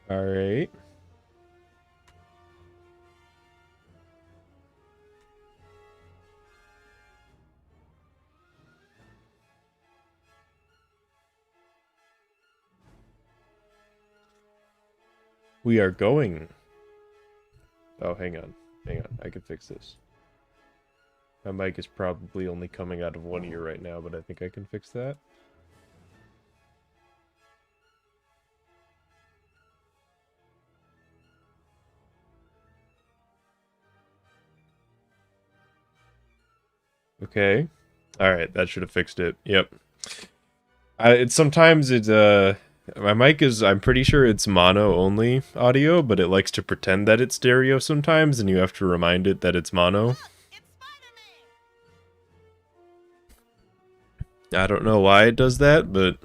All right. We are going. Oh, hang on. Hang on. I can fix this. My mic is probably only coming out of one ear right now, but I think I can fix that. Okay. All right, that should have fixed it. Yep. Sometimes my mic is, I'm pretty sure it's mono only audio, but it likes to pretend that it's stereo sometimes, and you have to remind it that it's mono. I don't know why it does that, but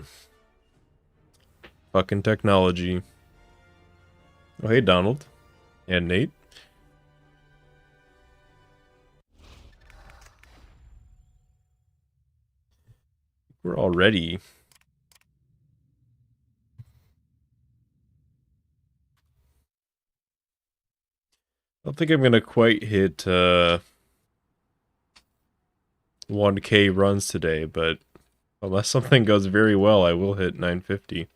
fucking technology. Oh, hey, Donald. And Nate. We're all ready. I don't think I'm gonna quite hit 1K runs today, but unless something goes very well, I will hit 950.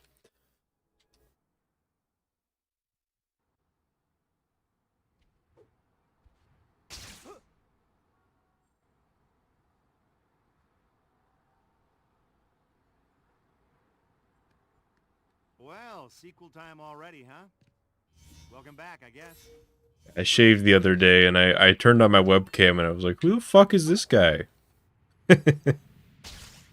Well, sequel time already, huh? Welcome back, I guess. I shaved the other day, and I turned on my webcam, and I was like, who the fuck is this guy?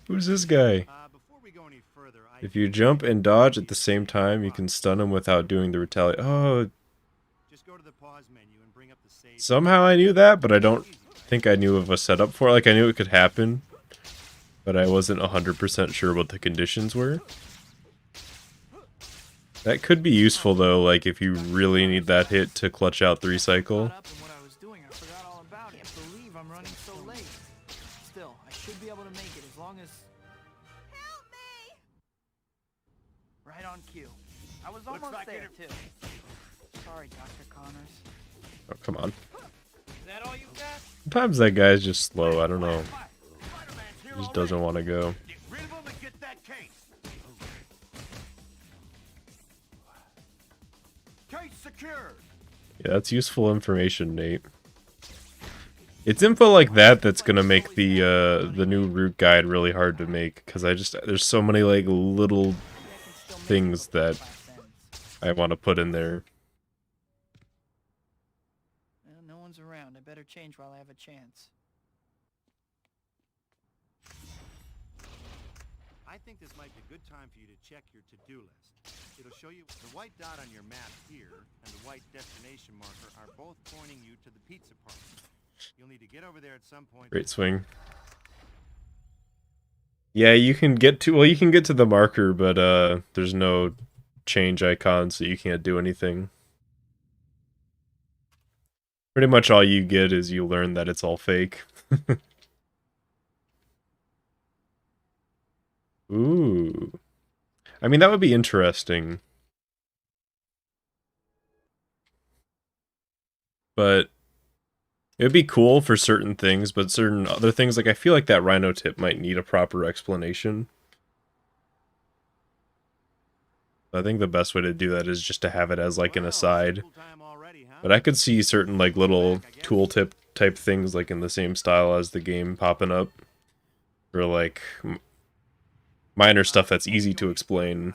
Who's this guy? Before we go any further, If you jump and dodge at the same time, you can stun him without doing the retaliate. Oh, just go to the pause menu and bring up the save. somehow I knew that, but I don't think I knew of a setup for it. Like, I knew it could happen, but I wasn't 100% sure what the conditions were. That could be useful, though, like, if you really need that hit to clutch out the recycle. Still, I should be able to make it as long as... Help me! Right on cue. I was almost there, too. Sorry, Dr. Connors. Oh, come on. Is that all you got? Sometimes that guy's just slow, I don't know. He just doesn't want to go. Get rid of him and get that case. Case secured. Yeah, that's useful information, Nate. It's info like that that's gonna make the new route guide really hard to make, because there's so many like little things that I want to put in there. Well, no one's around. I better change while I have a chance. I think this might be a good time for you to check your to-do list. It'll show you the white dot on your map here and the white destination marker are both pointing you to the pizza parlor. You'll need to get over there at some point. Great swing. Yeah, you can get to the marker, but there's no change icon, so you can't do anything. Pretty much all you get is you learn that it's all fake. Ooh. I mean, that would be interesting. But it would be cool for certain things, but certain other things, like I feel like that rhino tip might need a proper explanation. I think the best way to do that is just to have it as like an aside. But I could see certain like little tooltip type things like in the same style as the game popping up. Or like minor stuff that's easy to explain.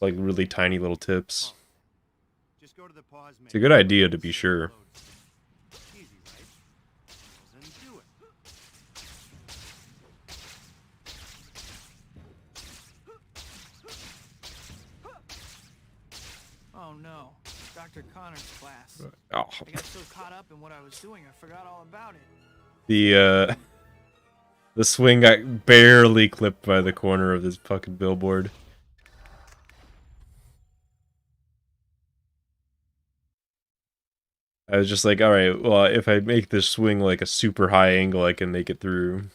Like really tiny little tips. It's a good idea to be sure. Oh no, Dr. Connors' class. Oh. I got so caught up in what I was doing, I forgot all about it. The swing got barely clipped by the corner of this fucking billboard. I was just like, alright, well, if I make this swing like a super high angle, I can make it through.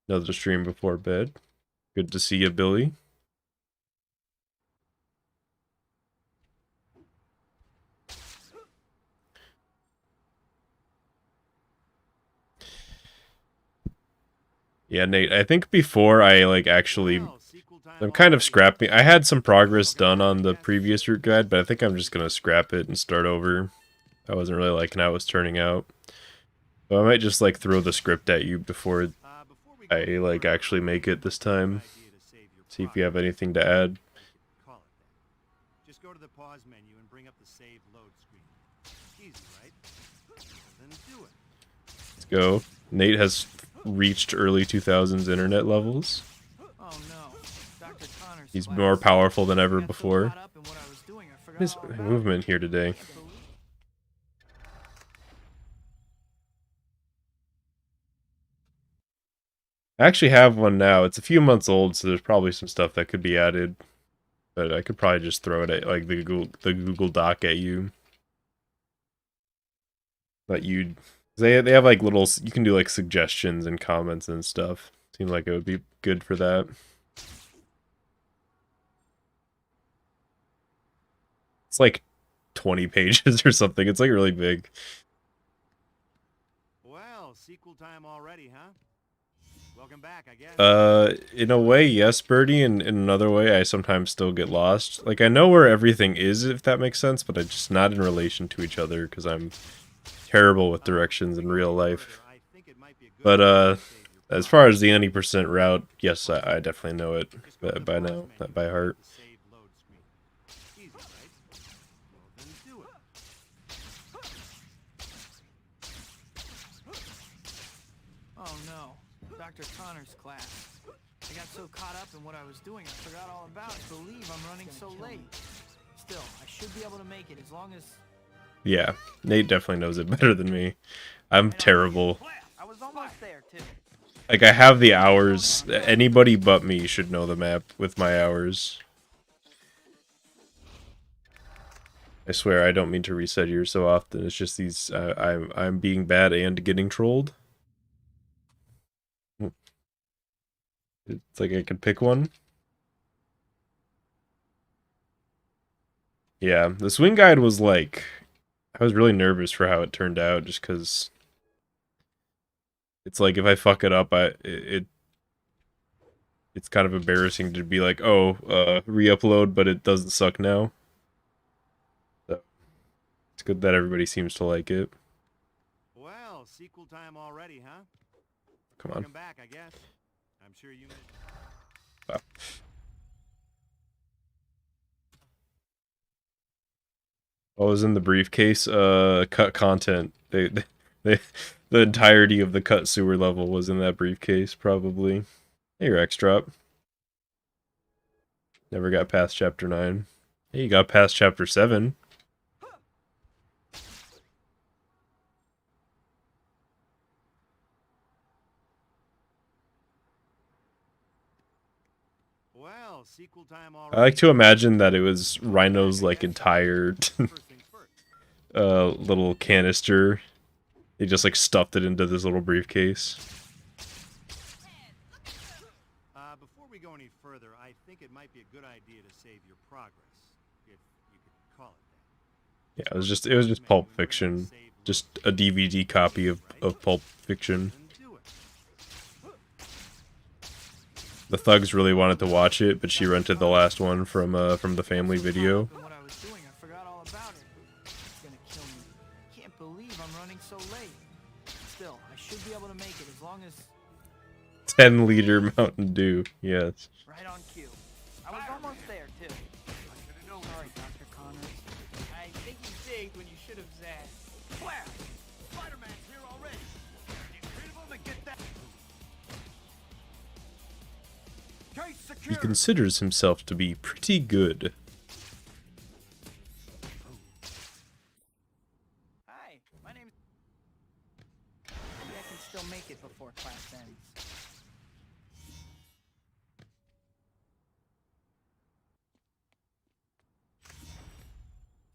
Another stream before bed. Good to see you, Billy. Yeah, Nate, I think before I, like, actually... I'm kind of scrapping... I had some progress done on the previous route guide, but I think I'm just gonna scrap it and start over. I wasn't really liking how it was turning out. So I might just, like, throw the script at you before I, like, actually make it this time. See if you have anything to add. Just go to the pause menu and bring up the save load screen. Easy, right? Then do it. Let's go. Nate has reached early 2000s internet levels. Oh no. Dr. Connor's He's class. more powerful than ever I got so before. caught up in what I was doing, I forgot His all about movement it. here today. I actually have one now. It's a few months old, so there's probably some stuff that could be added. But I could probably just throw it at, like, the Google Doc at you. That you'd... They have, like, little... You can do, like, suggestions and comments and stuff. Seemed like it would be good for that. It's like 20 pages or something. It's, like, really big. Well, sequel time already, huh? Welcome back, I guess. In a way, yes, Birdie. In another way, I sometimes still get lost. Like, I know where everything is, if that makes sense, but it's just not in relation to each other, because I'm terrible with directions in real life. But, as far as the 90% route, yes, I definitely know it by now, not by heart. Easy, right? Then do it. Oh no. Dr. Connor's class. I got so caught up in what I was doing, I forgot all about it. Believe I'm running so late. Still, I should be able to make it as long as... Yeah, Nate definitely knows it better than me. I'm terrible. I was almost there, too. Like, I have the hours. Anybody but me should know the map with my hours. I swear, I don't mean to reset here so often. It's just these... I'm being bad and getting trolled. It's like I could pick one. Yeah, the swing guide was like... I was really nervous for how it turned out, just because... It's like, if I fuck it up, it's kind of embarrassing to be like, oh, re-upload, but it doesn't suck now. So, it's good that everybody seems to like it. Well, sequel time already, huh? Come on. Welcome back, I guess. I'm sure you... Wow. What was in the briefcase? Cut content. The entirety of the cut sewer level was in that briefcase, probably. Hey, your X-Drop. Never got past chapter 9. Hey, you got past chapter 7. Well, sequel time I already. like to imagine that it was Rhino's, like, entire First things first. little canister. He just, like, stuffed it into this little briefcase. Before we go any further, I think it might be a good idea to save your progress, if you could call it that. Yeah, it was just Pulp Fiction. Just a DVD copy of Pulp Fiction. The thugs really wanted to watch it, but she rented the last one from the family video. What I was doing, I forgot all about it. It's gonna kill me. Can't believe I'm running so late. Still, I should be able to make it as long as... 10-liter Mountain Dew, yes. Right on cue. I was almost there, too. Sorry, Dr. Connors. I think you zigged when you should have zagged. Flash! Spider-Man's here already! Get rid of him and get that... Case He secure! considers himself to be pretty good. Hi, my name's... Maybe I can still make it before class ends.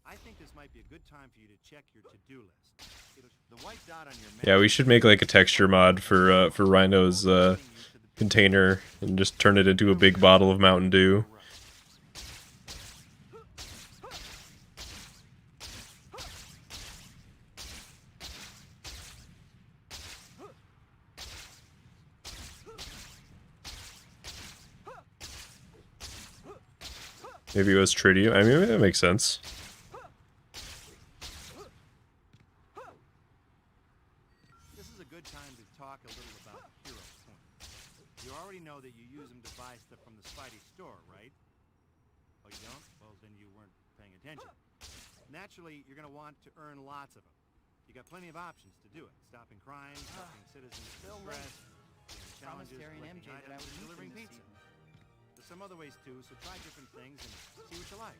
I think this might be a good time for you to check your to-do list. The white dot on your map... Yeah, we should make like a texture mod for Rhino's container and just turn it into a big bottle of Mountain Dew. Maybe it was tritium. I mean, that makes sense. This is a good time to talk a little about hero points. You already know that you use them to buy stuff from the Spidey store, right? Oh, you don't? Well, then you weren't paying attention. Naturally, you're going to want to earn lots of them. You got plenty of options to do it. Stopping crime, helping citizens in distress, doing challenges, collecting items, and delivering pizza. There's some other ways too, so try different things and see what you like.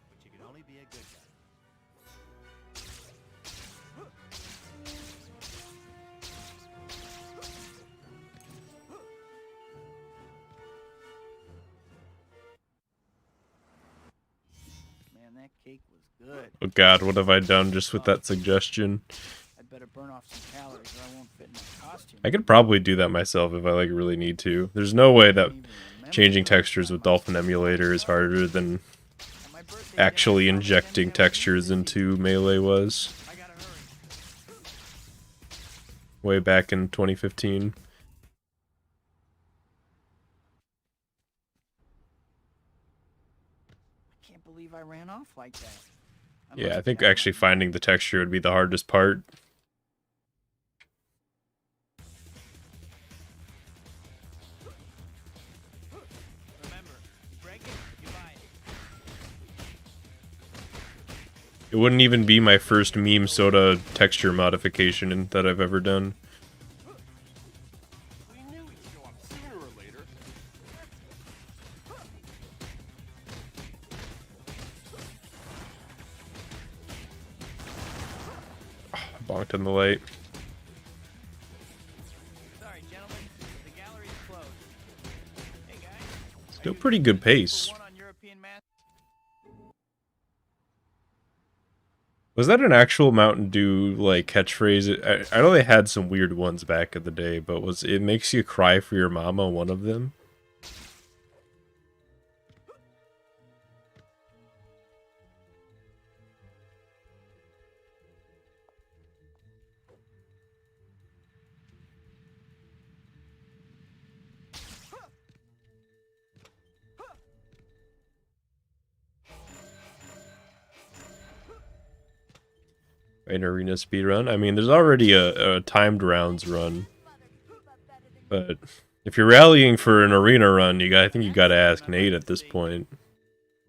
But you can only be a good guy. Man, that cake was good. Oh god, what have I done just with that suggestion? I'd better burn off some calories or I won't fit in my costume. I could probably do that myself if I like really need to. There's no way that changing textures with Dolphin Emulator is harder than actually injecting textures into Melee was. I gotta hurry. Way back in 2015. I can't believe I ran off like that. Yeah, I think actually finding the texture would be the hardest part. Remember, you break it, you buy it. It wouldn't even be my first meme soda texture modification that I've ever done. We knew he'd show up sooner or later. Bonked in the light. Sorry, gentlemen. The gallery's closed. Hey, guys. Still pretty good pace. One on European math. Was that an actual Mountain Dew like catchphrase? I know they had some weird ones back in the day, but was it makes you cry for your mama one of them? An arena speedrun? I mean, there's already a timed rounds run. But if you're rallying for an arena run, I think you gotta ask Nate at this point.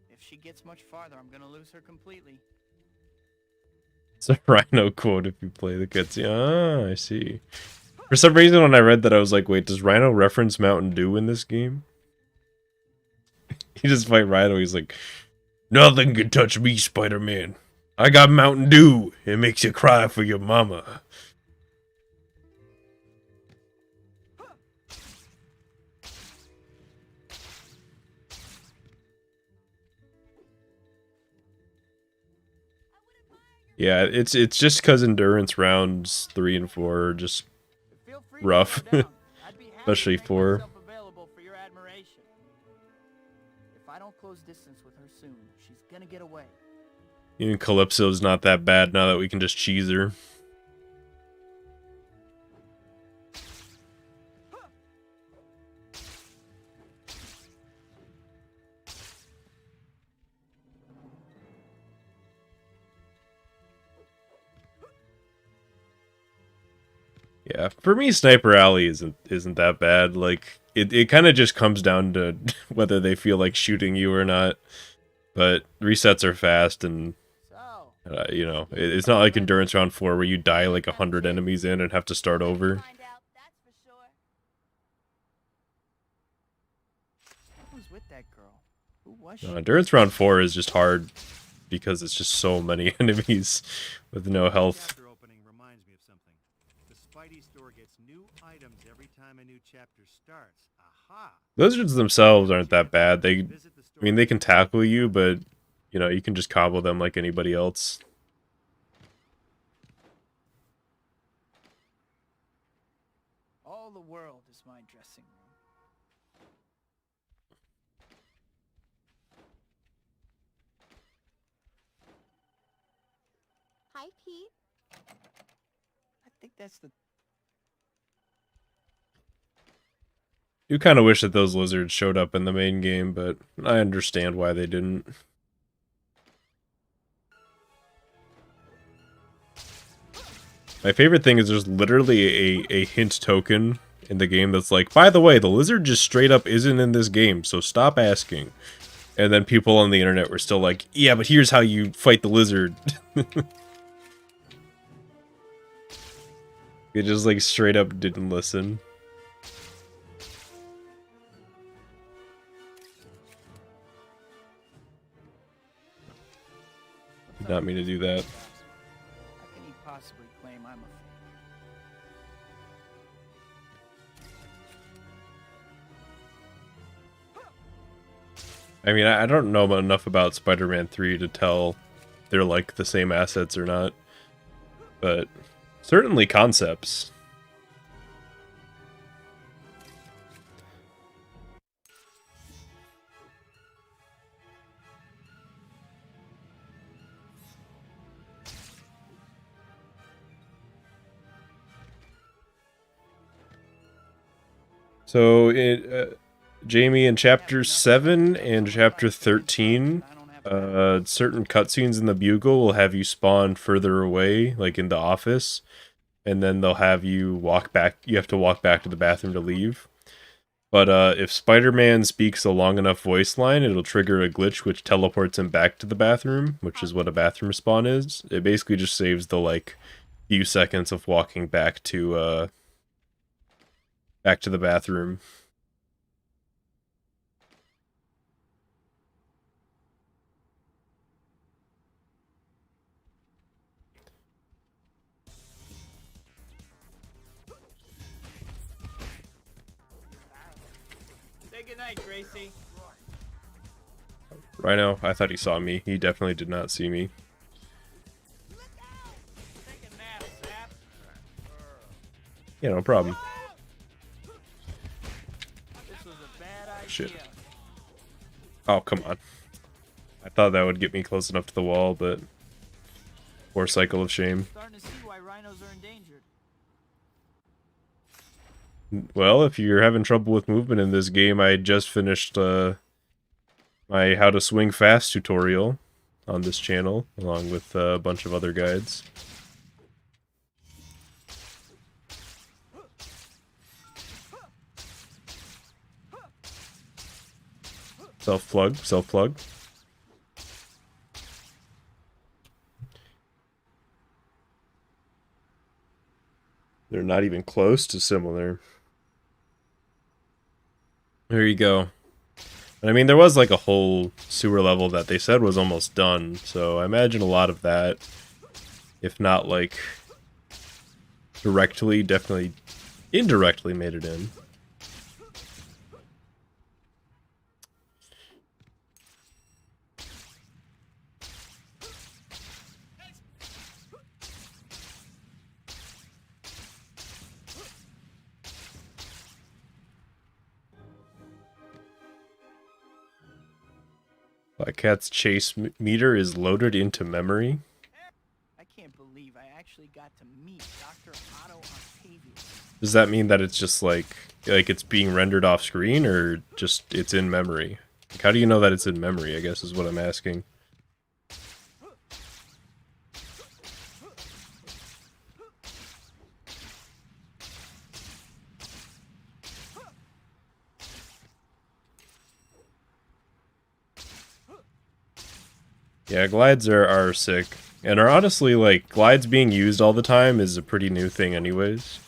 If she gets much farther, I'm gonna lose her completely. It's a Rhino quote if you play the cutscene. Ah, I see. For some reason when I read that, I was like, wait, does Rhino reference Mountain Dew in this game? He just fight Rhino, he's like, nothing can touch me, Spider-Man. I got Mountain Dew. It makes you cry for your mama. Yeah, it's just because endurance rounds 3 and 4 are just Feel free rough, to go down. I'd be happy to especially make 4. myself available for your admiration. If I don't close distance with her soon, she's gonna get away. Even Calypso's not that bad now that we can just cheese her. Yeah, for me, Sniper Alley isn't that bad. Like it kind of just comes down to whether they feel like shooting you or not. But resets are fast, and So, you know, it's not like Endurance Round 4 where you die like 100 enemies in and have to start over. Find out, that's for sure. who was with that girl? Who was she? Endurance Round 4 is just hard because it's just so many enemies with no health. Chapter opening reminds me of something. The Spidey store gets new items every time a new chapter starts. Aha! Lizards themselves aren't that bad. I Visit the store. mean, they can tackle you, but you know, you can just combo them like anybody else. All all the world is my dressing room. Hi, Pete. I think that's the... You kind of wish that those lizards showed up in the main game, but I understand why they didn't. My favorite thing is there's literally a hint token in the game that's like, by the way, the lizard just straight up isn't in this game, so stop asking. And then people on the internet were still like, yeah, but here's how you fight the lizard. It just like straight up didn't listen. Did not mean to do that. How can he possibly claim I'm a... I mean, I don't know enough about Spider-Man 3 to tell they're like the same assets or not. But certainly concepts. So, Jamie, in Chapter 7 and Chapter 13, certain cutscenes in the Bugle will have you spawn further away, like in the office, and then they'll have you walk back. You have to walk back to the bathroom to leave. But if Spider-Man speaks a long enough voice line, it'll trigger a glitch which teleports him back to the bathroom, which is what a bathroom spawn is. It basically just saves the, like, few seconds of walking back to the bathroom. Say goodnight, Gracie. Rhino, I thought he saw me. He definitely did not see me. Take a nap, Sap. Yeah, no problem. This was a bad idea. Shit. Oh, come on. I thought that would get me close enough to the wall, but... Poor cycle of shame. Starting to see why rhinos are endangered. Well, if you're having trouble with movement in this game, I just finished my How to Swing Fast tutorial on this channel, along with a bunch of other guides. Self-plug, self-plug. They're not even close to similar. There you go. I mean, there was like a whole sewer level that they said was almost done, so I imagine a lot of that, if not like directly, definitely indirectly made it in. Black Cat's chase meter is loaded into memory. I can't believe I actually got to meet Dr. Otto Octavius. Does that mean that it's just like it's being rendered off screen, or just it's in memory? Like, how do you know that it's in memory, I guess is what I'm asking. Yeah, glides are sick. And are honestly, like, glides being used all the time is a pretty new thing anyways.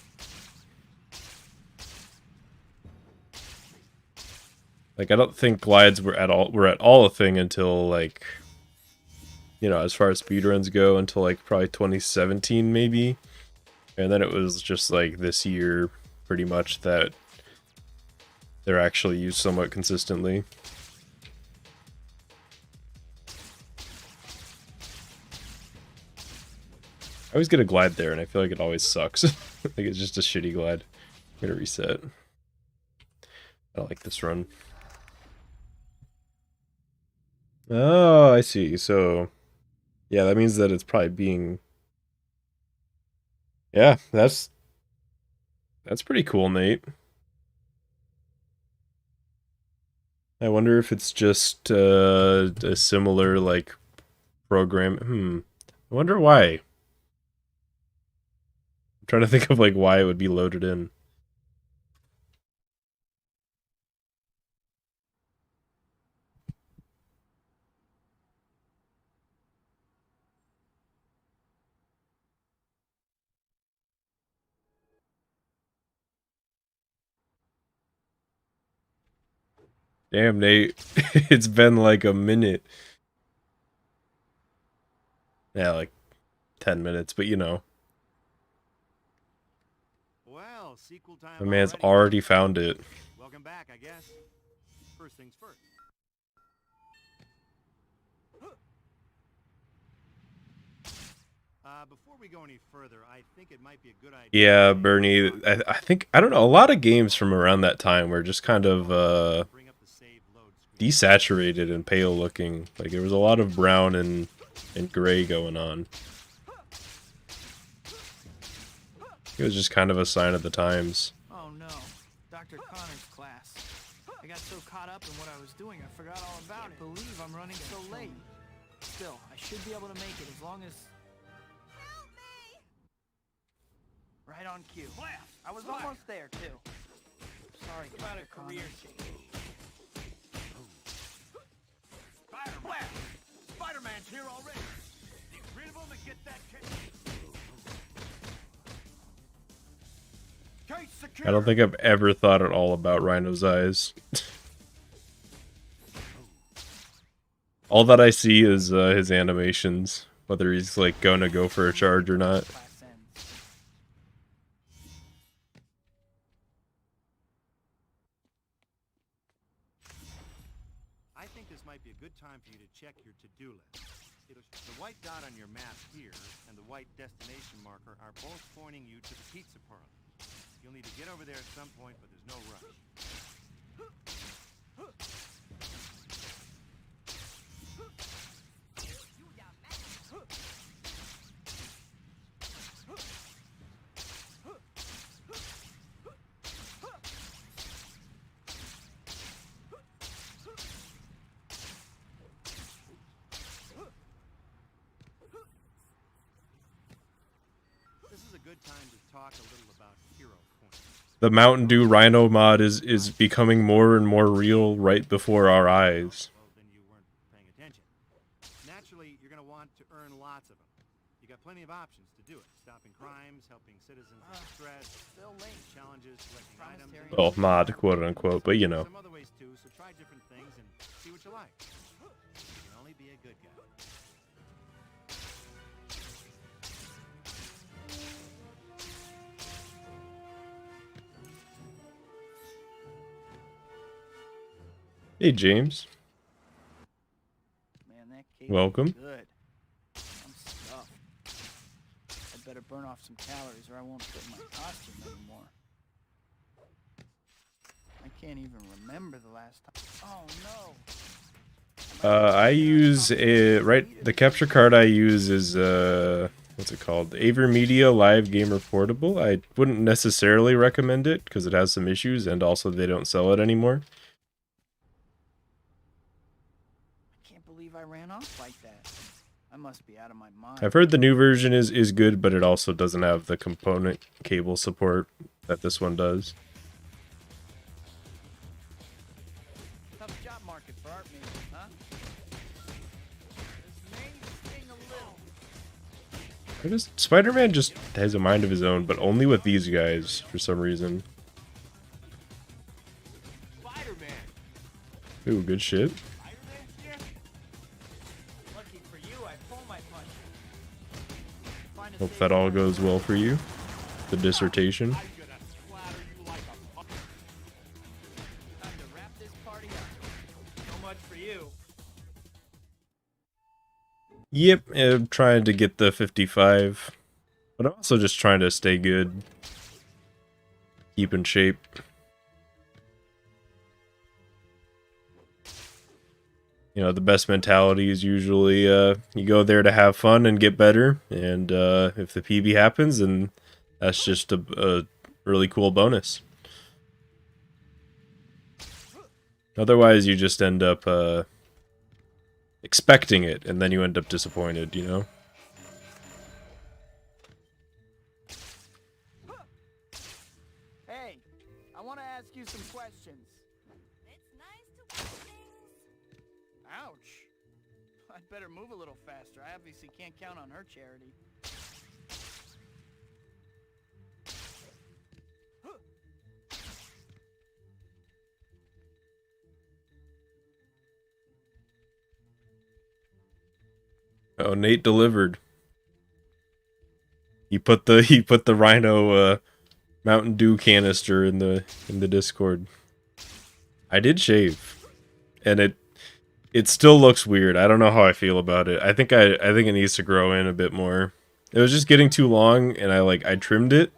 Like, I don't think glides were at all a thing until, like, you know, as far as speedruns go, until, like, probably 2017, maybe. And then it was just, like, this year, pretty much, that they're actually used somewhat consistently. I always get a glide there, and I feel like it always sucks. Like, it's just a shitty glide. gonna reset. I like this run. Oh, I see. So, yeah, that means that it's probably being... Yeah, that's pretty cool, Nate. I wonder if it's just a similar, like, program. I wonder why. I'm trying to think of, like, why it would be loaded in. Damn, Nate. It's been like a minute. Yeah, like 10 minutes, but you know. Well, sequel My time man's already. already found it. Welcome back, I guess. First things first. Before we go any further, I think it might be a good idea. Yeah, Bernie, I think, I don't know, a lot of games from around that time were just kind of Bring up the save load screen. desaturated and pale looking. Like there was a lot of brown and gray going on. It was just kind of a sign of the times. Oh no, Dr. Connor's class. I got so caught up in what I was doing, I forgot all about it. I believe I'm running so late. Still, I should be able to make it as long as... Help me! Right on cue. I was almost there, too. Sorry, about a career change. Spider-Man's here already. Get rid of him and get that case. Case secure. I don't think I've ever thought at all about Rhino's eyes. All that I see is his animations, whether he's like gonna go for a charge or not. I think this might be a good time for you to check your to-do list. The white dot on your map here and the white destination marker are both pointing you to the pizza parlor. You'll need to get over there at some point, but there's no rush. This is a good time to talk a little about hero points. The Mountain Dew Rhino mod is becoming more and more real right before our eyes. Well, then you weren't paying attention. Naturally, you're going to want to earn lots of them. You got plenty of options to do it. Stopping crimes, helping citizens in distress, Still late. challenges, collecting items. and- Well, mod, quote unquote, but you know. Some other ways too, so try different things and see what you like. You can only be a good guy. Hey, James. Man, that cake Welcome. is good. I'm stuffed. I'd better burn off some calories or I won't fit my costume anymore. I can't even remember the last time. Oh no. I use the capture card I use is what's it called? AverMedia Live Gamer Portable. I wouldn't necessarily recommend it because it has some issues and also they don't sell it anymore. I can't believe I ran off like that. I must be out of my mind. I've heard the new version is good, but it also doesn't have the component cable support that this one does. Tough job market for art majors, huh? This may sting a little. Spider-Man just has a mind of his own, but only with these guys for some reason. Spider-Man! Ooh, good shit. Spider-Man's here? Lucky for you, I pull my punch. Find a Hope safe that all corner. goes well for you. The dissertation. I'm gonna splatter you like a puppet. Time to wrap this party up. So much for you. Yep, I'm trying to get the 55. But I'm also just trying to stay good. keep in shape. You know, the best mentality is usually you go there to have fun and get better, and if the PB happens, then that's just a really cool bonus. Otherwise, you just end up expecting it, and then you end up disappointed, you know? Hey, I want to ask you some questions. It's nice to watch things. Ouch. I'd better move a little faster. I obviously can't count on her charity. Oh, Nate delivered. He put the Rhino Mountain Dew canister in the Discord. I did shave, and it still looks weird. I don't know how I feel about it. I think it needs to grow in a bit more. It was just getting too long, and I trimmed it,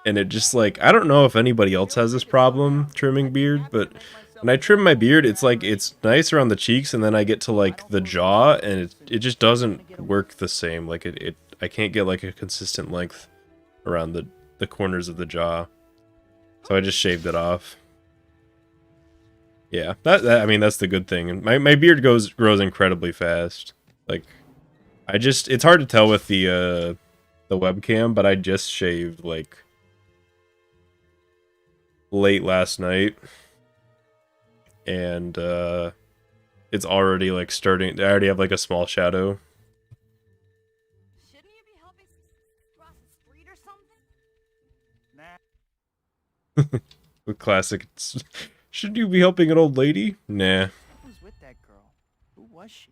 and it just like, I don't know if anybody else has this problem trimming beard, but when I trim my beard, it's like it's nice around the cheeks, and then I get to like the jaw, and it just doesn't work the same. Like I can't get like a consistent length around the corners of the jaw, so I just shaved it off. Yeah, that I mean, that's the good thing. And my beard grows incredibly fast. Like, it's hard to tell with the webcam, but I just shaved like late last night, and it's already like starting. I already have like a small shadow. Shouldn't you be helping cross the street or something? Nah. The classic. Should you be helping an old lady? Nah. Who was with that girl? Who was she?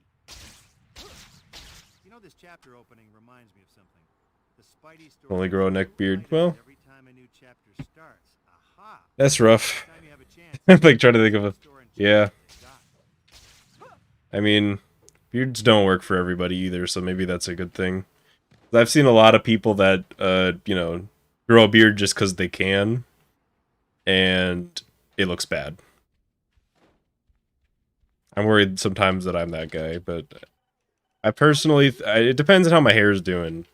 You know, this chapter opening reminds me of something. The Spidey story. Only grow a neck beard. Well, Every time a new chapter starts. Aha. that's rough. Every time you have a chance. I'm like trying to think of a. Store and check Yeah. what they got. I mean, beards don't work for everybody either, so maybe that's a good thing. I've seen a lot of people that, you know, grow a beard just because they can, and it looks bad. I'm worried sometimes that I'm that guy, but I personally, it depends on how my hair is doing.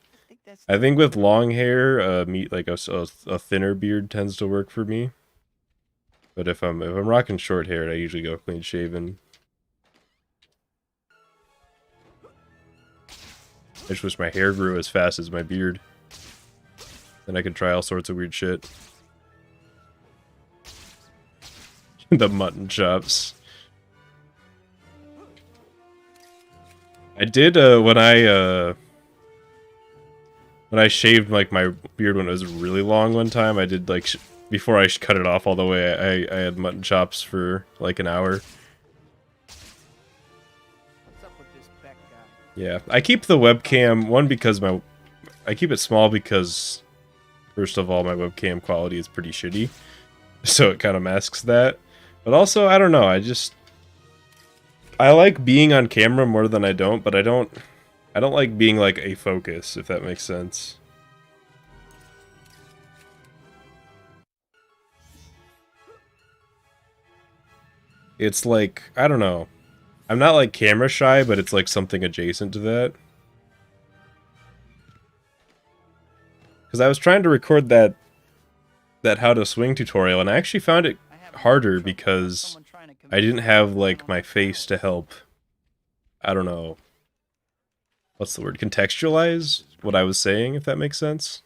I think with long hair, like a thinner beard tends to work for me. But if I'm rocking short hair, I usually go clean shaven. I just wish my hair grew as fast as my beard. Then I could try all sorts of weird shit. The mutton chops. I did when I shaved like my beard when it was really long one time. I did like before I cut it off all the way. I had mutton chops for like an hour. What's up with this Beck guy? Yeah, I keep the webcam one because I keep it small because first of all my webcam quality is pretty shitty, so it kind of masks that. But also I don't know. I like being on camera more than I don't, but I don't like being like a focus, if that makes sense. It's like, I don't know. I'm not like camera shy, but it's like something adjacent to that. Because I was trying to record that how to swing tutorial, and I actually found it harder because I didn't have like my face to help. I don't know. What's the word? Contextualize what I was saying, if that makes sense.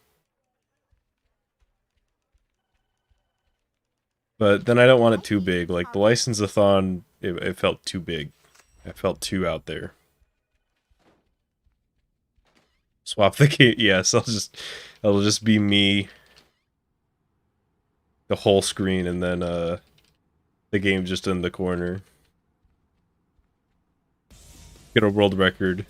But then I don't want it too big. Like the license-a-thon, it felt too big. It felt too out there. Swap the key. Yes, it'll just be me. The whole screen, and then the game's just in the corner. Get a world record.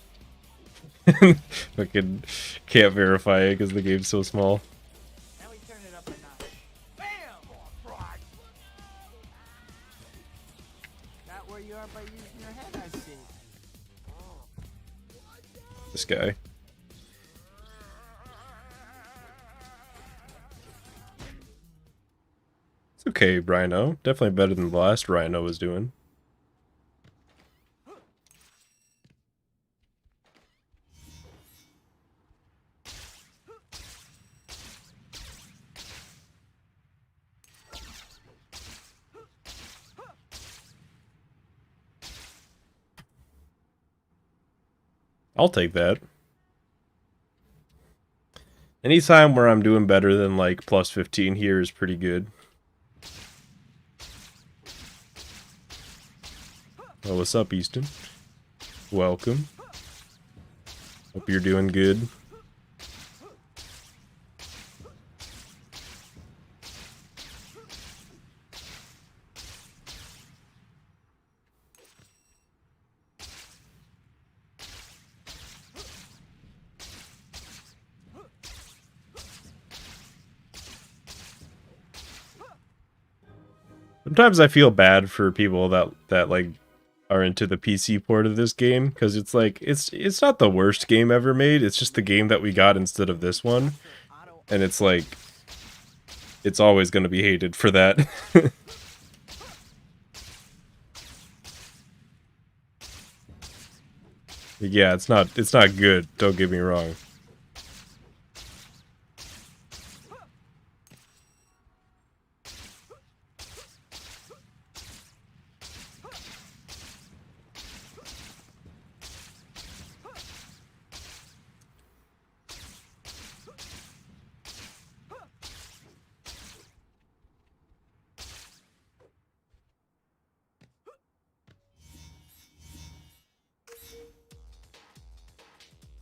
Fucking can't verify it because the game's so small. Now we turn it up a notch. Bam! Not where you are by using your head, I see. This guy. It's okay, Rhino. Definitely better than the last Rhino was doing. I'll take that. Anytime where I'm doing better than like plus 15 here is pretty good. Oh, what's up, Easton? Welcome. Hope you're doing good. Sometimes I feel bad for people that like are into the PC port of this game, because it's like it's not the worst game ever made. It's just the game that we got instead of this one, and it's like it's always going to be hated for that. Yeah, it's not good. Don't get me wrong.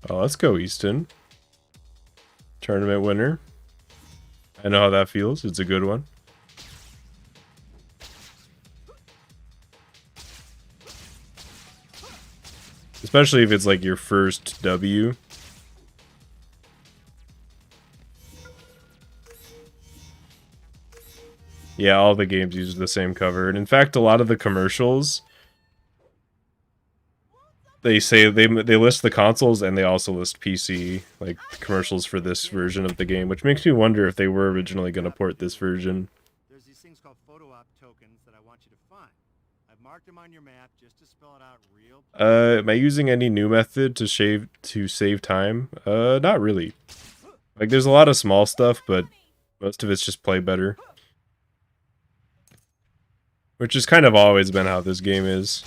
Oh, let's go, Easton. Tournament winner. I know how that feels. It's a good one. Especially if it's like your first W. Yeah, all the games use the same cover. And in fact, a lot of the commercials, they say they list the consoles and they also list PC, like commercials for this version of the game, which makes me wonder if they were originally going to port this version. There's these things called photo op tokens that I want you to find. I've marked them on your map just to spell it out real. Am I using any new method to save time? Not really. Like, there's a lot of small stuff, but most of it's just play better. Which has kind of always been how this game is.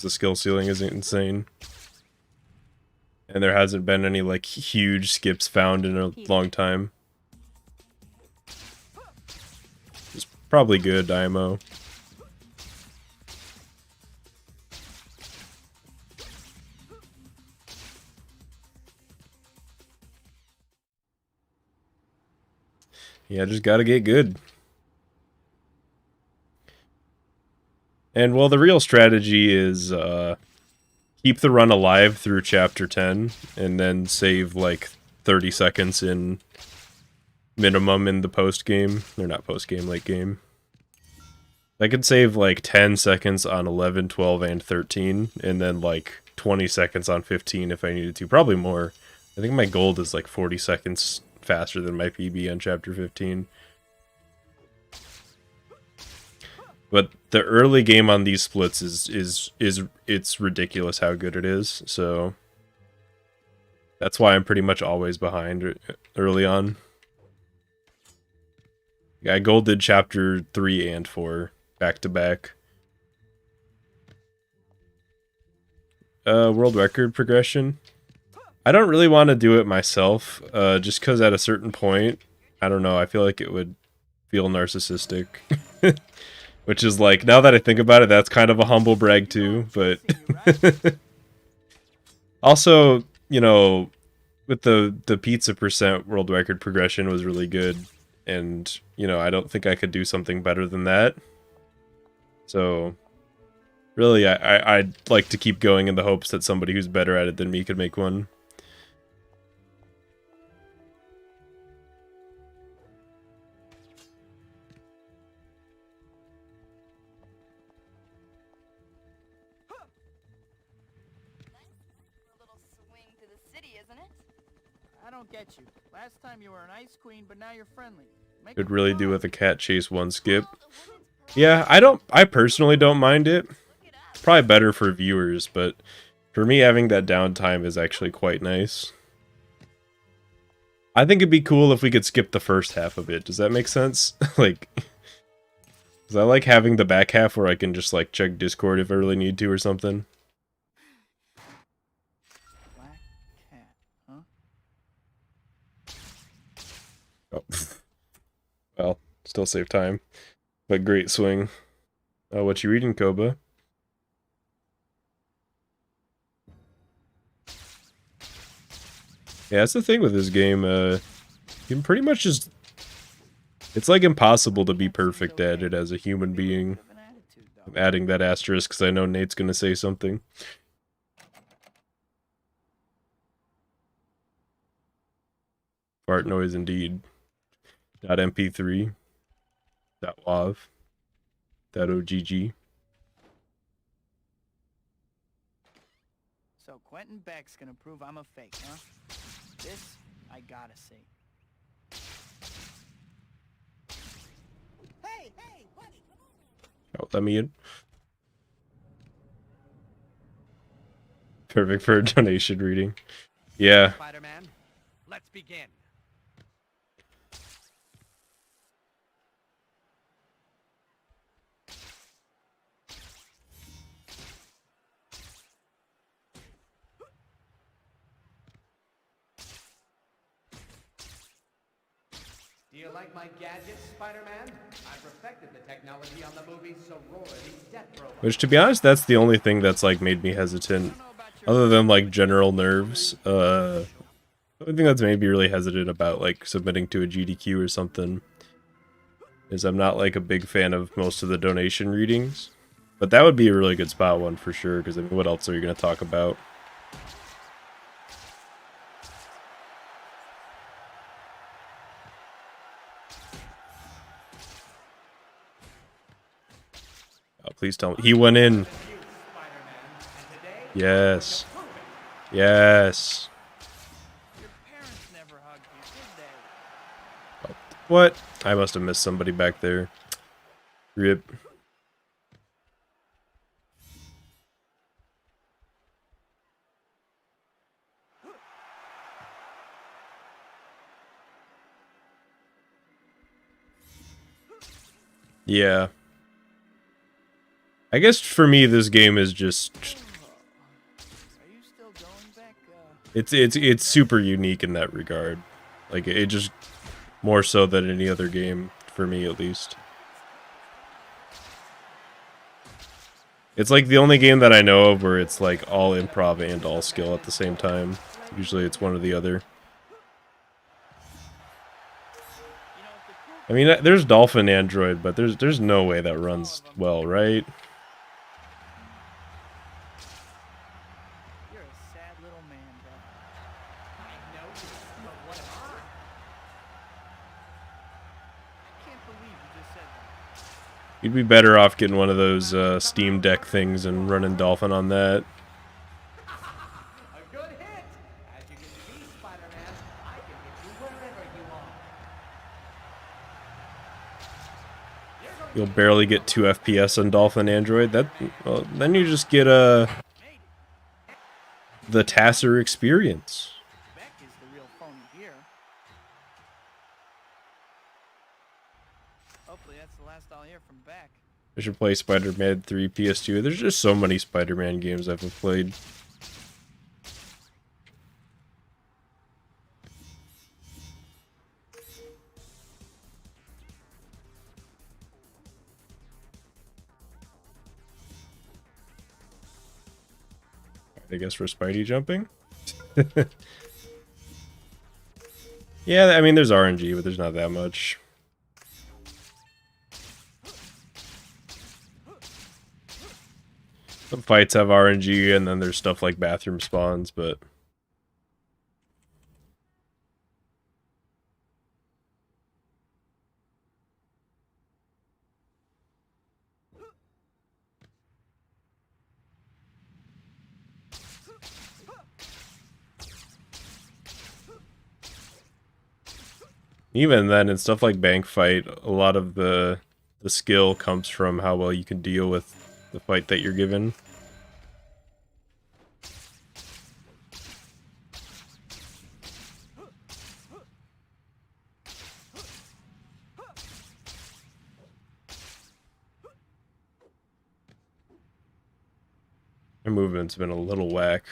The skill ceiling isn't insane. And there hasn't been any, like, huge skips found in a long time. It's probably good, IMO. Yeah, just gotta get good. And, well, the real strategy is, keep the run alive through Chapter 10, and then save, like, 30 seconds in minimum in the post-game. Or not post-game, late game. I could save, like, 10 seconds on 11, 12, and 13, and then, like, 20 seconds on 15 if I needed to. Probably more. I think my gold is, like, 40 seconds faster than my PB on Chapter 15. But the early game on these splits is it's ridiculous how good it is. So that's why I'm pretty much always behind early on. Yeah, I golded Chapter 3 and 4 back to back. World record progression. I don't really want to do it myself, just because at a certain point, I don't know, I feel like it would feel narcissistic. Which is like, now that I think about it, that's kind of a humble brag too, but... Also, you know, with the pizza percent world record progression was really good, and, you know, I don't think I could do something better than that. So, really, I'd like to keep going in the hopes that somebody who's better at it than me could make one. A little swing to the city, isn't it? I don't get you. Last time you were an ice queen, but now you're friendly. Could really do with a cat chase one skip. Yeah, I personally don't mind it. Probably better for viewers, but for me having that downtime is actually quite nice. I think it'd be cool if we could skip the first half of it. Does that make sense? Like, because I like having the back half where I can just like check Discord if I really need to or something. Black cat, huh? Oh. Well, still save time. But great swing. What you reading, Koba? Yeah, that's the thing with this game. You can pretty much just... It's like impossible to be perfect at it as a human being. I'm adding that asterisk because I know Nate's going to say something. Fart noise indeed. .mp3. .wav. .ogg. So Quentin Beck's gonna prove I'm a fake, huh? This I gotta see. Hey, buddy, come on. Oh, let me in. Perfect for a donation reading. Yeah. Spider-Man, let's begin. Do you like my gadgets, Spider-Man? I perfected the technology on the movie Sorority's Death Robot. Which, to be honest, that's the only thing that's, like, made me hesitant. Other than, like, general nerves. The only thing that's made me really hesitant about, like, submitting to a GDQ or something is I'm not, like, a big fan of most of the donation readings. But that would be a really good spot one for sure, because, I mean, what else are you going to talk about? Oh, please tell me. He went in. Yes. Yes. Your parents never hugged you, did they? What? I must have missed somebody back there. Rip. Yeah. I guess for me this game is just Are you still going, Beck? it's super unique in that regard. Like it just more so than any other game for me at least. It's like the only game that I know of where it's like all improv and all skill at the same time. Usually it's one or the other. I mean, there's Dolphin Android, but there's no way that runs well, right? You're a sad little man, Beck. I know, but what am I? I can't believe you just said that. You'd be better off getting one of those Steam Deck things and running Dolphin on that. A good hit! As you can see, Spider-Man, I can hit you wherever you are. You'll barely get 2 FPS on Dolphin Android. That well, then you just get the Tasser experience. Beck is the real phony here. Hopefully that's the last I'll hear from Beck. I should play Spider-Man 3 PS2. There's just so many Spider-Man games I've played. I guess for Spidey jumping? Yeah, I mean, there's RNG, but there's not that much. Some fights have RNG, and then there's stuff like bathroom spawns, but... Even then, in stuff like Bank Fight, a lot of the skill comes from how well you can deal with the fight that you're given. My movement's been a little whack,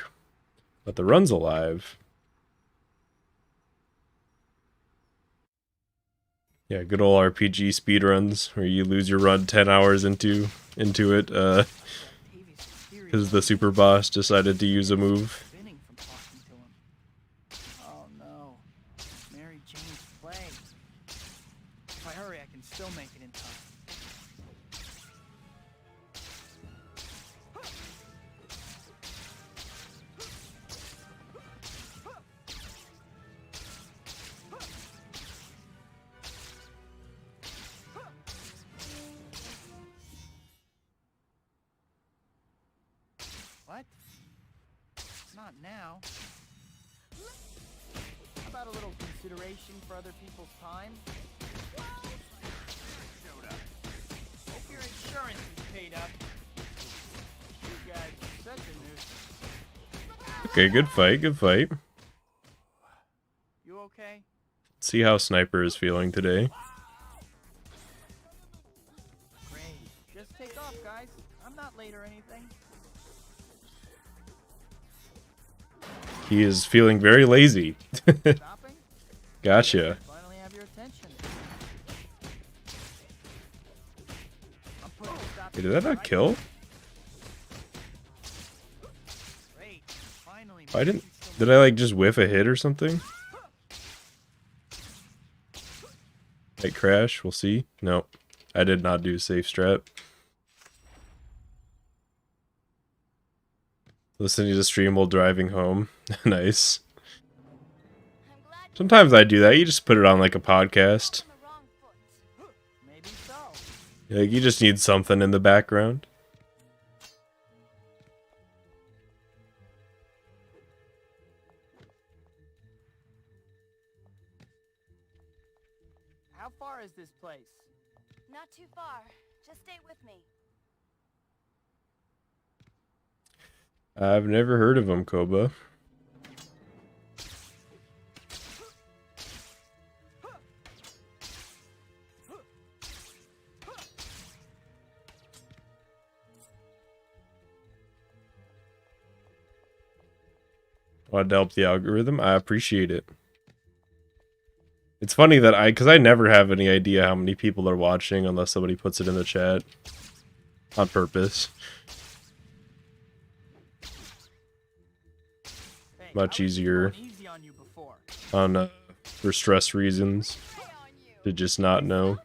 but the run's alive. Yeah, good old RPG speedruns where you lose your run 10 hours into it, because the super boss decided to use a move. Spinning from talking to him. Oh no. Mary Jane's play. If I hurry, I can still make it in time. What? Not now. How about a little consideration for other people's time? Showed up. Hope your insurance is paid up. You guys are such a nuisance. Okay, good fight, good fight. You okay? Let's see how Sniper is feeling today. Great. Just take off, guys. I'm not late or anything. He is feeling very lazy. Stopping? Gotcha. Finally have your attention. I'm putting a stop Hey, did that not kill? Great. Finally. I didn't. Did I like just whiff a hit or something? Might crash. We'll see. No, I did not do safe strat. Listening to the stream while driving home. Nice. Sometimes I do that. You just put it on like a podcast. Maybe so. Like you just need something in the background. How far is this place? Not too far. Just stay with me. I've never heard of him, Koba. Want to help the algorithm? I appreciate it. It's funny that because I never have any idea how many people are watching unless somebody puts it in the chat. On purpose. Hey, Much I was easier going easy on you before. on for stress reasons to just not know.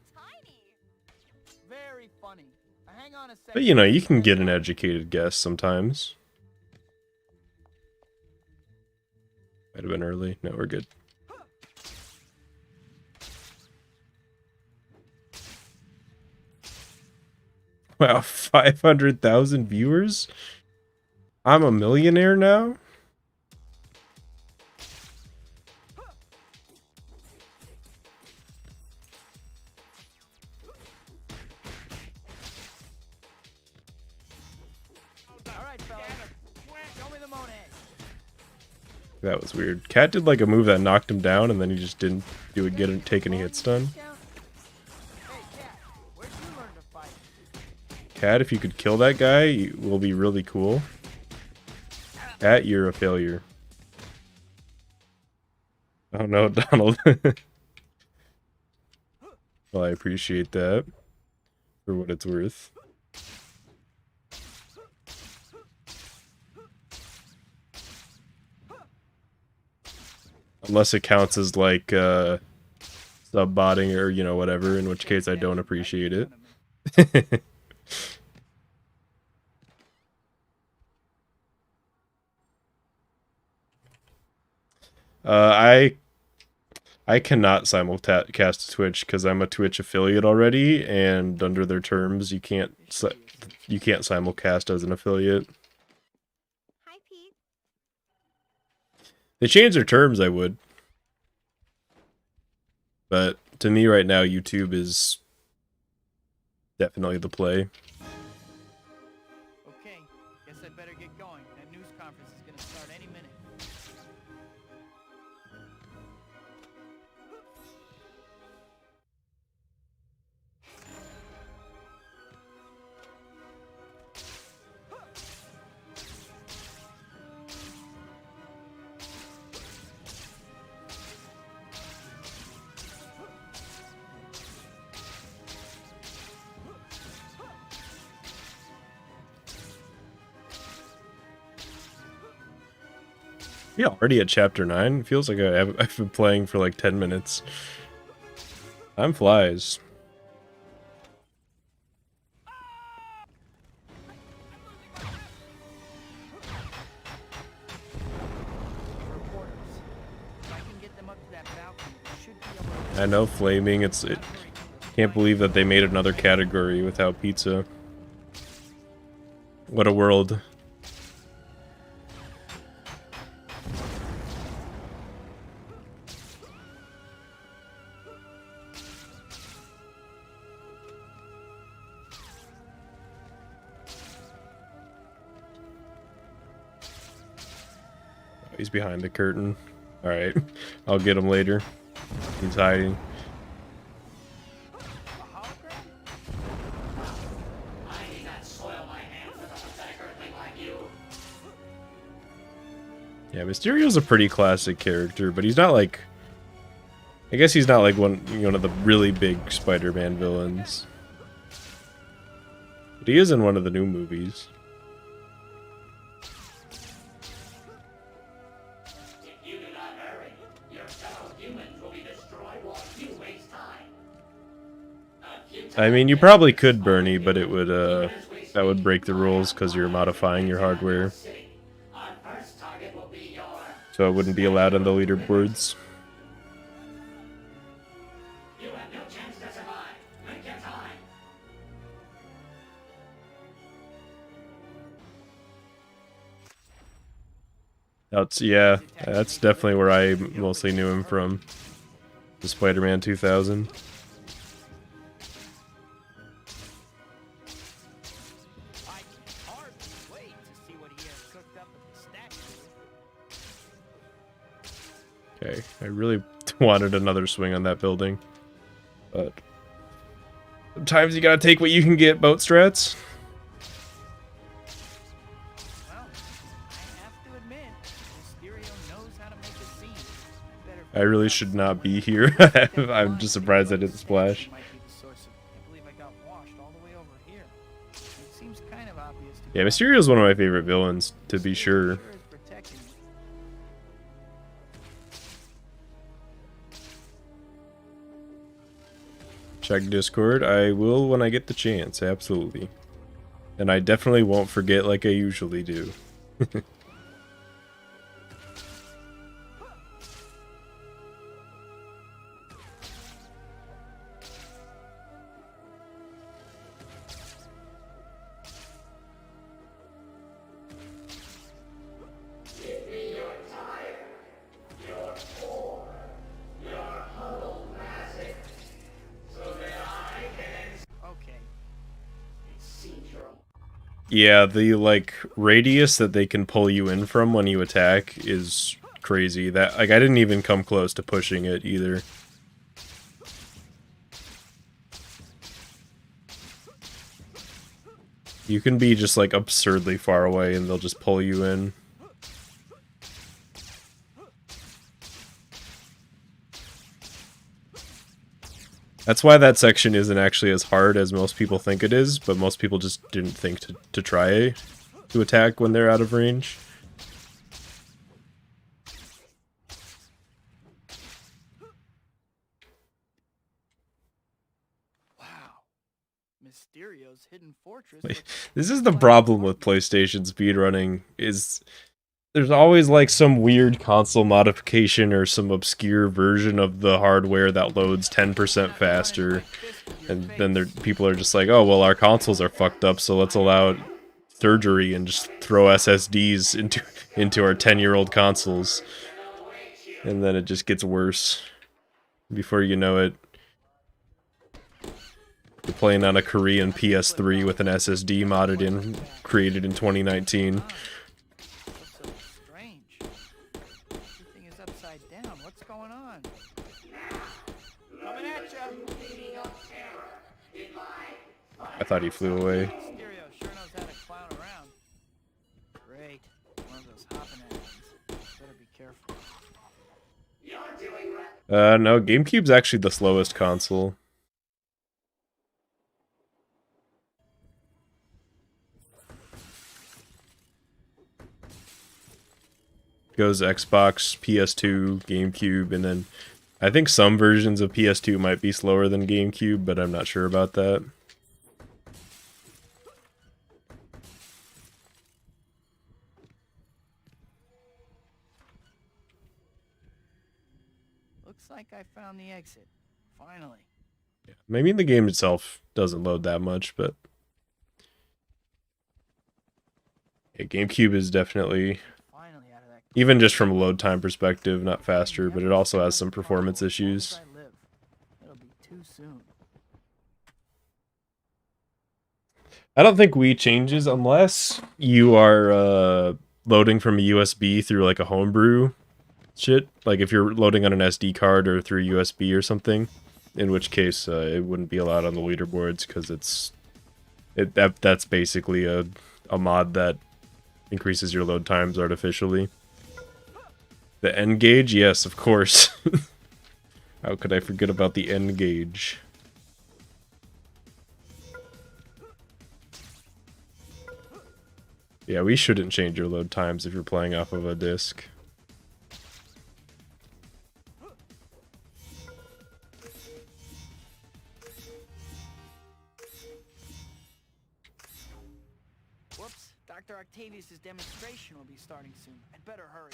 Very funny. Hang on a second. But you know, you can get an educated guess sometimes. Might have been early. No, we're good. Wow, 500,000 viewers? I'm a millionaire now? All right, fellas. Show me the Monet. That was weird. Cat did like a move that knocked him down and then he just didn't take any hit stun. Hey, Cat, where'd you learn to fight? Cat, if you could kill that guy, it will be really cool. Cat, you're a failure. Oh no, Donald. Well, I appreciate that. For what it's worth. Unless it counts as like sub-botting or, you know, whatever, in which case I don't appreciate it. I cannot simulcast to Twitch because I'm a Twitch affiliate already, and under their terms, you can't simulcast as an affiliate. Hi, Pete. They changed their terms, I would. But to me right now, YouTube is definitely the play. Okay, guess I better get going. That news conference is gonna start any minute. Yeah, already at chapter 9. Feels like I've been playing for like 10 minutes. Time flies. Reporters. If I can get them up to that balcony, I should be able to... I know flaming, can't believe that they made another category without pizza. What a world. He's behind the curtain. Alright, I'll get him later. He's hiding. Yeah, Mysterio's a pretty classic character, but he's not like... I guess he's not like one of the really big Spider-Man villains. But he is in one of the new movies. I mean, you probably could, Bernie, but it would, that would break the rules because you're modifying your hardware. So it wouldn't be allowed on the leaderboards. Yeah, that's definitely where I mostly knew him from. The Spider-Man 2000. Okay, I really wanted another swing on that building. But sometimes you gotta take what you can get, boat strats. I really should not be here. I'm just surprised I didn't splash. Yeah, Mysterio is one of my favorite villains, to be sure. Check Discord. I will when I get the chance, absolutely. And I definitely won't forget like I usually do. Yeah, the, like, radius that they can pull you in from when you attack is crazy. That, like, I didn't even come close to pushing it, either. You can be just, like, absurdly far away and they'll just pull you in. That's why that section isn't actually as hard as most people think it is, but most people just didn't think to try to attack when they're out of range. Wow. Mysterio's hidden fortress. This is the problem with PlayStation speedrunning, is there's always like some weird console modification or some obscure version of the hardware that loads 10% faster, and then people are just like, oh well, our consoles are fucked up, so let's allow surgery and just throw SSDs into our 10-year-old consoles, and then it just gets worse. Before you know it, you're playing on a Korean PS3 with an SSD modded in, created in 2019. That's so strange. Everything is upside down. What's going on? Coming at ya! I thought he flew away. Stereo sure knows how to clown around. Great. One of those hopping actions. Better be careful. No, GameCube's actually the slowest console. Goes Xbox, PS2, GameCube, and then I think some versions of PS2 might be slower than GameCube, but I'm not sure about that. Looks like I found the exit. Finally. Yeah, maybe the game itself doesn't load that much, but yeah, GameCube is definitely, Finally out of that. even just from a load time perspective, not faster, but it also has some performance issues. As long as I live, it'll be too soon. I don't think Wii changes unless you are loading from a USB through like a homebrew shit. Like if you're loading on an SD card or through USB or something, in which case it wouldn't be allowed on the leaderboards because that's basically a mod that increases your load times artificially. The N gauge, yes, of course. How could I forget about the N gauge? Yeah, we shouldn't change your load times if you're playing off of a disc. Whoops. Dr. Octavius' demonstration will be starting soon. I'd better hurry.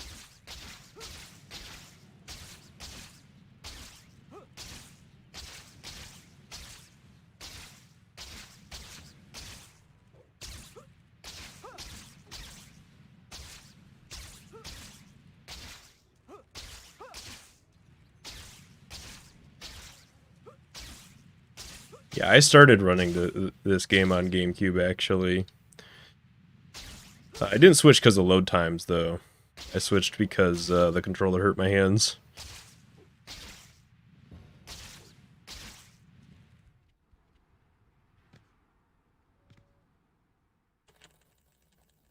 Yeah, I started running this game on GameCube, actually. I didn't switch because of load times, though. I switched because the controller hurt my hands.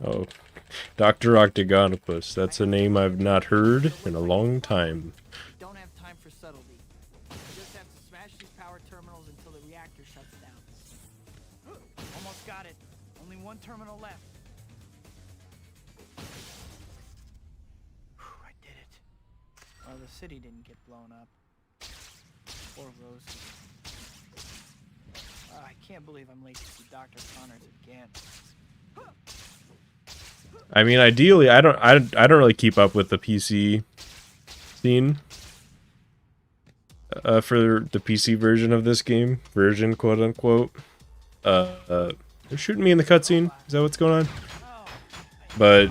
Oh, Dr. Octagonopus. That's a name I've not heard in a long time. We don't have time for subtlety. We just have to smash these power terminals until the reactor shuts down. Almost got it. Only one terminal left. Whew, I did it. Well, the city didn't get blown up. Poor Rosie. I can't believe I'm late to see Dr. Connors again. I mean, ideally, I don't really keep up with the PC scene for the PC version of this game, quote unquote. They're shooting me in the cutscene. Is that what's going on? But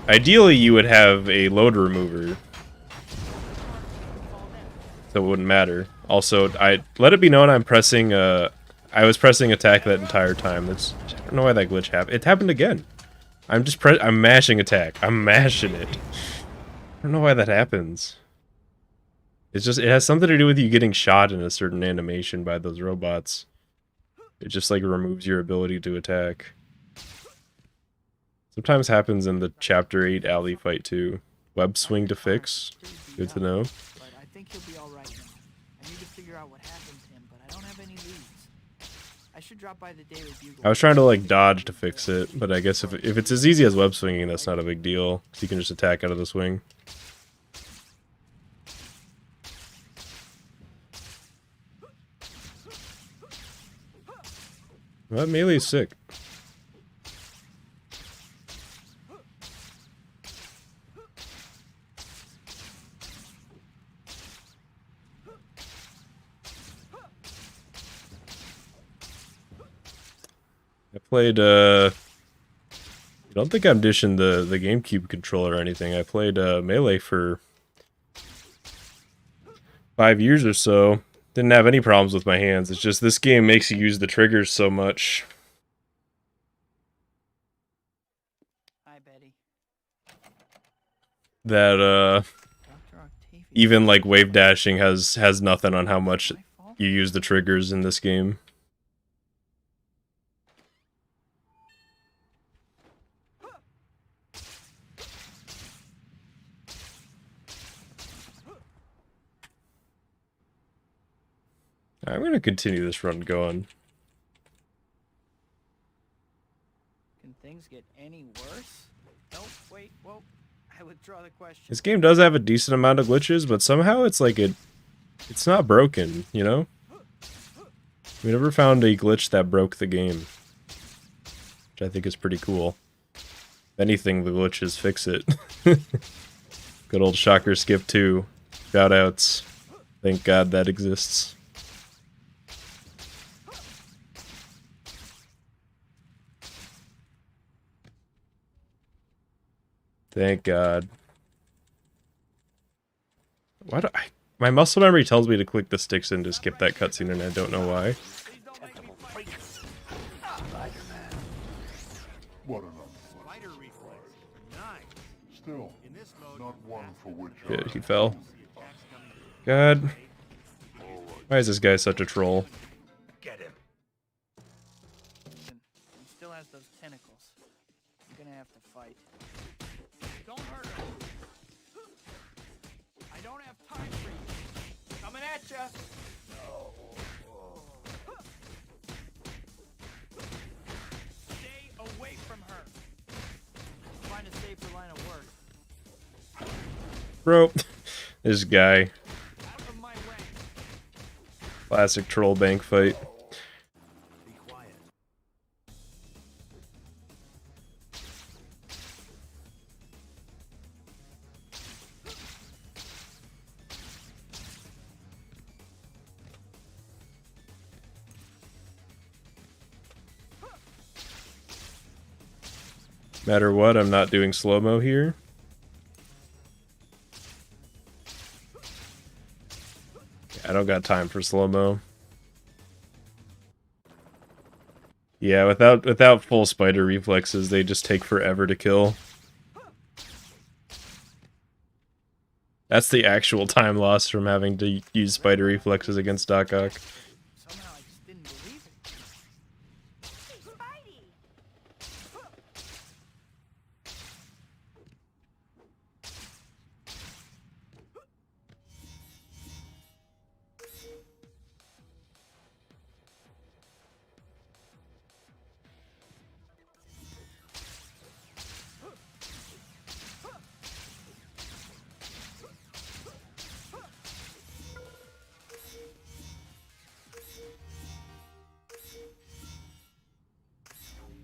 ideally, you would have a load remover, so it wouldn't matter. Also, I let it be known I'm pressing. I was pressing attack that entire time. I don't know why that glitch happened. It happened again. I'm mashing attack. I'm mashing it. I don't know why that happens. It has something to do with you getting shot in a certain animation by those robots. It just like removes your ability to attack. Sometimes happens in the Chapter 8 alley fight too. Web swing to fix. Good to know. But I think he'll be all right now. I need to figure out what happened to him, but I don't have any leads. I should drop by the Daily Bugle. I was trying to like dodge to fix it, but I guess if it's as easy as web swinging, that's not a big deal. So you can just attack out of the swing. Well, that melee's sick. I played, I don't think I'm dishing the GameCube controller or anything. I played Melee for 5 years or so. Didn't have any problems with my hands. It's just this game makes you use the triggers so much Hi, Betty. that Dr. Octavius. even like wave dashing has nothing on how much My fault? you use the triggers in this game. I'm gonna continue this run going. Can things get any worse? Nope, wait, whoa. I withdraw the question. This game does have a decent amount of glitches, but somehow it's like it's not broken, you know? We never found a glitch that broke the game, which I think is pretty cool. If anything, the glitches fix it. Good old Shocker Skip 2. Shoutouts. Thank God that exists. Thank God. Why do I... My muscle memory tells me to click the sticks in to skip that cutscene, and I don't know why. What an Spider reflex. Nice. Still, In this mode, not one for which Good, he fell. God. Why is this guy such a troll? Listen, he still has those tentacles. You're gonna have to fight. Don't hurt him. I don't have time for you. Coming at ya. Stay away from her. Find a safer line of work. Bro, this guy. Out of my way. Classic troll bank fight. Be quiet. Matter what, I'm not doing slow-mo here. I don't got time for slow-mo. Yeah, without full spider reflexes, they just take forever to kill. That's the actual time loss from having to use spider reflexes against Doc Ock. Somehow I just didn't believe it. Hey, Spidey!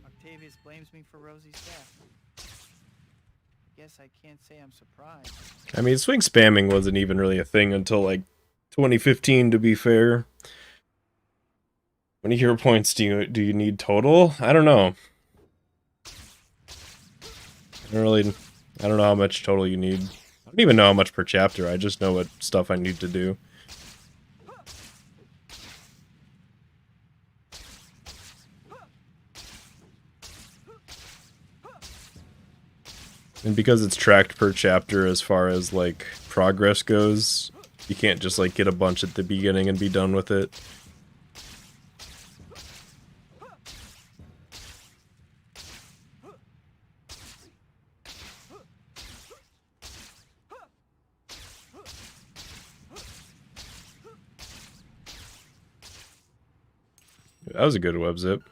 Octavius blames me for Rosie's death. Guess I can't say I'm surprised. I mean, swing spamming wasn't even really a thing until, like, 2015, to be fair. How many hero points do you need total? I don't know. I don't know how much total you need. I don't even know how much per chapter, I just know what stuff I need to do. And because it's tracked per chapter as far as, like, progress goes, you can't just, like, get a bunch at the beginning and be done with it. That was a good web zip.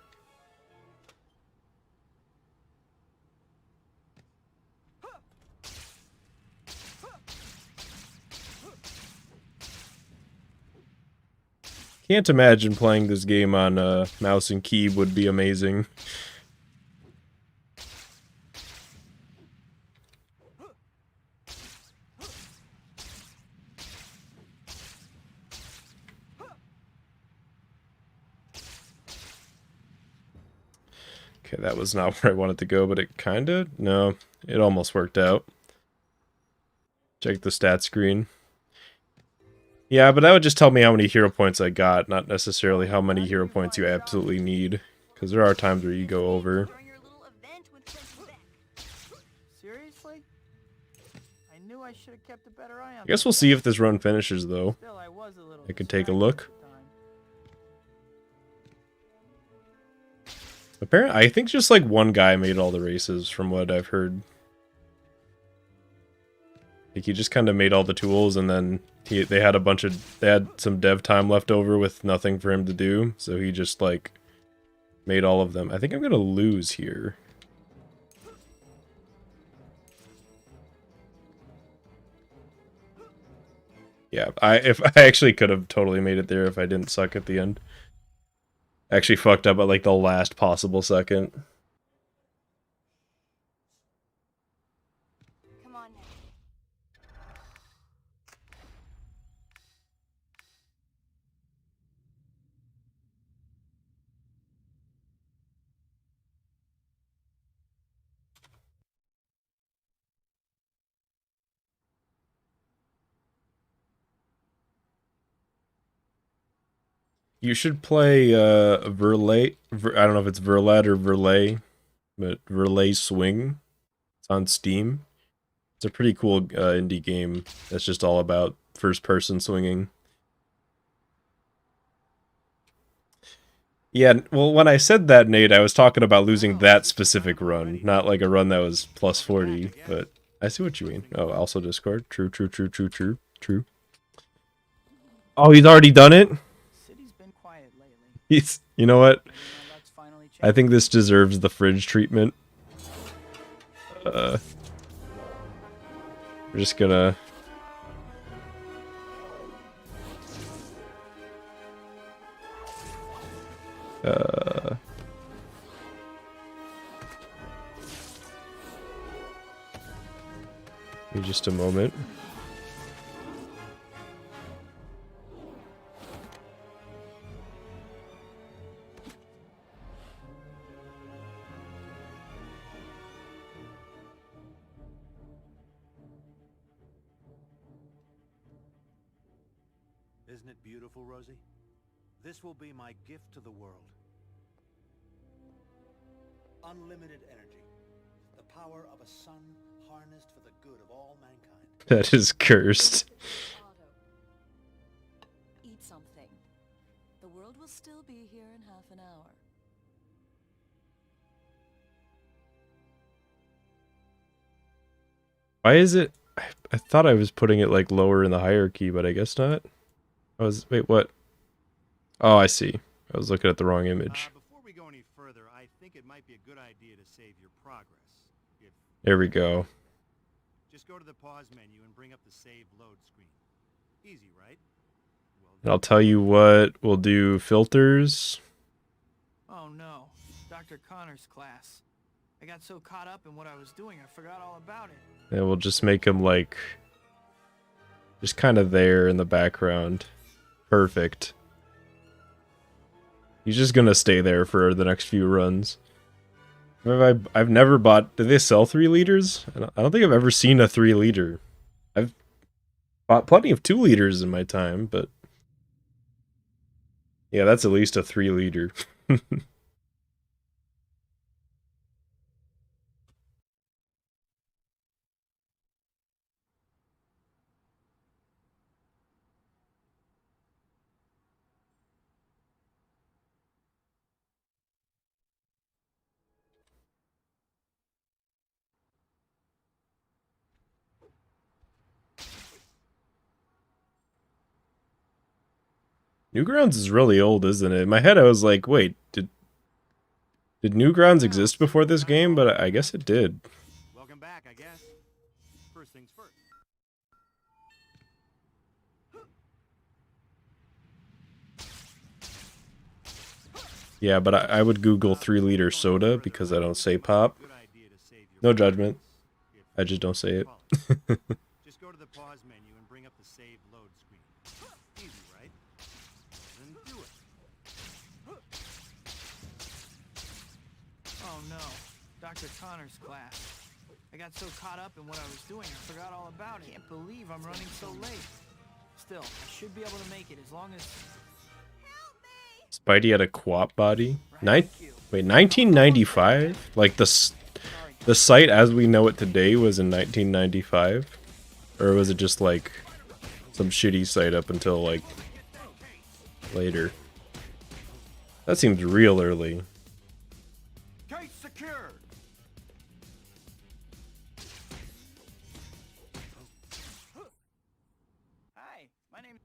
Can't imagine playing this game on mouse and key would be amazing. Okay, that was not where I wanted to go, but it kinda... No, it almost worked out. Check the stat screen. Yeah, but that would just tell me how many hero points I got, not necessarily how many hero points you absolutely need. Because there are times where you go over. During your little event with Prince Beck. Seriously? I knew I should have kept a better eye on I guess that we'll see guy. if this run finishes, though. Still, I was a little I could take a distracted look. at the time. Apparently, I think just like one guy made all the races, from what I've heard. Like he just kind of made all the tools, and then they had some dev time left over with nothing for him to do, so he just like made all of them. I think I'm gonna lose here. Yeah, if I actually could have totally made it there if I didn't suck at the end. Actually fucked up at like the last possible second. Come on now. You should play Verlet. I don't know if it's Verlet or Verlet, but Verlet Swing. It's on Steam. It's a pretty cool indie game that's just all about first-person swinging. Yeah, well, when I said that, Nate, I was talking about losing that specific run, not like a run that was plus 40, but I see what you mean. Oh, also Discord. True, true, true, true, true, true. Oh, he's already done it? City's been quiet lately. You know what? Maybe my luck's finally I think this deserves the fridge treatment. We're just gonna... Give me just a moment. Isn't it beautiful, Rosie? This will be my gift to the world. Unlimited energy. The power of a sun harnessed for the good of all mankind. That is cursed. Otto, eat something. The world will still be here in half an hour. Why is it... I thought I was putting it like lower in the hierarchy, but I guess not. Wait, what? Oh, I see. I was looking at the wrong image. Before we go any further, I think it might be a good idea to save your progress. There we go. Just go to the pause menu and bring up the save load screen. Easy, right? Well, And I'll tell you what, we'll do filters. Oh no, Dr. Connor's class. I got so caught up in what I was doing, I forgot all about it. And we'll just make him like... just kind of there in the background. Perfect. He's just gonna stay there for the next few runs. I've never bought... Do they sell 3 liters? I don't think I've ever seen a 3 liter. I've bought plenty of 2 liters in my time, but... yeah, that's at least a 3 liter. Newgrounds is really old, isn't it? In my head, I was like, wait, did Newgrounds exist before this game? But I guess it did. welcome back, I guess. First things first. Yeah, but I would Google 3 liter soda because I don't say pop. Good idea to save your No judgment. progress. I just don't say it. Just go to the pause menu and bring up the save load screen. Easy, right? Then do it. Oh no, Dr. Connor's class. I got so caught up in what I was doing, I forgot all about it. Can't believe I'm running so late. Still, I should be able to make it as long as... Spidey had a co-op body. Thank you. Wait, 1995? Like the site as we know it today was in 1995, or was it just like some shitty site up until like later? That seems real early. Gate secured. Hi, my name...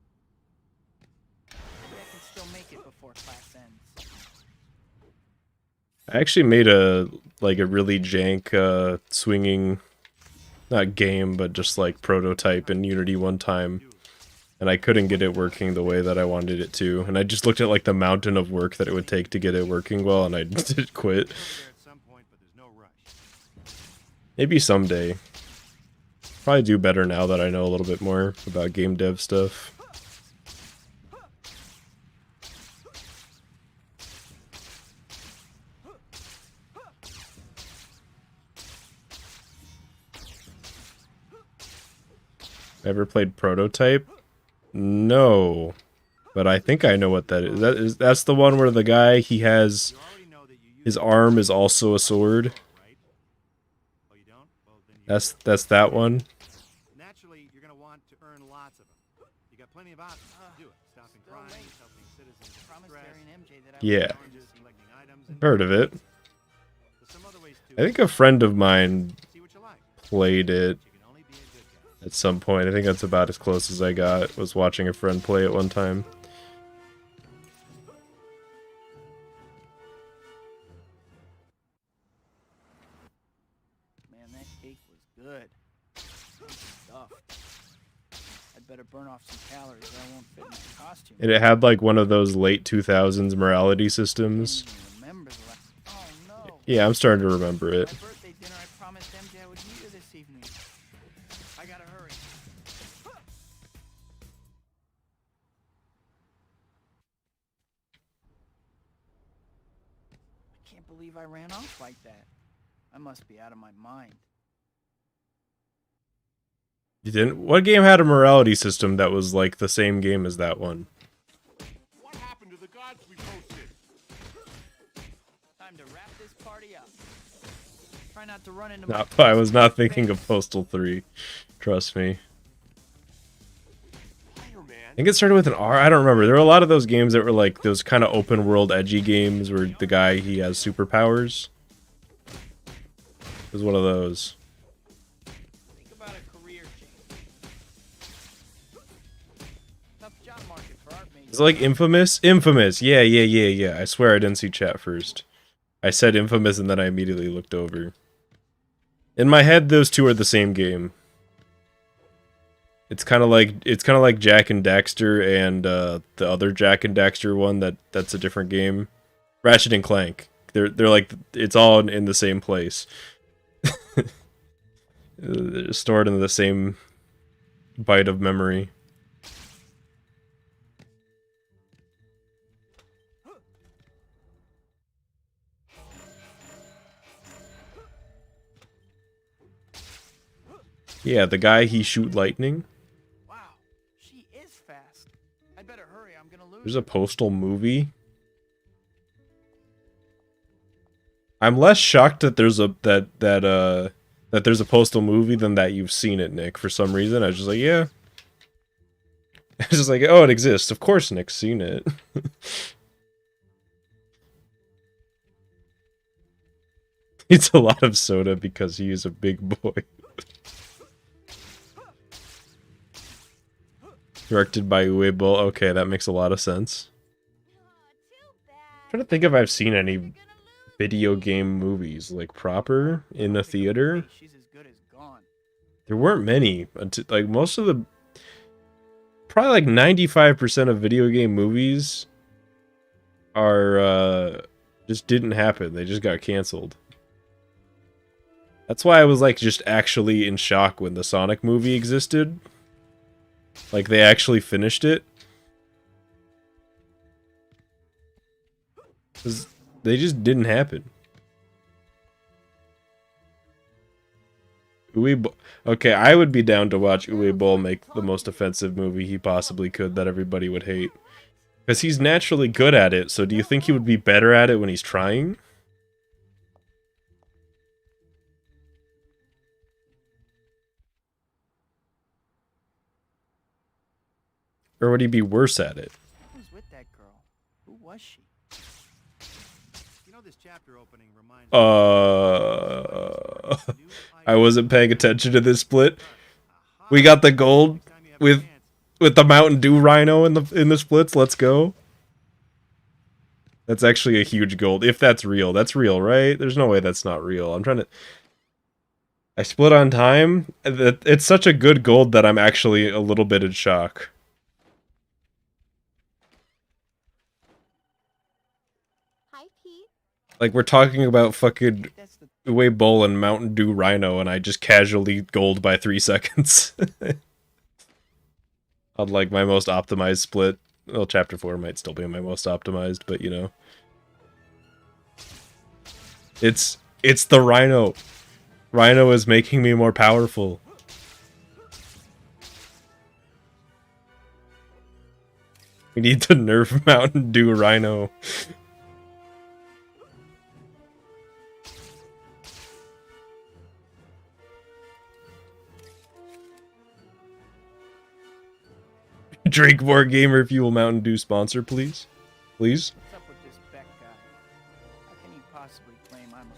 Maybe I can still make it before class ends. I actually made a really jank swinging, not game, but just like prototype in Unity one time, and I couldn't get it working the way that I wanted it to, and I just looked at like the mountain of work that it would take to get it working well, and I did quit. Over there at some point, but there's no rush. Maybe someday. Probably do better now that I know a little bit more about game dev stuff. Ever played Prototype? No. But I think I know what that is. That's the one where the guy, he has... You already know that you use his arm is also a sword. right? Oh, you don't? Well, then you That's that one. naturally you're gonna want to earn lots of them. You got plenty of options to do it. Stopping still crime, late. helping citizens Promised express, Barry and MJ that I Yeah. challenges, collecting items, and Heard of it. there's some other ways too. I think a friend of mine See what you like. played it You can only be a good guy. at some point. I think that's about as close as I got, was watching a friend play it one time. Man, that cake was good. Good stuff. I'd better burn off some calories or I won't fit in my costume. And it had like one of those late 2000s morality systems. Can't even remember the last... Oh no! Yeah, I'm starting to remember it. My birthday dinner, I promised MJ I would meet her this evening. I gotta hurry. I can't believe I ran off like that. I must be out of my mind. You didn't? What game had a morality system that was like the same game as that one? What happened to the gods we posted? Time to wrap this party up. Try not to run into No, my... I was not thinking of Postal 3. Trust me. Iron Man. I think it started with an R. I don't remember. There were a lot of those games that were like those kind of open world edgy games where the guy, he has superpowers. It was one of those. Think about a career change. Tough job market for art majors. Is it like Infamous? Infamous! Yeah. I swear I didn't see chat first. I said Infamous and then I immediately looked over. In my head, those two are the same game. It's kind of like Jack and Daxter and the other Jack and Daxter one that's a different game. Ratchet and Clank. They're like, it's all in the same place. They're stored in the same byte of memory. Yeah, the guy, he shoot lightning. Wow, she is fast. I'd better hurry. I'm gonna lose. There's a Postal movie. I'm less shocked that there's a that there's a Postal movie than that you've seen it, Nick. For some reason, I was just like, yeah. I was just like, oh, it exists. Of course, Nick's seen it. It's a lot of soda because he is a big boy. Directed by Uwe. Okay, that makes a lot of sense. I'm trying to think if I've seen any video game movies, like proper, in the theater. She's as good as gone. There weren't many. Like, most of the... Probably like 95% of video game movies are, just didn't happen. They just got canceled. That's why I was, like, just actually in shock when the Sonic movie existed. Like, they actually finished it. 'Cause they just didn't happen. Okay, I would be down to watch Uwe Boll make the most offensive movie he possibly could that everybody would hate. Because he's naturally good at it, so do you think he would be better at it when he's trying? Or would he be worse at it? Who was with that girl? Who was she? You know, this chapter opening reminds I wasn't paying attention to this split. We got the gold with the Mountain Dew Rhino in the splits. Let's go. That's actually a huge gold. If that's real. That's real, right? There's no way that's not real. I'm trying to... I split on time. It's such a good gold that I'm actually a little bit in shock. Hi, Pete. Like, we're talking about fucking Uwe Boll and Mountain Dew Rhino, and I just casually gold by 3 seconds. Unlike my most optimized split. Well, Chapter 4 might still be my most optimized, but you know. It's the Rhino. Rhino is making me more powerful. We need to nerf Mountain Dew Rhino. Drink more Gamer Fuel Mountain Dew sponsor, please. Please. What's up with this Beck guy? How can he possibly claim I'm a...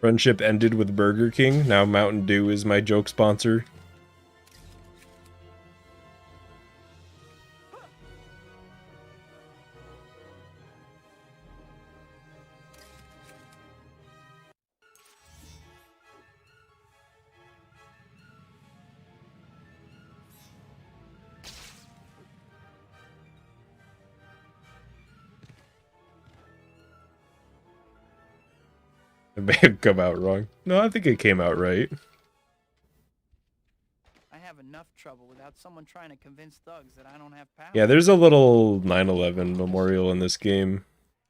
Friendship ended with Burger King. Now Mountain Dew is my joke sponsor. It may have come out wrong. No, I think it came out right. I have enough trouble without someone trying to convince thugs that I don't have power. Yeah, there's a little 9/11 memorial in this game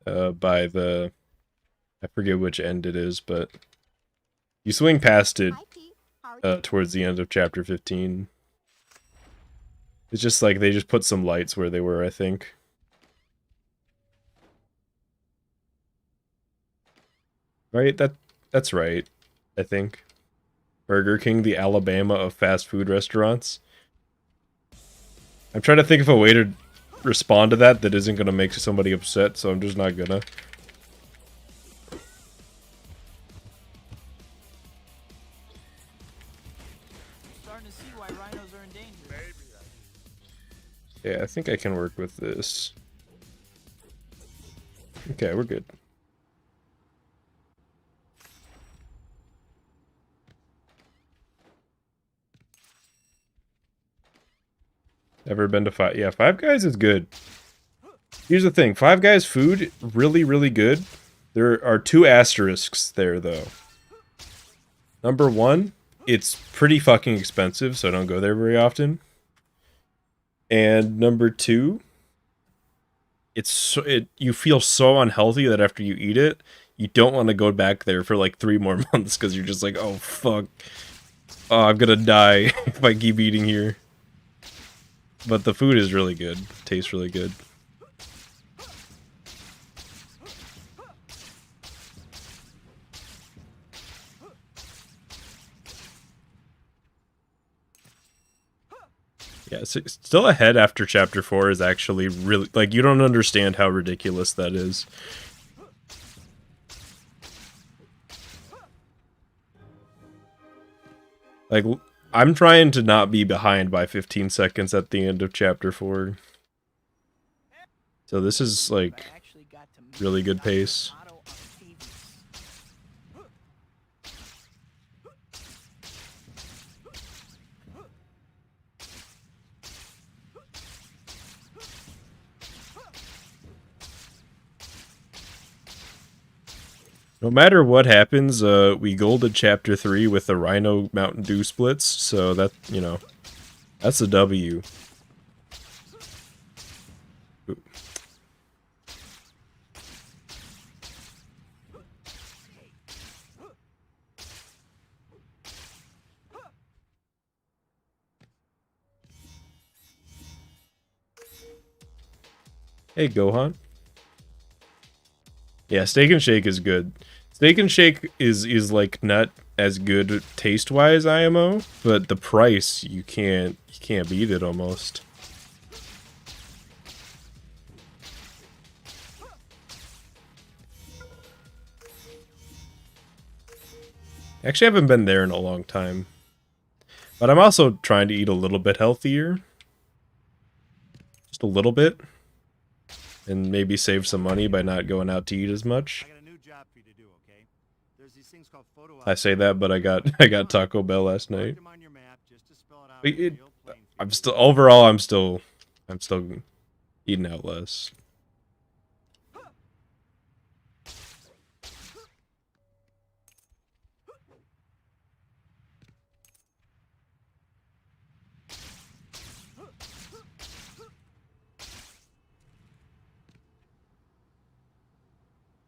by the... I forget which end it is, but you swing past it Hi, Pete. How are you? towards the end of chapter 15. It's just like they just put some lights where they were, I think. Right? That's right, I think. Burger King, the Alabama of fast food restaurants. I'm trying to think of a way to respond to that isn't going to make somebody upset, so I'm just not gonna. I'm starting to see why rhinos are endangered. Yeah, I think I can work with this. Okay, we're good. Ever been to Five? Yeah, Five Guys is good. Here's the thing. Five Guys food, really, really good. There are 2 asterisks there, though. Number 1, it's pretty fucking expensive, so I don't go there very often. And number 2, you feel so unhealthy that after you eat it, you don't want to go back there for like 3 more months because you're just like, oh fuck, oh, I'm gonna die if I keep eating here. But the food is really good. Tastes really good. Yeah, so still ahead after chapter 4 is actually really, like, you don't understand how ridiculous that is. Like, I'm trying to not be behind by 15 seconds at the end of chapter 4. So this is, like, I actually got to meet really good Dr. pace. Otto Octavius. No matter what happens, we golded chapter 3 with the Rhino Mountain Dew splits, so that, you know, that's a W. Ooh. Hey, Gohan. Yeah, Steak and Shake is good. Steak and Shake is like not as good taste wise, IMO, but the price you can't beat it almost. Actually, I haven't been there in a long time. But I'm also trying to eat a little bit healthier. Just a little bit. And maybe save some money by not going out to eat as much. I got a new job for you to do, okay? There's these things called photo I say that, but I got Taco Bell last night. them on your map just to spell it out But real plain for I'm you. still overall I'm still eating out less.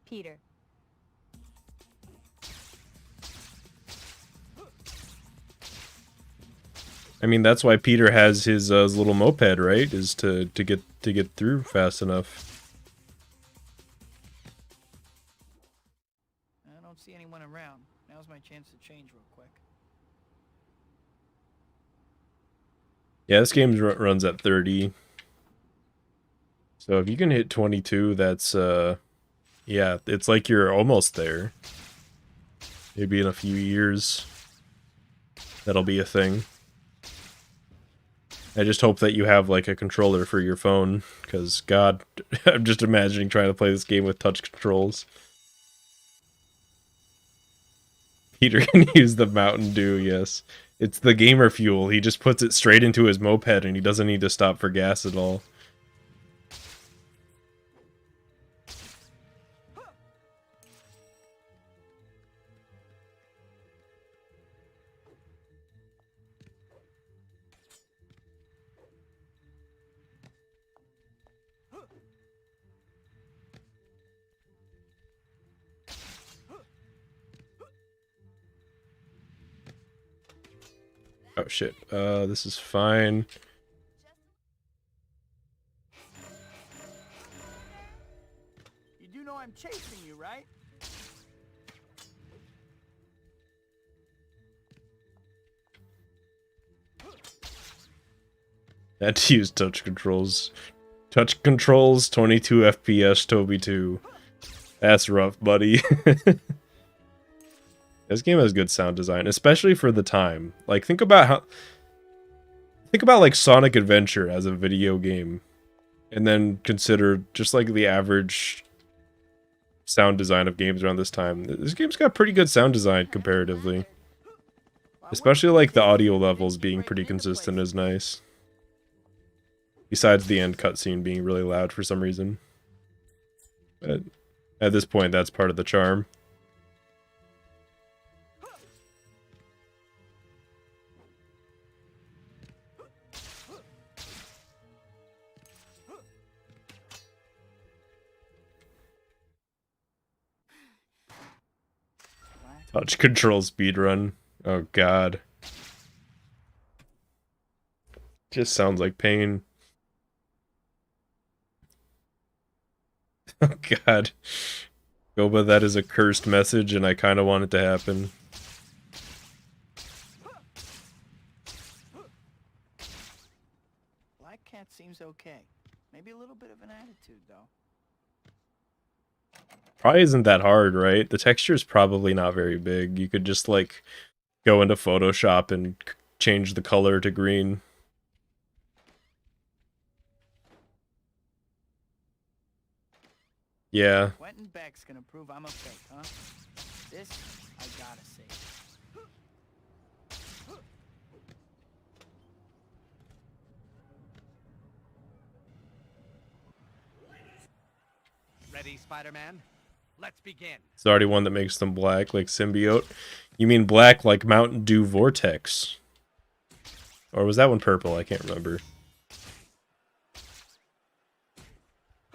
Peter. I mean, that's why Peter has his little moped, right? Is to get through fast enough. I don't see anyone around. Now's my chance to change real quick. Yeah, this game runs at 30. So if you can hit 22, that's yeah, it's like you're almost there. Maybe in a few years that'll be a thing. I just hope that you have like a controller for your phone, because God, I'm just imagining trying to play this game with touch controls. Peter can use the Mountain Dew, yes. It's the gamer fuel. He just puts it straight into his moped and he doesn't need to stop for gas at all. Oh shit, this is fine. You do know I'm chasing you, right? Had to use touch controls. Touch controls, 22 FPS, Toby 2. That's rough, buddy. This game has good sound design, especially for the time. Like, think about like Sonic Adventure as a video game, and then consider just like the average sound design of games around this time. This game's got pretty good sound design comparatively. Especially like the audio levels being pretty consistent is nice. Besides the end cutscene being really loud for some reason. But at this point, that's part of the charm. Touch control speedrun. Oh god. Just sounds like pain. Oh god. Goba, that is a cursed message and I kind of want it to happen. Black Cat seems okay. Maybe a little bit of an attitude, though. Probably isn't that hard, right? The texture is probably not very big. You could just like go into Photoshop and change the color to green. Yeah. Quentin Beck's gonna prove I'm a fake, huh? This, I gotta see. Ready, Spider-Man? Let's begin. It's already one that makes them black, like Symbiote. You mean black like Mountain Dew Vortex? Or was that one purple? I can't remember.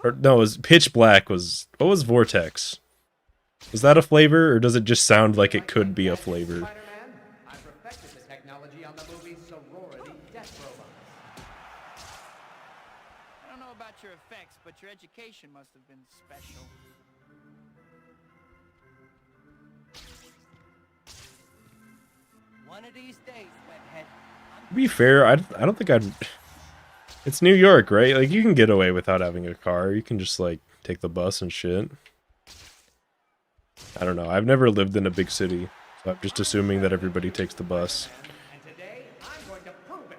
Or, no, it was Pitch Black was... What was Vortex? Was that a flavor, or does it just sound like it could be a flavor? Spider-Man, I perfected the technology on the movie Sorority Death Robots. I don't know about your effects, but but your education must have been special. One of these days, webhead. To be fair, I don't think I'd... It's New York, right? Like, you can get away without having a car. You can just, like, take the bus and shit. I don't know. I've never lived in a big city, so I'm just assuming that everybody takes the bus. And today, I'm going to prove it.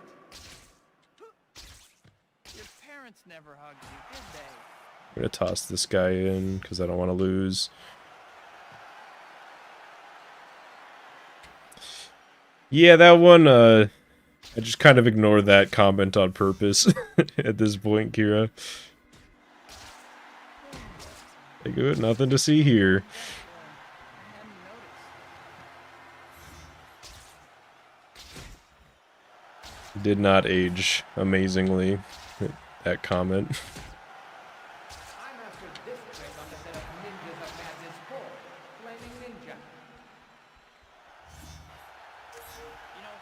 Your parents never hugged you, did they? I'm gonna toss this guy in, because I don't want to lose. Yeah, that one, I just kind of ignored that comment on purpose at this point, Kira. Like, good, nothing to see here. I hadn't noticed. Did not age amazingly, that comment. I mastered this trick on the set of Ninjas of Madness 4, Flaming Ninja.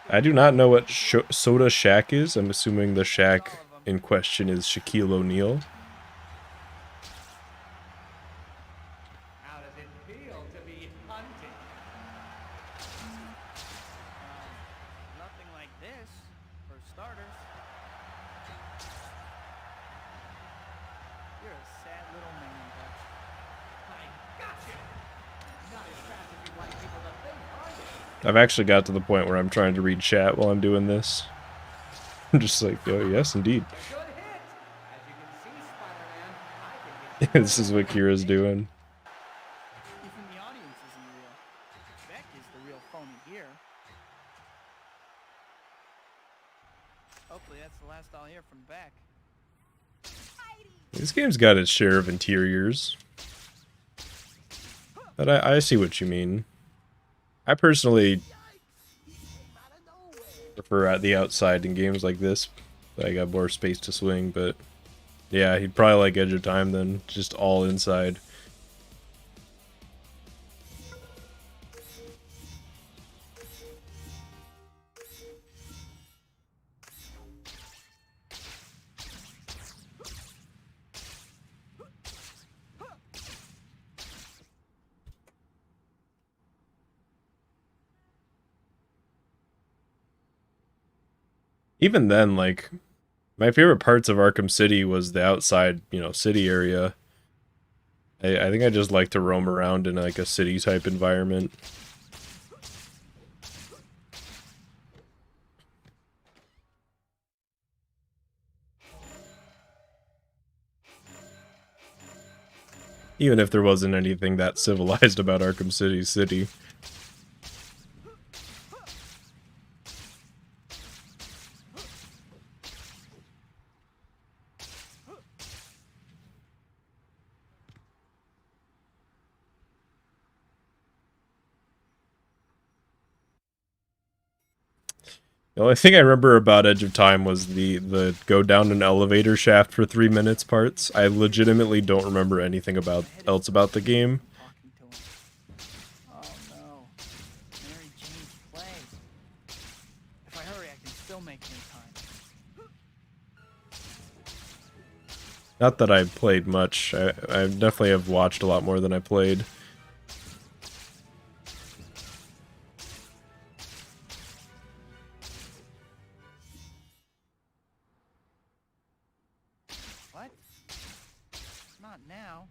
I do not know what Soda Shack is. I'm assuming the shack in question is Shaquille O'Neal. How does it feel to be hunted? Nothing like this, for starters. You're a sad little man, Dutch. I gotcha! Not as fast as you'd like people to think, are you? I've actually got to the point where I'm trying to read chat while I'm doing this. I'm just like, oh, yes, indeed. Good hit! As you can see, Spider-Man, I can get This is what Kira's doing. Even the audience isn't real. Beck is the real phony here. Hopefully that's the last I'll hear from Beck. This game's got its share of interiors. But I see what you mean. I personally prefer the outside in games like this. I got more space to swing, but yeah, he'd probably like Edge of Time than just all inside. Even then, like, my favorite parts of Arkham City was the outside, you know, city area. I think I just like to roam around in like a city type environment. Even if there wasn't anything that civilized about Arkham City. The only thing I remember about Edge of Time was the go down an elevator shaft for 3 minutes parts. I legitimately don't remember anything else about the game. Talking to him. Oh no. Mary Jane's play. If I hurry, I can still make it in time. Not that I played much. I definitely have watched a lot more than I played. What? Not now.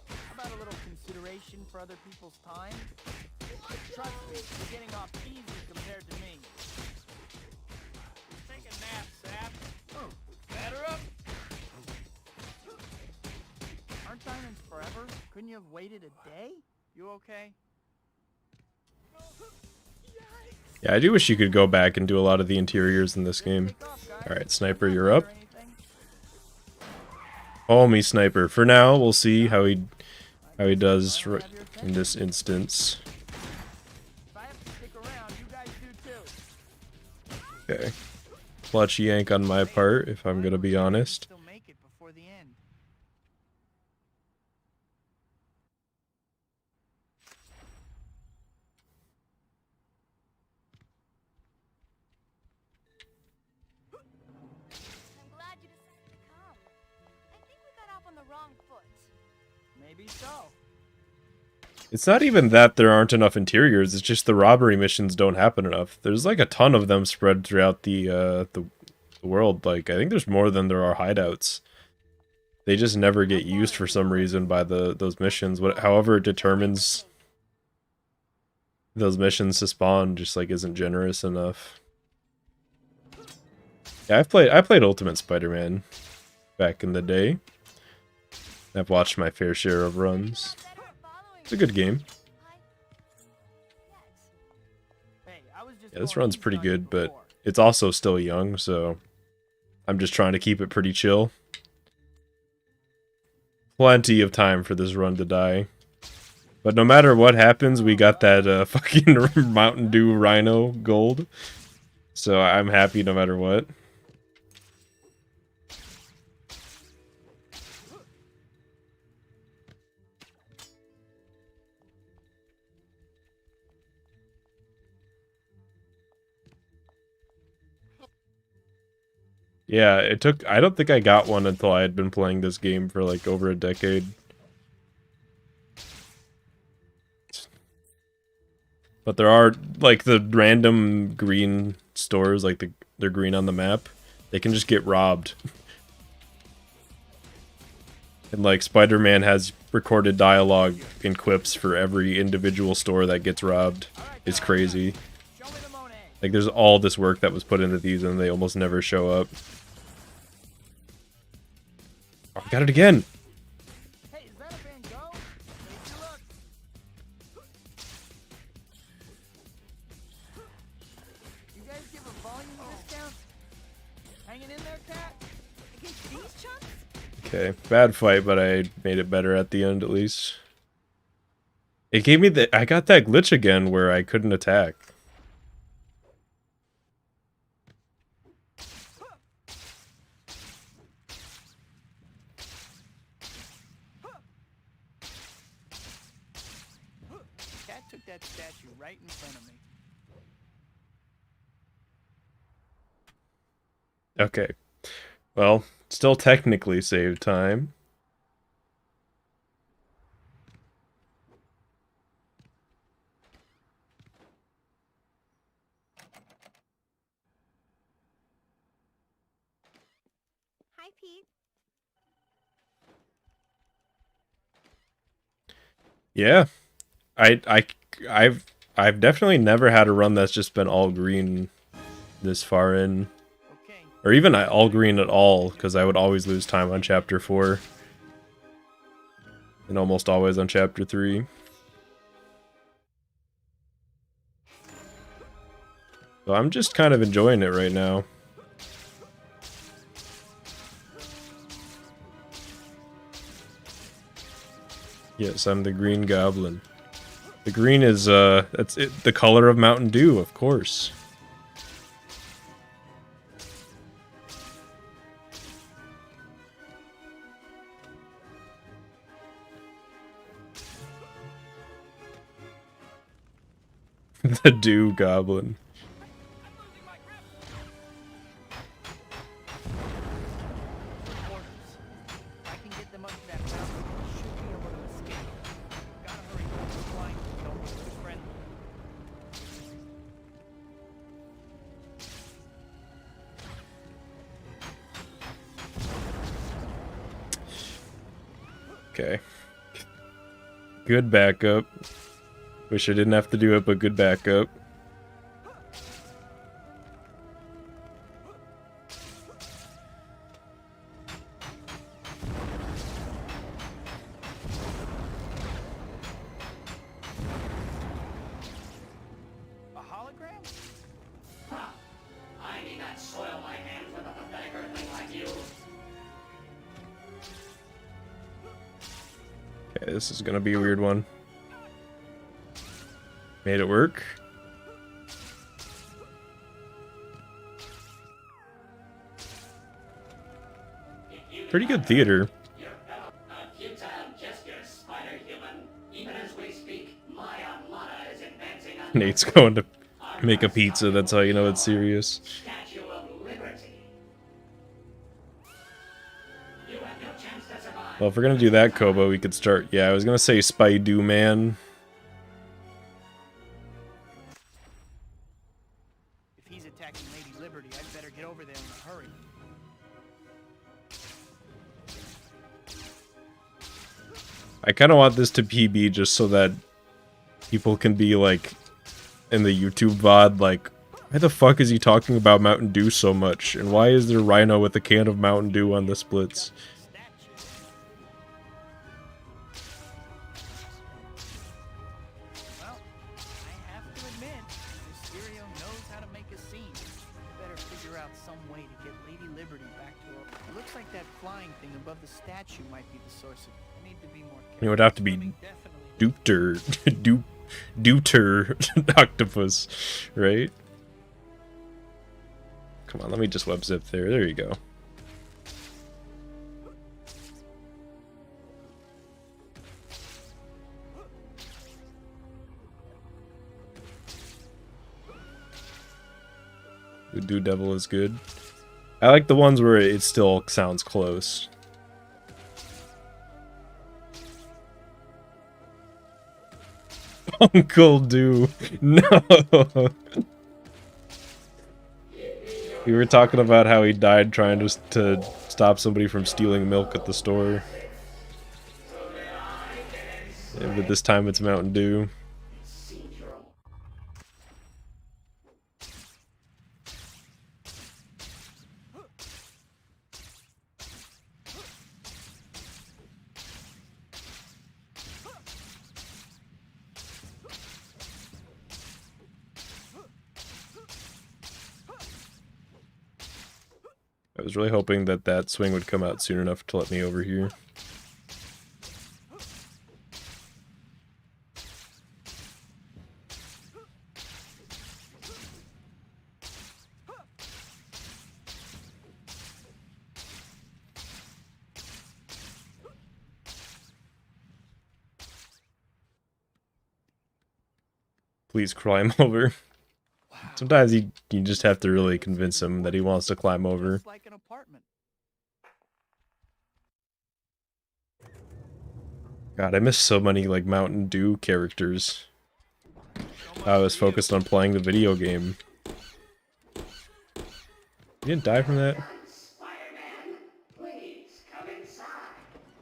How about a little consideration for other people's time? Trust me, you're getting off easy compared to me. Take a nap, Sap. Oh, batter up. Aren't diamonds forever? Couldn't you have waited a day? You okay? Yeah, I do wish you could go back and do a lot of the interiors in this game. Alright, Sniper, you're up. Homie Sniper. For now, we'll see how he does in this instance. If I have to stick around, you guys do too. Okay. Clutch yank on my part, if I'm gonna be honest. Still make it before the end. I'm glad you decided to come. wrong foot. Maybe so. It's not even that there aren't enough interiors, it's just the robbery missions don't happen enough. There's like a ton of them spread throughout the world. Like, I think there's more than there are hideouts. They just never get used for some reason by those missions. However it determines those missions to spawn just like isn't generous enough. Yeah, I played Ultimate Spider-Man back in the day. I've watched my fair share of runs. It's a good game. Hey, I was just Yeah, this going run's easy pretty on you good, but before. it's also still young, so I'm just trying to keep it pretty chill. Plenty of time for this run to die. But no matter what happens, we got that fucking Mountain Dew Rhino gold. So I'm happy no matter what. Yeah, it took... I don't think I got one until I had been playing this game for like over a decade. But there are, like, the random green stores, like, they're green on the map. They can just get robbed. And, like, Spider-Man has recorded dialogue and quips for every individual store that gets robbed. It's crazy. Show me the Monet. Like, there's all this work that was put into these, and they almost never show up. Oh, I got it again! Hey, is that a Van Gogh? Take a look. You guys give a volume discount? Hanging in there, cat? Against these chunks? Okay, bad fight, but I made it better at the end, at least. It gave me the... I got that glitch again where I couldn't attack. Cat took that statue right in front of me. Okay. Well, still technically saved time. Hi, Pete. Yeah. I've definitely never had a run that's just been all green this far in. Okay. Or even all green at all, because I would always lose time on Chapter 4. And almost always on Chapter 3. So I'm just kind of enjoying it right now. Yes, I'm the Green Goblin. The green is, that's it, the color of Mountain Dew, of course. The Dew Goblin. Orders. If I can get them up to that mountain, we should be able to escape. Gotta hurry. Those flying don't look too friendly. Okay. Good backup. Wish I didn't have to do it, but good backup. A hologram? I need not soil my hands with a pathetic earthling like you. Okay, this is gonna be a weird one. Made it work. Pretty good theater. A futile gesture, Spider-Human. Even as we speak, my armada is advancing on Nate's going to make a pizza, that's how you know it's serious. Statue of Liberty. You have no chance to survive. Well, if we're gonna do that, Kobo, we could start... Yeah, I was gonna say Spidey Man. If he's attacking Lady Liberty, I'd better get over there in a hurry. I kind of want this to PB just so that people can be like, in the YouTube VOD, like, why the fuck is he talking about Mountain Dew so much? And why is there Rhino with a can of Mountain Dew on the splits? Well, I have to admit, Mysterio knows how to make a scene. Better figure out some way to get Lady Liberty back to her. It looks like that flying thing above the statue might be the source of it. I need to be more careful. It would have to be Duter octopus, right? Come on, let me just web zip there. There you go. Voodoo Devil is good. I like the ones where it still sounds close. Uncle Do. No. We were talking about how he died trying to stop somebody from stealing milk at the store. Yeah, but this time it's Mountain Dew. I was really hoping that that swing would come out soon enough to let me over here. Please climb over. Sometimes you just have to really convince him that he wants to climb over. Just like an apartment. God, I miss so many like Mountain Dew characters. I was focused on playing the video game. You didn't die from that? Spider-Man, please come inside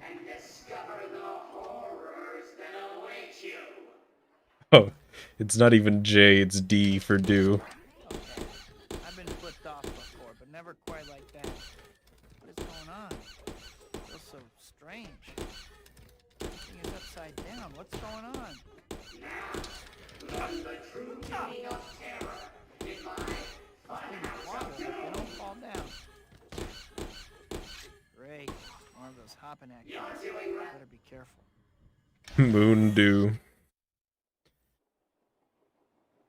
and discover the horrors that await you. Oh, it's not even J, it's D for do. Okay. I've been flipped off before, but never quite like that. What is going on? It feels so strange. Everything is upside down. What's going on? Learn the true meaning of terror in my funhouse of They doom. don't fall down. Great. More of those hopping actions. You're doing right. Better be careful. Moon Dew.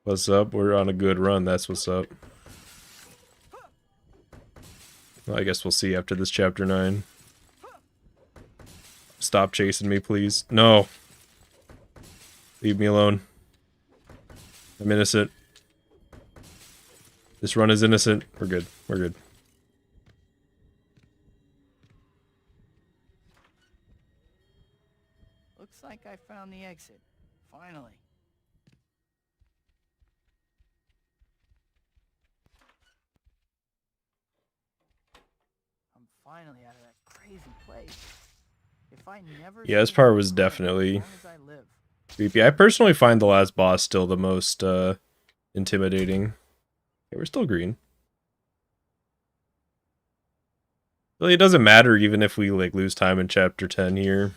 What's up? We're on a good run, that's what's up. Well, I guess we'll see after this chapter 9. Stop chasing me, please. No! Leave me alone. I'm innocent. This run is innocent. We're good. We're good. Looks like I found the exit. Finally. I'm finally out of that crazy place. If I never Yeah, this see part that was corner definitely as long as I live. creepy. I personally find the last boss still the most intimidating. Okay, we're still green. Really, it doesn't matter even if we like lose time in chapter 10 here.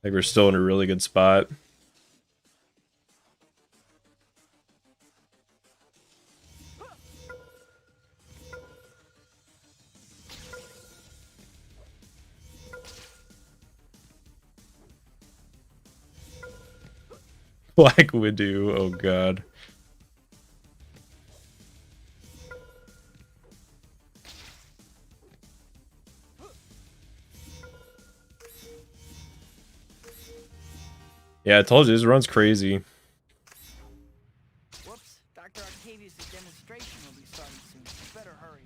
Like we're still in a really good spot. Black Widow, oh god. Yeah, I told you, this run's crazy. Whoops, Dr. Octavius' demonstration will be starting soon. Better hurry.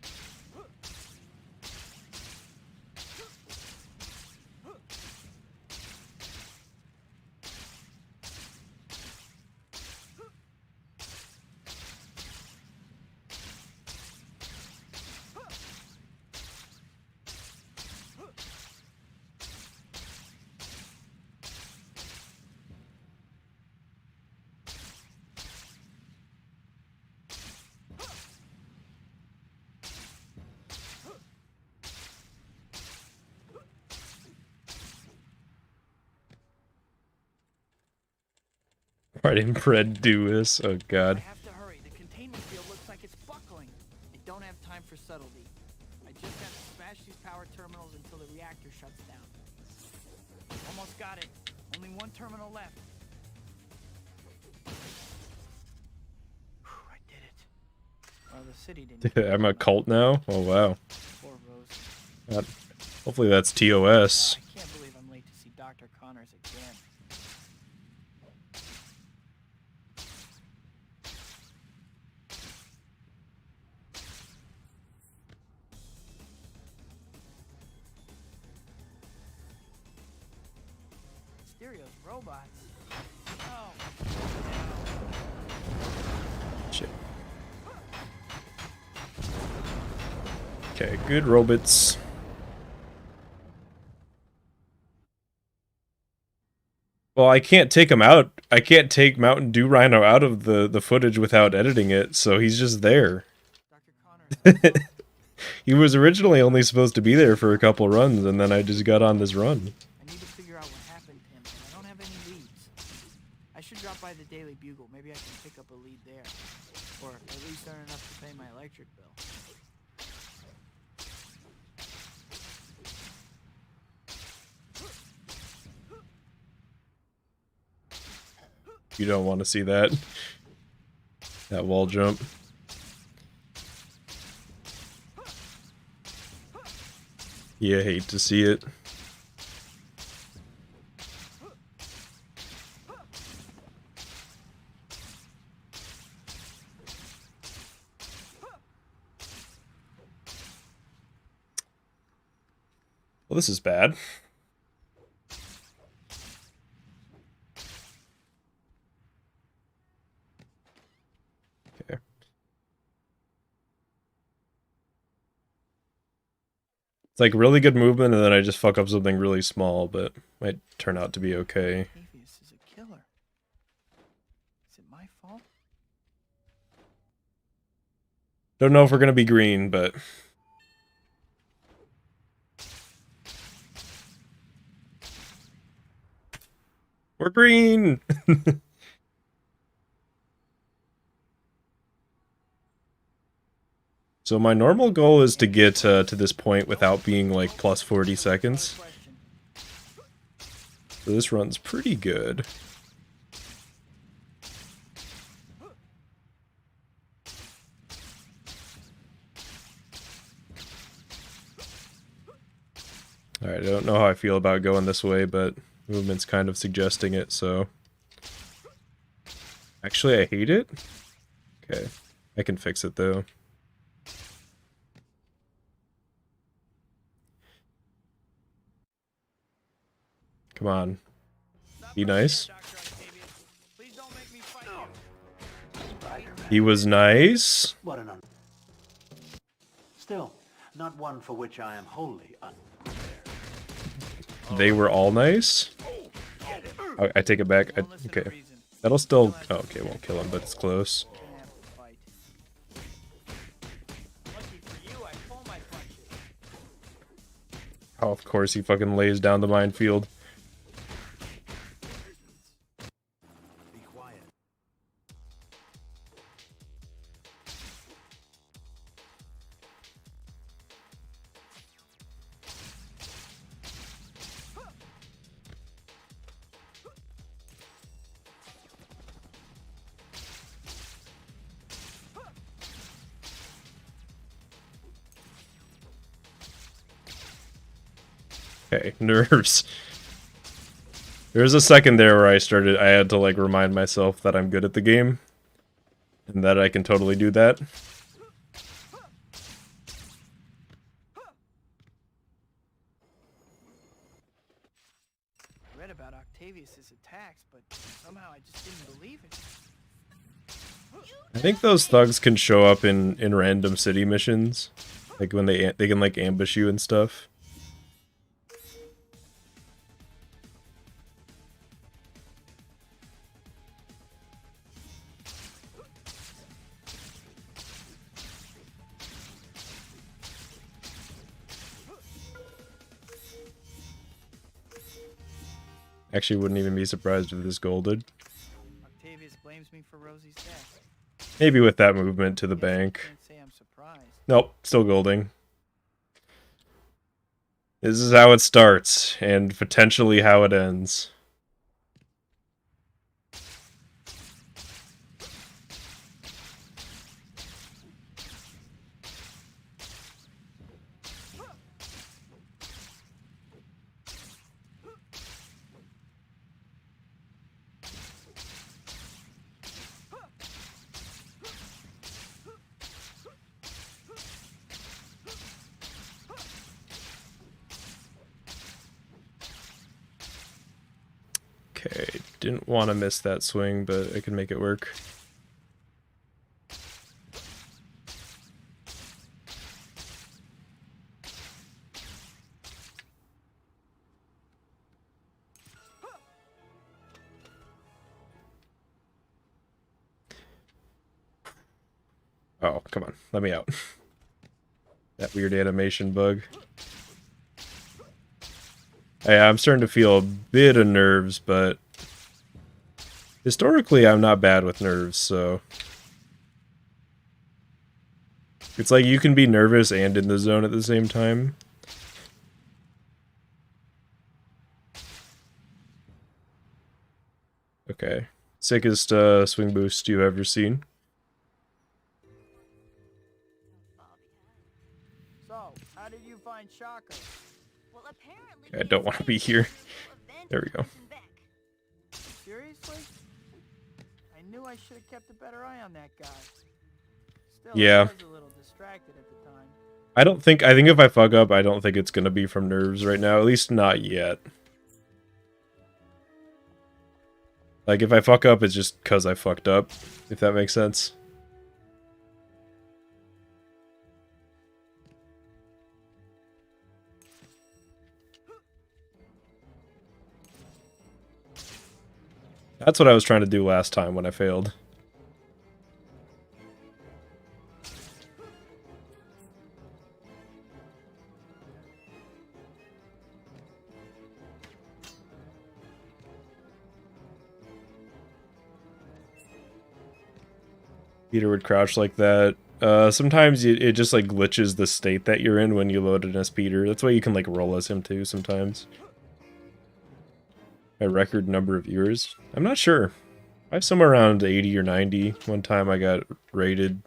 Riding Fred Dewis. Oh I god. have to hurry. The containment field looks like it's buckling. I don't have time for subtlety. I just have to smash these power terminals until the reactor shuts down. Almost got it. Only one terminal left. Whew, I did it. Well, the city didn't. I'm a cult now? Oh wow. Poor Rose. God. Hopefully that's TOS. I can't believe I'm late to see Dr. Connors again. Stereo's robots. Oh. Shit. Okay, good robots. Well, I can't take him out. I can't take Mountain Dew Rhino out of the footage without editing it, so he's just there. Dr. Connors. He was originally only supposed to be there for a couple runs, and then I just got on this run. I need to figure out what happened to him, but I don't have any leads. I should drop by the Daily Bugle. Maybe I can pick up a lead there. Or at least earn enough to pay my electric bill. You don't want to see that. That wall jump. Yeah, hate to see it. Well, this is bad. Okay. It's like really good movement, and then I just fuck up something really small, but might turn out to be okay. Octavius is a killer. Is it my fault? Don't know if we're gonna be green, but we're green. So my normal goal is to get to this point without being like plus 40 seconds. Question. So this run's pretty good. Alright, I don't know how I feel about going this way, but movement's kind of suggesting it, so... Actually, I hate it? Okay. I can fix it, though. Come on. Be nice. Dr. Octavius, please don't make me fight you. He was nice. What an Still, not one for which I am wholly They were all nice. I take it back. Don't listen to Okay. reason. That'll still... Oh, okay, won't kill him, but it's close. Gonna have to fight. Lucky for you, I pull my punches. Oh, of course, he fucking lays down the minefield. Be quiet. Okay, nerves. There was a second there where I had to like remind myself that I'm good at the game. And that I can totally do that. I read about Octavius's attacks, but somehow I just didn't believe it. I think those thugs can show up in random city missions. Like when they can like ambush you and stuff. Actually, wouldn't even be surprised if this golded. Octavius me for Rosie's death. Maybe with that movement to the Guess I bank. can't say I'm surprised. Nope, still golding. This is how it starts, and potentially how it ends. Okay, didn't want to miss that swing, but I can make it work. Oh, come on, let me out. That weird animation bug. Yeah, I'm starting to feel a bit of nerves, but historically I'm not bad with nerves, so it's like you can be nervous and in the zone at the same time. Okay. Sickest swing boost you've ever seen. So, how did you find Shocker? Well, apparently I don't want to be here. There we go. Seriously? I knew I should have kept a better eye on that guy. Still, Yeah. I was a little distracted at the time. I think if I fuck up, I don't think it's gonna be from nerves right now, at least not yet. Like, if I fuck up, it's just because I fucked up, if that makes sense. That's what I was trying to do last time when I failed. Peter would crouch like that. Sometimes it just like glitches the state that you're in when you load it as Peter. That's why you can like roll as him too sometimes. My record number of viewers? I'm not sure. I have somewhere around 80 or 90. One time I got rated.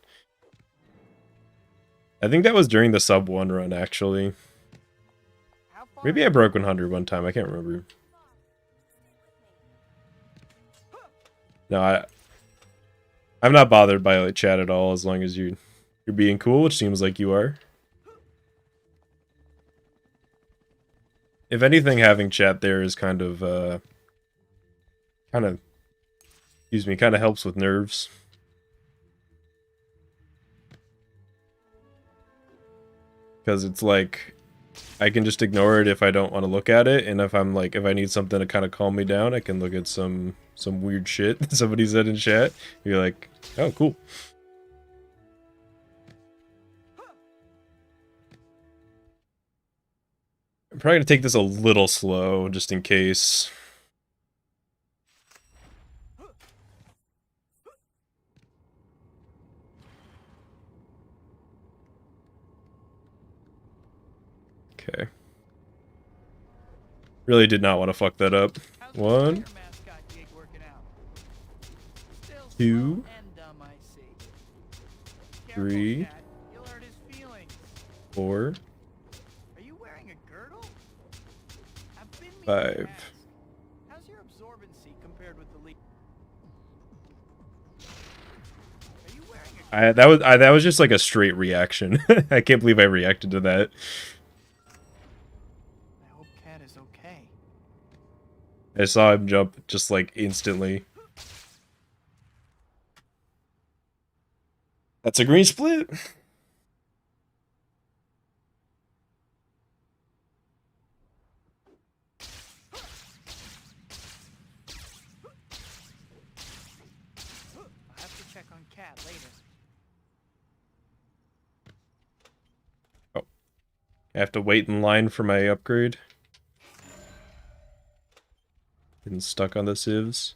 I think that was during the sub 1 run actually. Maybe I broke 100 one time, I can't remember. No, I'm not bothered by like chat at all as long as you're being cool, which seems like you are. If anything, having chat there is kind of helps with nerves. Because it's like I can just ignore it if I don't want to look at it, and if I need something to kind of calm me down, I can look at some weird shit that somebody said in chat. You're like, oh, cool. I'm probably gonna take this a little slow, just in case. Okay. Really did not want to fuck that up. How's the 1, Tiger mascot gig working out? Still 2, slow and dumb, I see. Careful, 3, Cat. You'll hurt his feelings. 4, Are you wearing a girdle? I've been meaning to 5. ask. How's your absorbency compared with the lead? Are you wearing a That was just like a straight reaction. I can't believe I reacted to that. I hope Cat is okay. I saw him jump just like instantly. That's a green split. I'll have to check on Cat later. I have to wait in line for my upgrade. Getting stuck on the civs.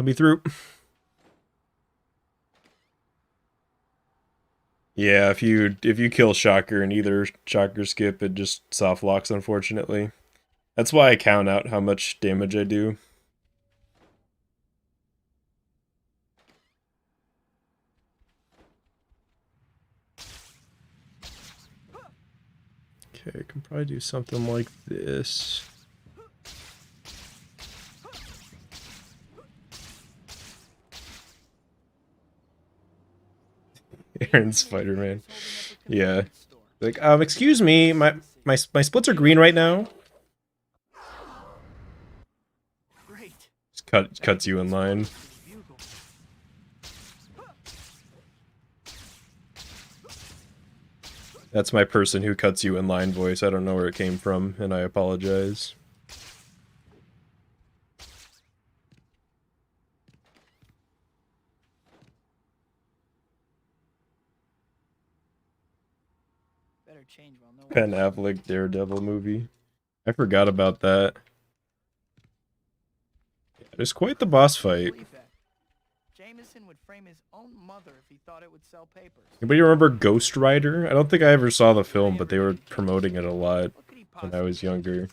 let me through. Yeah, if you kill Shocker in either Shocker skip, it just soft locks, unfortunately. That's why I count out how much damage I do. Okay, I can probably do something like this. Aaron Spider-Man. Yeah. Like, excuse me, my splits are green right now. Great. Just cuts you in line. That's my person who cuts you in line voice. I don't know where it came from, and I apologize. Better change while no Ben Affleck Daredevil movie. I forgot about that. It was quite the boss fight. Jameson would frame his own mother if he thought it would sell papers. Anybody remember Ghost Rider? I don't think I ever saw the film, but they were promoting it a lot when I was younger.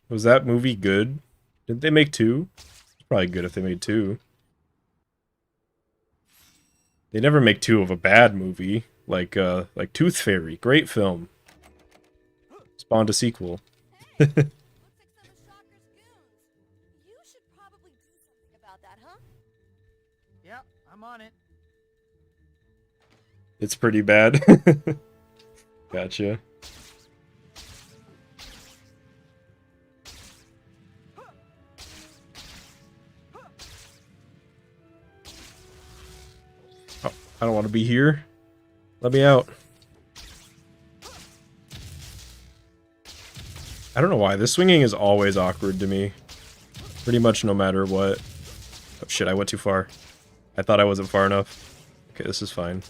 Was that movie good? Didn't they make two? It's probably good if they made two. They never make two of a bad movie. Like Tooth Fairy. Great film. Spawned a sequel. Looks like some of Shocker's goons. You should probably do something about that, huh? Yep, I'm on it. It's pretty bad. Gotcha. Oh, I don't want to be here. Let me out. I don't know why. This swinging is always awkward to me. Pretty much no matter what. Oh shit, I went too far. I thought I wasn't far enough. Okay, this is fine.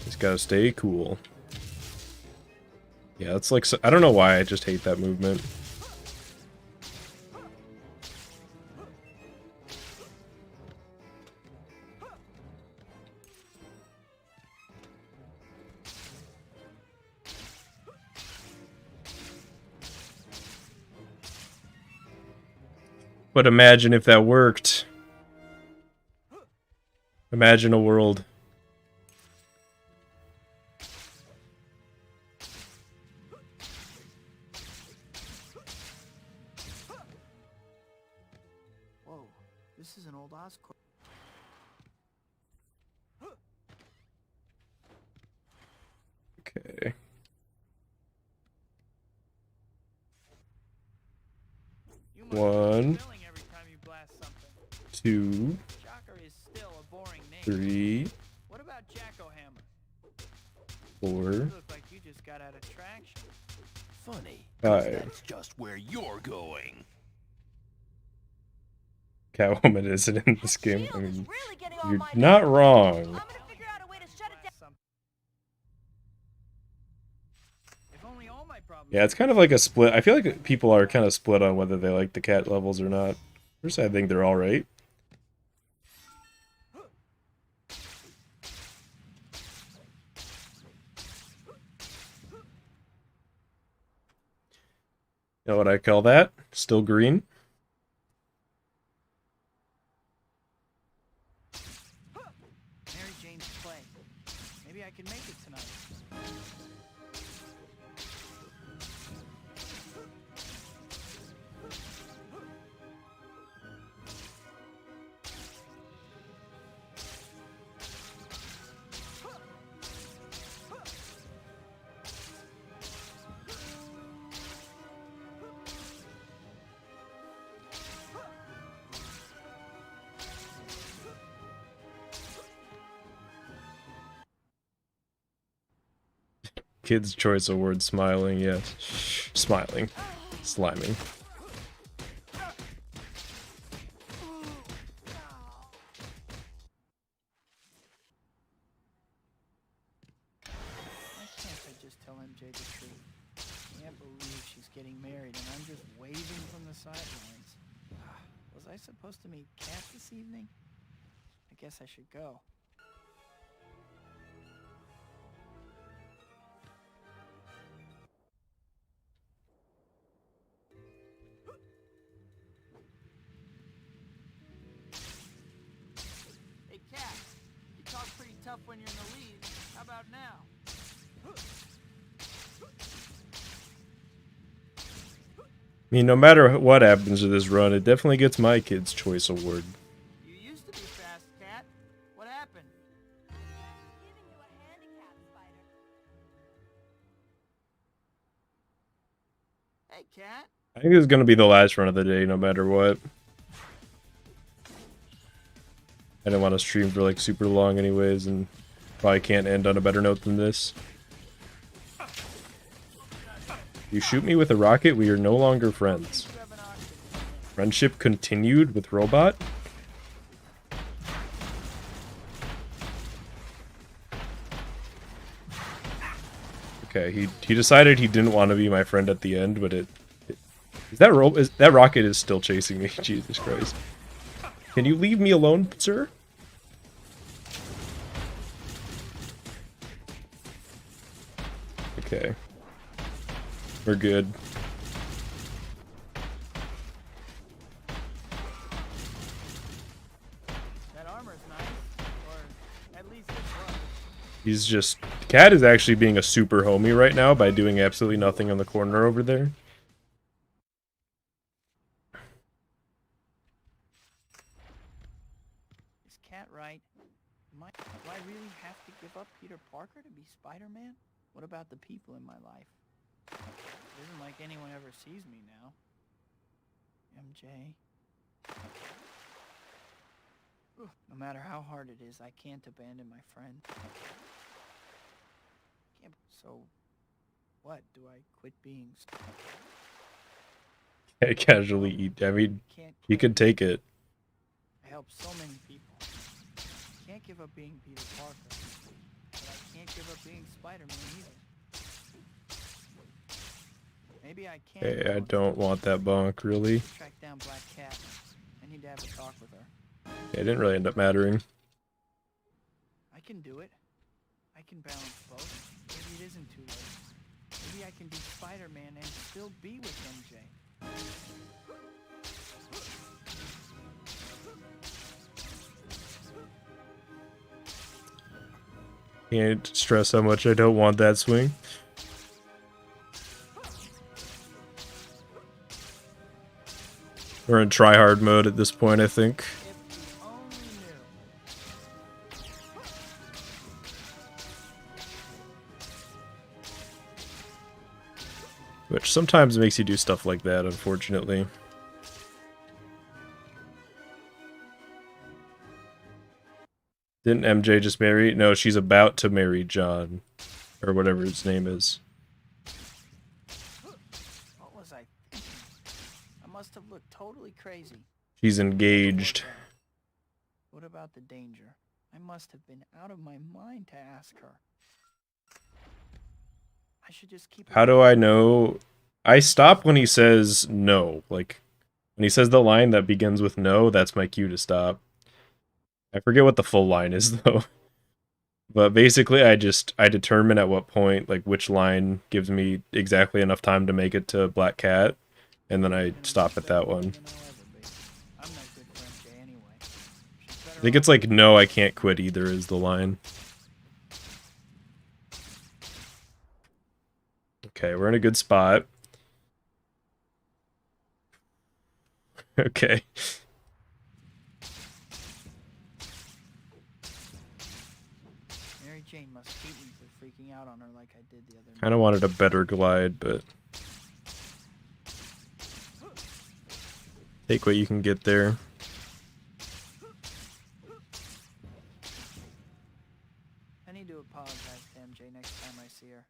Just gotta stay cool. Yeah, it's like... I don't know why, I just hate that movement. But imagine if that worked. Imagine a world. Whoa, this is an old Oscorp. Okay. You must be One. thrilling every time you blast something. 2, Shocker is still a boring name. 3, What about Jackohammer? 4, You look like you just got out of traction. Funny. 5. That's just where you're going. Catwoman isn't in this game. I Shield is mean, really getting on you're my not nerves. wrong. I'm gonna figure out a way to shut it down. If only all my problems. Yeah, it's kind of like a split. I feel like people are kind of split on whether they like the cat levels or not. First, I think they're alright. You know what I call that? Still green. Mary Jane's play. Maybe I can make it tonight. Kids' Choice Award smiling, yes. Smiling. Sliming. Why can't I just tell MJ the truth? Can't believe she's getting married and I'm just waving from the sidelines. Was I supposed to meet Kat this evening? I guess I should go. Hey, Kat. You talk pretty tough when you're in the lead. How about now? I mean, no matter what happens to this run, it definitely gets my Kid's Choice Award. You used to be fast, Kat. What happened? Giving you a handicap, Spider. Hey, Kat. I think this is going to be the last run of the day, no matter what. I didn't want to stream for like super long anyways, and probably can't end on a better note than this. You shoot me with a rocket, we are no longer friends. Friendship continued with Robot? Okay, he decided he didn't want to be my friend at the end, but that rocket is still chasing me. Jesus Christ. Can you leave me alone, sir? Okay. We're good. That armor's nice. Or at least it was. He's just... Cat is actually being a super homie right now by doing absolutely nothing on the corner over there. Is Kat right? Do I really have to give up Peter Parker to be Spider-Man? What about the people in my life? It isn't like anyone ever sees me now. MJ. No matter how hard it is, I can't abandon my friend. So, what? Do I quit being... I casually eat. I mean, you could take it. I help so many people. I can't give up being Peter Parker. But I can't give up being Spider-Man either. Maybe I can. Hey, I don't want that bonk, really. Track down Black Cat. I need to have a talk with her. It didn't really end up mattering. I can do it. I can balance both. Maybe it isn't too late. Maybe I can be Spider-Man and still be with MJ. Can't stress how much I don't want that swing. We're in try-hard mode at this point, I think. If you only knew. Which sometimes makes you do stuff like that, unfortunately. Didn't MJ just marry? No, she's about to marry John. Or whatever his name is. What was I thinking? I must have looked totally crazy. She's engaged. What about the danger? I must have been out of my mind to ask her. I should just keep... How do I know? I stop when he says no. Like, when he says the line that begins with no, that's my cue to stop. I forget what the full line is, though. But basically, I determine at what point, like, which line gives me exactly enough time to make it to Black Cat, and then I stop at that one. I'm no good for MJ anyway. I think it's like, no, I can't quit either is the line. Okay, we're in a good spot. Okay. Mary Jane must hate me for freaking out on her like I did the other night. Kind of wanted a better glide, but... Take what you can get there. I need to apologize to MJ next time I see her.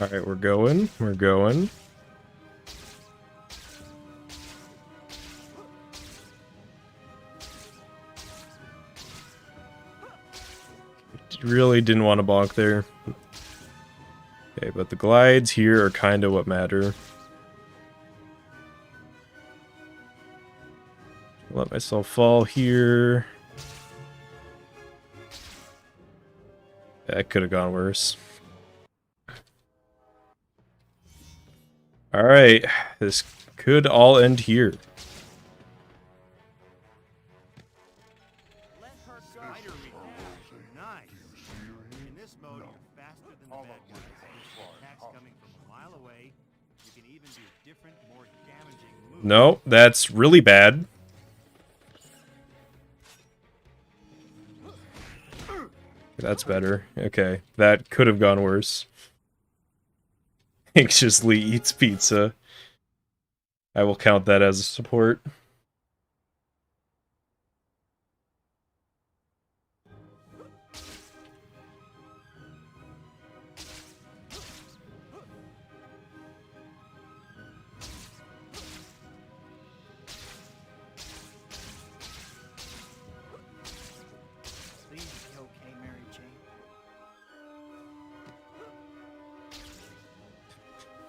Alright, we're going. We're going. Really didn't want to bonk there. Okay, but the glides here are kind of what matter. Let myself fall here. That could have gone worse. Alright, this could all end here. Let her spider react. Nice. In this mode, you're faster than the bad guys. Attacks coming from a mile away. You can even do different, more damaging moves. No, that's really bad. That's better. Okay, that could have gone worse. Anxiously eats pizza. I will count that as a support. Please be okay, Mary Jane.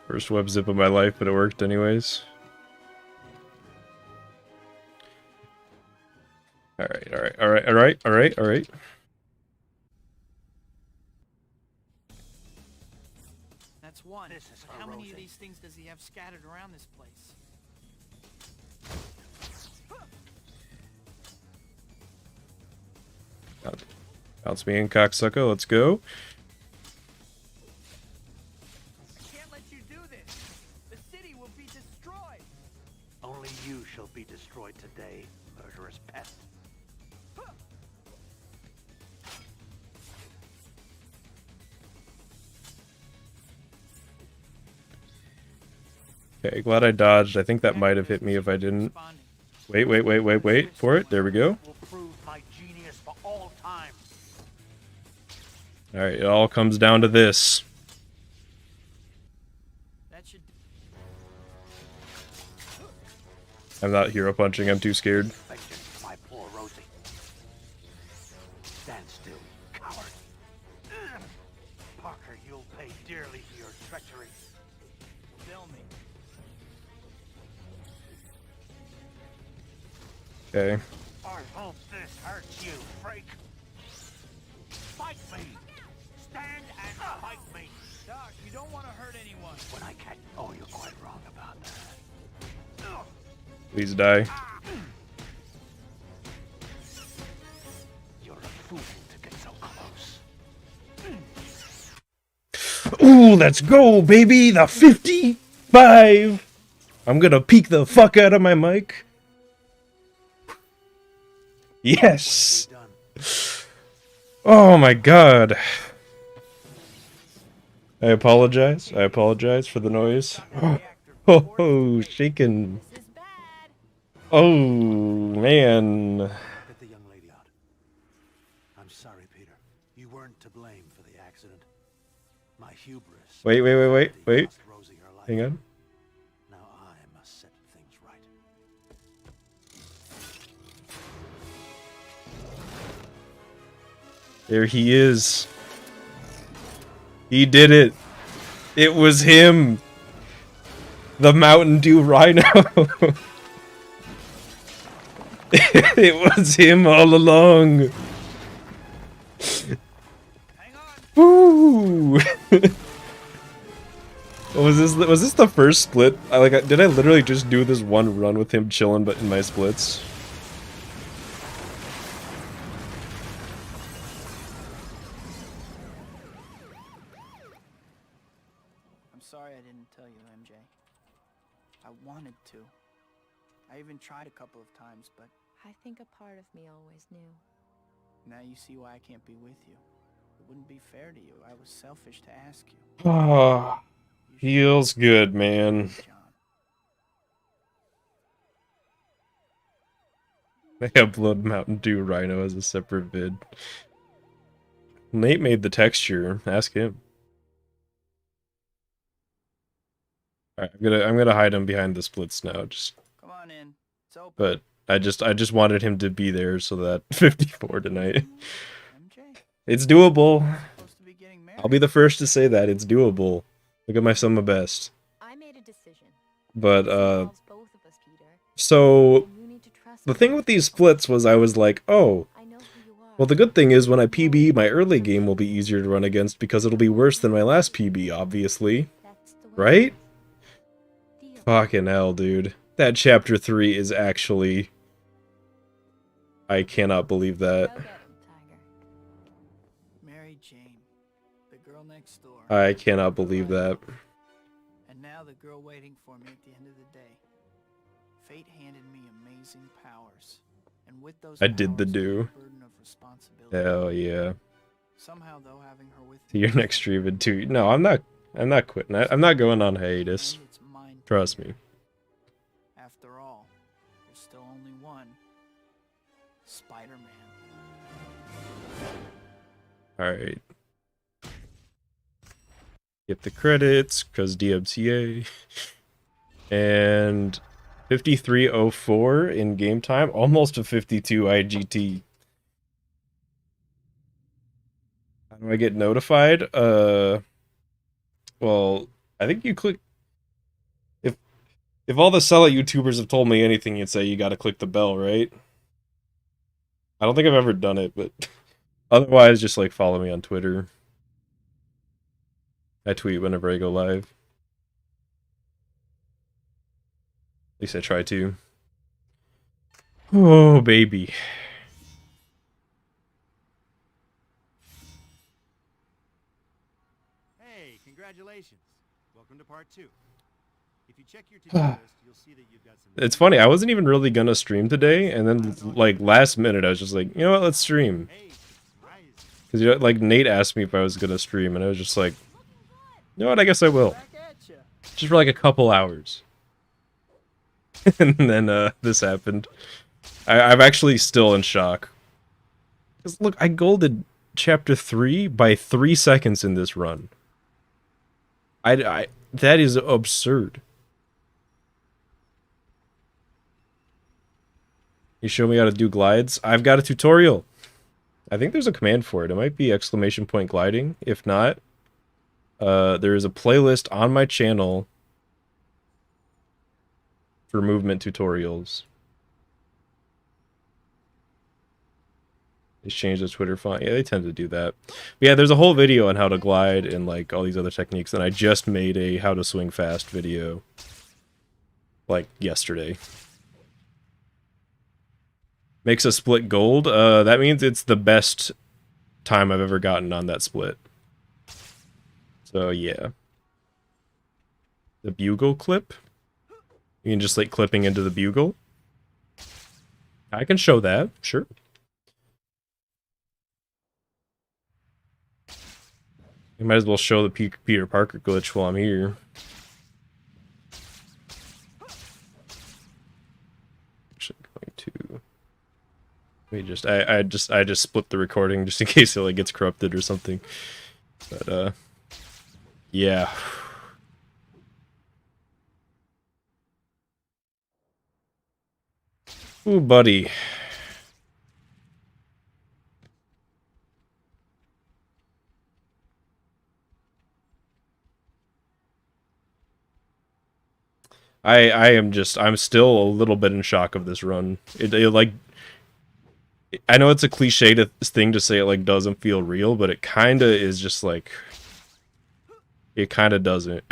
First web zip of my life, but it worked anyways. Alright, alright, alright, alright, alright, alright. That's one. This is But how many of Rosie. these things does he have scattered around this place? Bounce me in, cocksucker, let's go. I can't let you do this. The city will be destroyed. Only you shall be destroyed today, murderous pest. Okay, glad I dodged. I think that might have hit me if I didn't. Responding. Wait, wait, wait, wait, wait for it. There we go. Will prove my genius for all time. Alright, it all comes down to this. That should. I'm not hero punching, I'm too scared. Vengeance for my poor Rosie. Stand still, you coward. Parker, you'll pay dearly for your treachery. Bill me. Okay. I hope this hurts you, freak. Fight me! Stand and fight me! Doc, you don't want to hurt anyone. When I catch... Oh, you're quite wrong about that. Please die. You're a fool to get so close. Ooh, let's go, baby! The 55! I'm gonna peek the fuck out of my mic. Yes! Done. Oh my god. I apologize. I apologize for the noise. Oh, shaken. This is bad. Oh, man. Get the young lady out. I'm sorry, Peter. You weren't to blame for the accident. My hubris. Wait, wait, wait, wait, wait. cost Rosie her life. Hang on. Now I must set things right. There he is. He did it. It was him. The Mountain Dew Rhino. It was him all along. Hang on. Woo! Was this the first split? Did I literally just do this one run with him chilling but in my splits? I'm sorry I didn't tell you, MJ. I wanted to. I even tried a couple of times, but I think a part of me always knew. now you see why I can't be with you. It wouldn't be fair to you. I was selfish to ask you. Ah, You should feels good, man. John. I upload Mountain Dew Rhino as a separate vid. Nate made the texture. Ask him. Alright, I'm gonna hide him behind the splits now, just Come on in. It's open. but I just wanted him to be there so that 54 tonight. MJ? It's doable. Supposed to be getting married. I'll be the first to say that it's doable. Look at my son my best. I made a decision. But This involves both of us, Peter. so And you need to trust the me. thing with these splits was I was like, oh, I know who you are. well the good thing is when I PB, my early game will be easier to run against because it'll be worse than my last PB, obviously. That's the way Right? it is. Deal. Fucking hell, dude. That chapter 3 is actually... I cannot believe that. Go get him, Tiger. Mary Jane, the girl next door. I cannot believe that. And now the girl waiting for me at the end of the day. Fate handed me amazing powers. And with those I did the powers do. came a burden of responsibility. Hell yeah. Somehow though having her with See your next stream in 2... No, I'm not quitting. I'm not going on hiatus. and it's mine to Trust bear. me. After all, there's still only one. Spider-Man. Alright. Get the credits, cause DMCA. And 5304 in game time, almost a 52 IGT. How do I get notified? Well, I think you click if all the sellout YouTubers have told me anything, you'd say you gotta click the bell, right? I don't think I've ever done it, but otherwise just like follow me on Twitter. I tweet whenever I go live. At least I try to. Oh, baby. Hey, congratulations. Welcome to part 2. If you check your to-do list, you'll see that you've got some... It's funny, I wasn't even really gonna stream today, and then, like, last minute I was just like, you know what, let's stream. Hey, surprise. Because, you know, like, Nate asked me if I was gonna stream, and I was just like, you know what, I guess I will. Back at ya. Just for, like, a couple hours. And then, this happened. I'm actually still in shock. Because, look, I golded Chapter 3 by 3 seconds in this run. That is absurd. You show me how to do glides? I've got a tutorial. I think there's a command for it. It might be exclamation point gliding. If not, there is a playlist on my channel for movement tutorials. They changed the Twitter font. Yeah, they tend to do that. But yeah, there's a whole video on how to glide and like all these other techniques, and I just made a how to swing fast video like yesterday. Makes a split gold. That means it's the best time I've ever gotten on that split. So yeah. The bugle clip. You can just like clipping into the bugle. I can show that, sure. You might as well show the Peter Parker glitch while I'm here. Actually going to... I just split the recording just in case it like gets corrupted or something. But yeah. Ooh, buddy. I'm still a little bit in shock of this run. It like, I know it's a cliche thing to say it like doesn't feel real, but it kinda is just like, it kinda doesn't.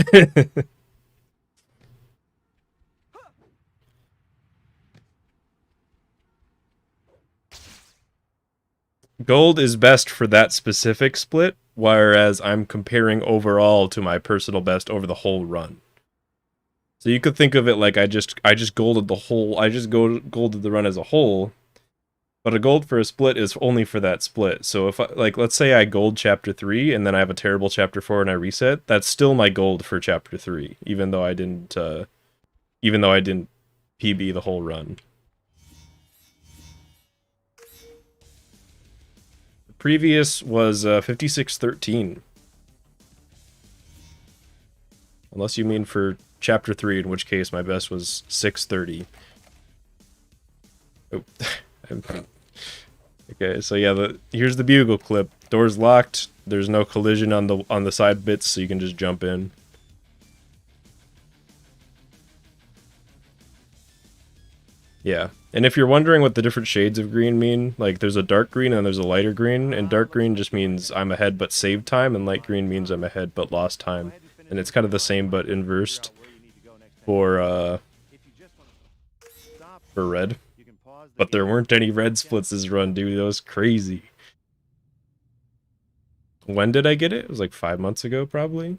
Gold is best for that specific split, whereas I'm comparing overall to my personal best over the whole run. So you could think of it like I just golded the whole, golded the run as a whole, but a gold for a split is only for that split. So if like let's say I gold chapter 3 and then I have a terrible chapter 4 and I reset, that's still my gold for chapter 3, even though I didn't PB the whole run. The previous was 5613. Unless you mean for chapter 3, in which case my best was 630. Oh. Okay, so yeah, here's the bugle clip. Door's locked. There's no collision on the side bits, so you can just jump in. Yeah, and if you're wondering what the different shades of green mean, like there's a dark green and there's a lighter green, and dark green just means I'm ahead but saved time, and light green means I'm ahead but lost time. And it's kind of the same but inversed for red. But there weren't any red splits this run, dude. That was crazy. When did I get it? It was like 5 months ago, probably.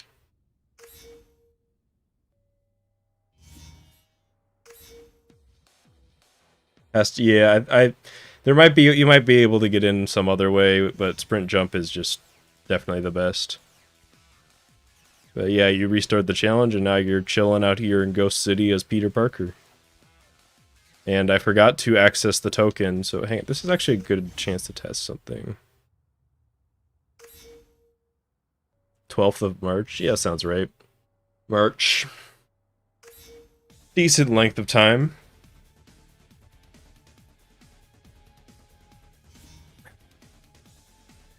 Yeah, there might be, you might be able to get in some other way, but sprint jump is just definitely the best. But yeah, you restart the challenge and now you're chilling out here in Ghost City as Peter Parker. And I forgot to access the token, so hang on, this is actually a good chance to test something. 12th of March? Yeah, sounds right. March. Decent length of time.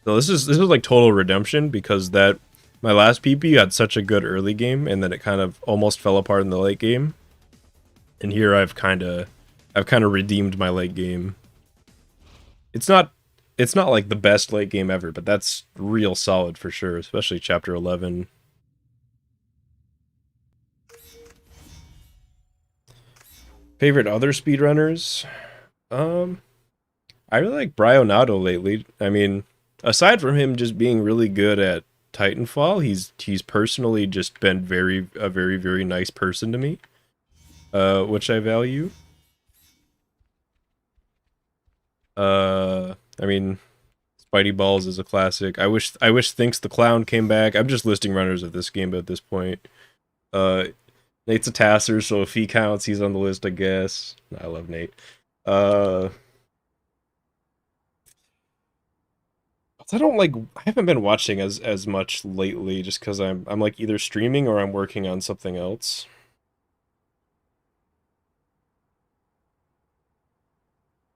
So this is like total redemption, because that my last PP had such a good early game and then it kind of almost fell apart in the late game. And here I've kind of redeemed my late game. It's not like the best late game ever, but that's real solid for sure, especially chapter 11. Favorite other speedrunners? I really like Brionado lately. I mean, aside from him just being really good at Titanfall, he's personally just been a very nice person to me, which I value. I mean, Spidey Balls is a classic. I wish Thinks the Clown came back. I'm just listing runners of this game at this point. Nate's a tasser, so if he counts, he's on the list, I guess. I love Nate. I haven't been watching as much lately, just because I'm like either streaming or I'm working on something else.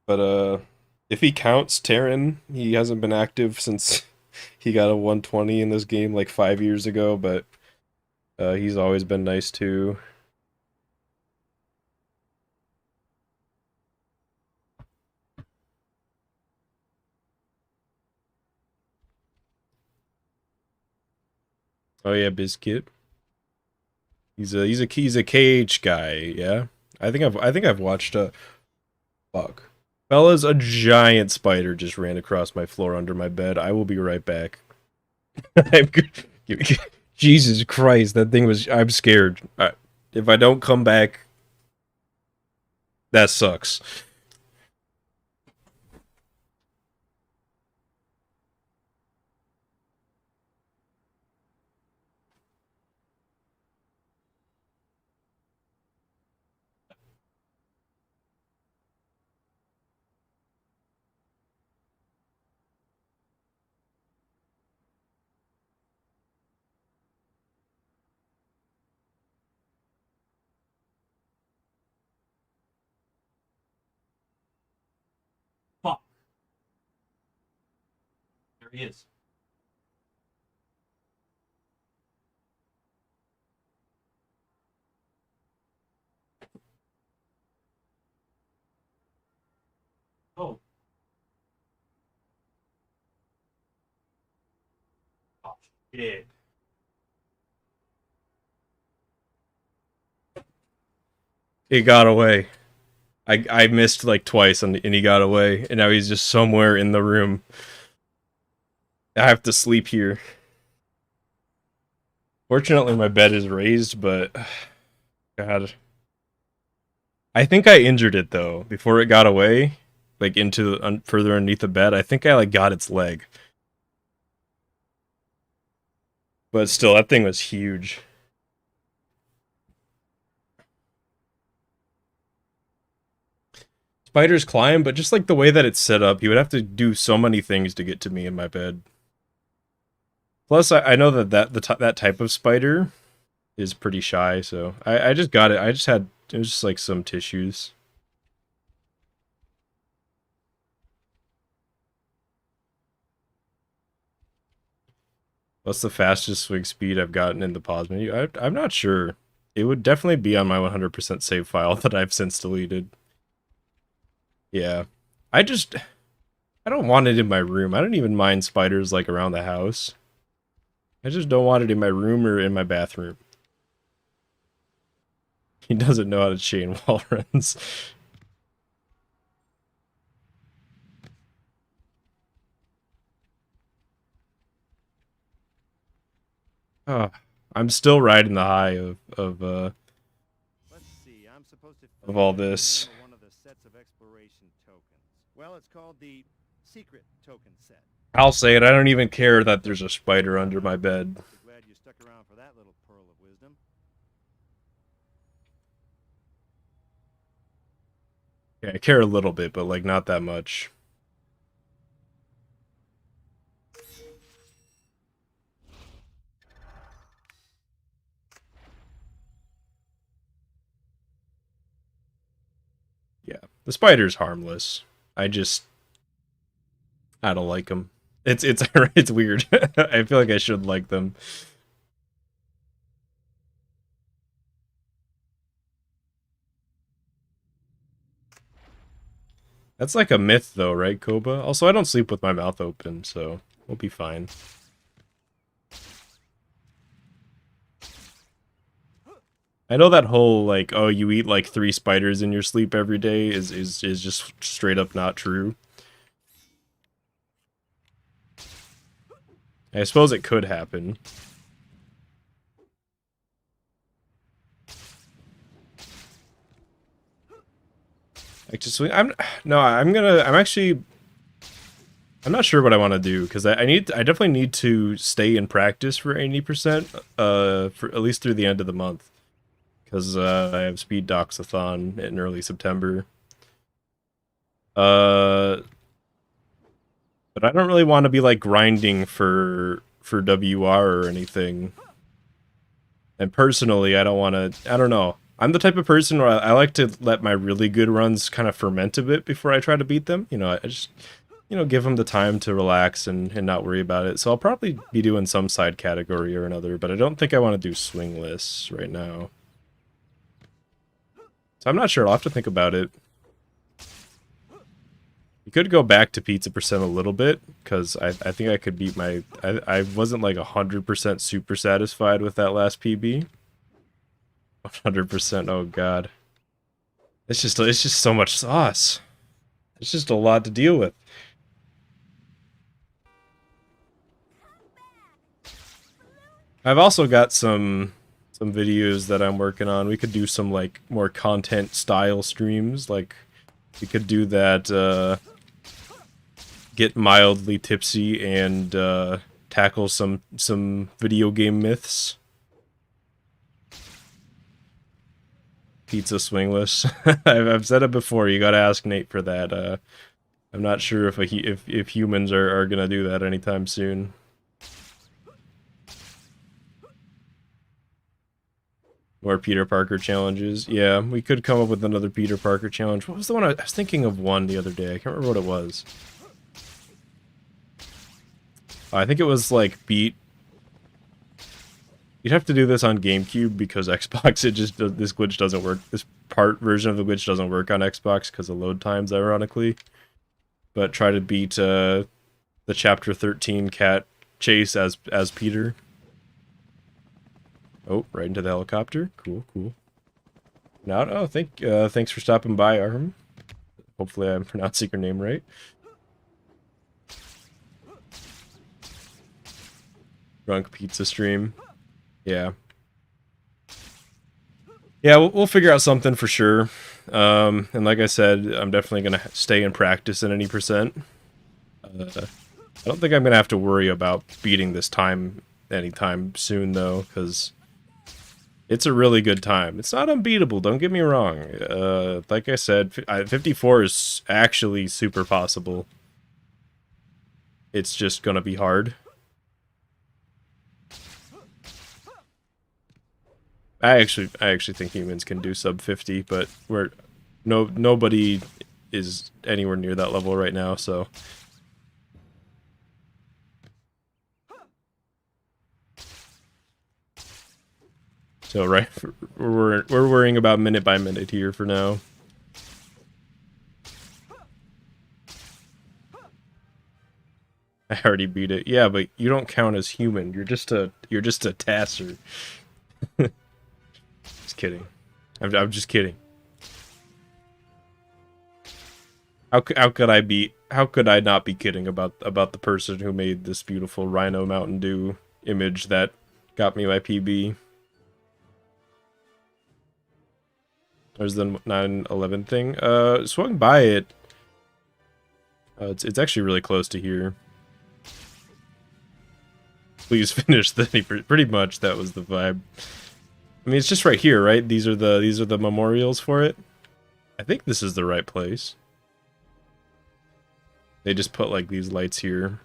But if he counts, Terran, he hasn't been active since he got a 120 in this game like 5 years ago, but he's always been nice too. Oh yeah, Biscuit. He's a KH guy, yeah. I think I've watched fuck. Fellas, a giant spider just ran across my floor under my bed. I will be right back. Jesus Christ, that thing was... I'm scared. If I don't come back, that sucks. Fuck. There he is. Oh. Oh, shit. He got away. I missed like twice and he got away, and now he's just somewhere in the room. I have to sleep here. Fortunately, my bed is raised, but God, I think I injured it though before it got away, like into further underneath the bed. I think I like got its leg, but still, that thing was huge. Spiders climb, but just like the way that it's set up, you would have to do so many things to get to me in my bed. Plus, I know that type of spider is pretty shy, so I just got it. It was just like some tissues. What's the fastest swing speed I've gotten in the pause menu? I'm not sure. It would definitely be on my 100% save file that I've since deleted. Yeah. I don't want it in my room. I don't even mind spiders like around the house. I just don't want it in my room or in my bathroom. He doesn't know how to chain wall runs. Oh, I'm still riding the high Let's see, I'm supposed to of all find the name this. of one of the sets of exploration tokens. Well, it's called the secret token set. I'll say it, I don't even care that there's a spider under my bed. Glad you stuck around for that little pearl of wisdom. Yeah, I care a little bit, but like not that much. Yeah, the spider's harmless. I don't like them. It's it's weird. I feel like I should like them. That's like a myth though, right, Koba? Also, I don't sleep with my mouth open, so we'll be fine. I know that whole like, oh, you eat like 3 spiders in your sleep every day is just straight up not true. I suppose it could happen. Like just I'm actually I'm not sure what I want to do because I definitely need to stay in practice for 80% for at least through the end of the month because I have Speed Doxathon in early September. But I don't really want to be like grinding for WR or anything. And personally, I don't know. I'm the type of person where I like to let my really good runs kind of ferment a bit before I try to beat them. You know, I just, give them the time to relax and not worry about it. So I'll probably be doing some side category or another, but I don't think I want to do swingless right now. So I'm not sure. I'll have to think about it. You could go back to pizza percent a little bit, because I think I could beat my... I wasn't like 100% super satisfied with that last PB. 100%, oh god. It's just so much sauce. It's just a lot to deal with. I've also got some videos that I'm working on. We could do some like more content style streams. Like we could do that get mildly tipsy and tackle some video game myths. Pizza swingless. I've said it before. You gotta ask Nate for that. I'm not sure if humans are gonna do that anytime soon. More Peter Parker challenges. Yeah, we could come up with another Peter Parker challenge. What was the one I was thinking of one the other day? I can't remember what it was. I think it was like beat. You'd have to do this on GameCube because Xbox, this glitch doesn't work. This version of the glitch doesn't work on Xbox because of load times, ironically. But try to beat the Chapter 13 cat chase as Peter. Oh, right into the helicopter. Cool, cool. Now, oh, thanks for stopping by, Arm. Hopefully I'm pronouncing your name right. Drunk pizza stream. Yeah. Yeah, we'll figure out something for sure. And like I said, I'm definitely going to stay in practice at any percent. I don't think I'm going to have to worry about beating this time anytime soon, though, because it's a really good time. It's not unbeatable, don't get me wrong. Like I said, 54 is actually super possible. It's just going to be hard. I actually think humans can do sub 50, but nobody is anywhere near that level right now, so. So right, we're worrying about minute by minute here for now. I already beat it. Yeah, but you don't count as human. You're just a tasser. Just kidding. I'm just kidding. How could I be? How could I not be kidding about the person who made this beautiful Rhino Mountain Dew image that got me my PB? There's the 9/11 thing. Swung by it. It's actually really close to here. Please finish the pretty much that was the vibe. I mean, it's just right here, right? These are the memorials for it. I think this is the right place. They just put like these lights here.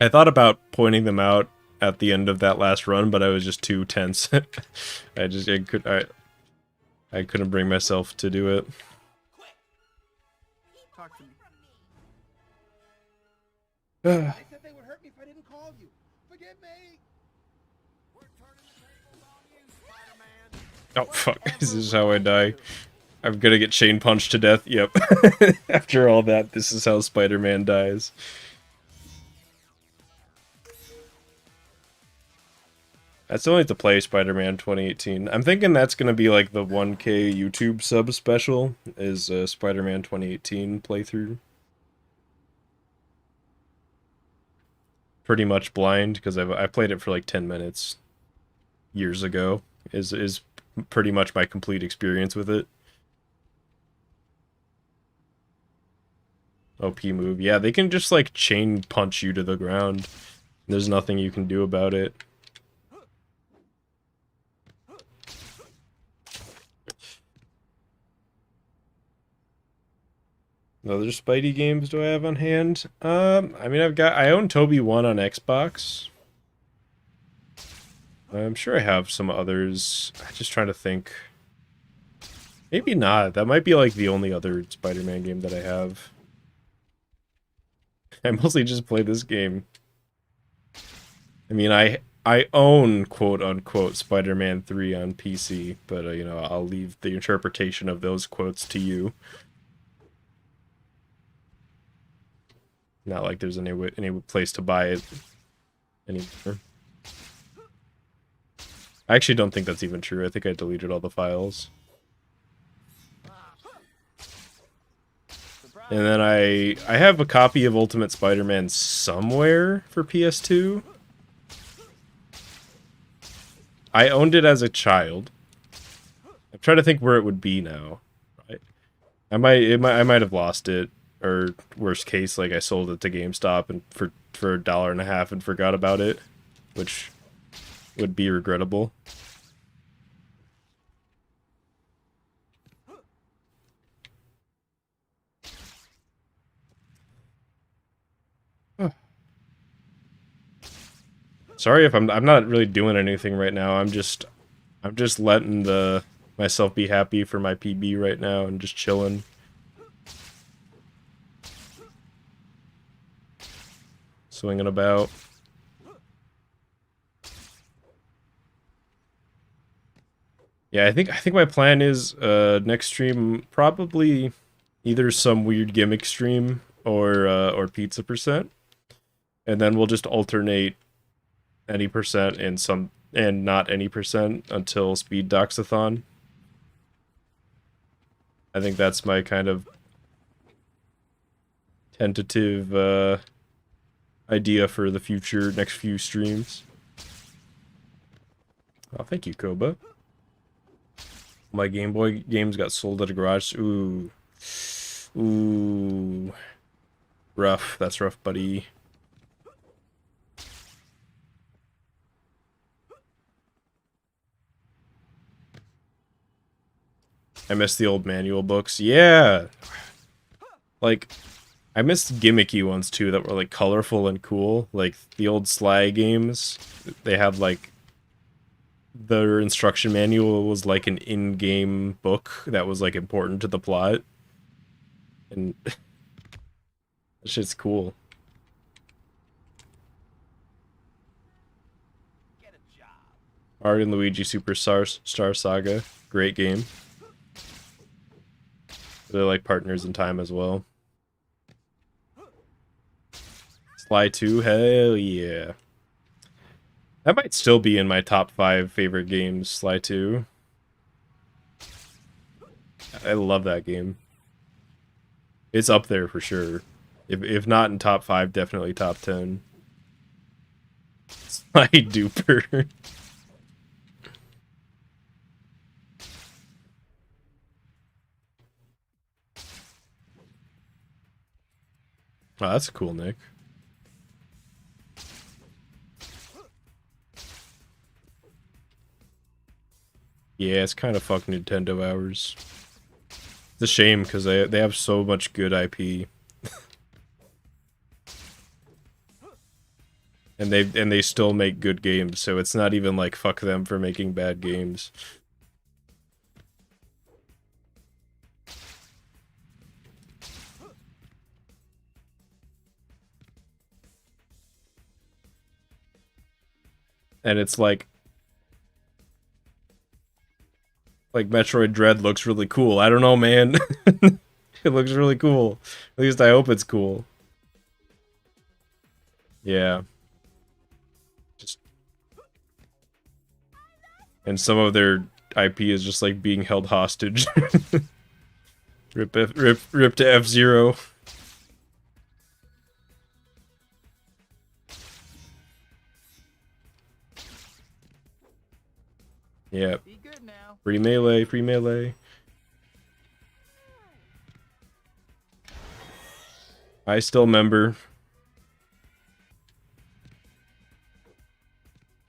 I thought about pointing them out at the end of that last run, but I was just too tense. I couldn't bring myself to do it. Talk to me. They said they would hurt me if I didn't call you. Forgive me. We're turning the tables on you, Spider-Man. Oh fuck, this is how I die. I'm gonna get chain punched to death, yep. After all that, this is how Spider-Man dies. That's only to play Spider-Man 2018. I'm thinking that's gonna be like the 1K YouTube sub special, is Spider-Man 2018 playthrough. Pretty much blind, because I played it for like 10 minutes years ago, is pretty much my complete experience with it. OP move. Yeah, they can just like chain punch you to the ground. There's nothing you can do about it. What other Spidey games do I have on hand? I mean, I own Toby 1 on Xbox. I'm sure I have some others. I'm just trying to think. Maybe not. That might be like the only other Spider-Man game that I have. I mostly just play this game. I mean, I own quote-unquote Spider-Man 3 on PC, but, you know, I'll leave the interpretation of those quotes to you. Not like there's any place to buy it anymore. I actually don't think that's even true. I think I deleted all the files. And then I have a copy of Ultimate Spider-Man somewhere for PS2. I owned it as a child. I'm trying to think where it would be now. I might have lost it, or worst case, like I sold it to GameStop and for $1.50 and forgot about it, which would be regrettable. Sorry if I'm not really doing anything right now. I'm just letting myself be happy for my PB right now and just chilling. Swinging about. Yeah, I think my plan is next stream probably either some weird gimmick stream or pizza percent. And then we'll just alternate any percent and not any percent until Speed Doxathon. I think that's my kind of tentative idea for the next few streams. Oh, thank you, Koba. My Game Boy games got sold at a garage. Ooh. Ooh. Rough. That's rough, buddy. I miss the old manual books. Yeah. Like, I missed gimmicky ones too that were like colorful and cool. Like the old Sly games, they had like their instruction manual was like an in-game book that was like important to the plot. And that shit's cool. Get a job. Mario and Luigi Star Saga, great game. They're like partners in time as well. Sly 2, hell yeah. That might still be in my top 5 favorite games, Sly 2. I love that game. It's up there for sure. If not in top 5, definitely top 10. Sly Duper. Oh, that's cool, Nick. Yeah, it's kind of fuck Nintendo hours. It's a shame because they have so much good IP. and they still make good games, so it's not even like fuck them for making bad games. And it's like Metroid Dread looks really cool. I don't know, man. It looks really cool. At least I hope it's cool. Yeah. And some of their IP is just like being held hostage. rip to F-Zero. Yeah. Be good now. Free melee, free melee. I still remember.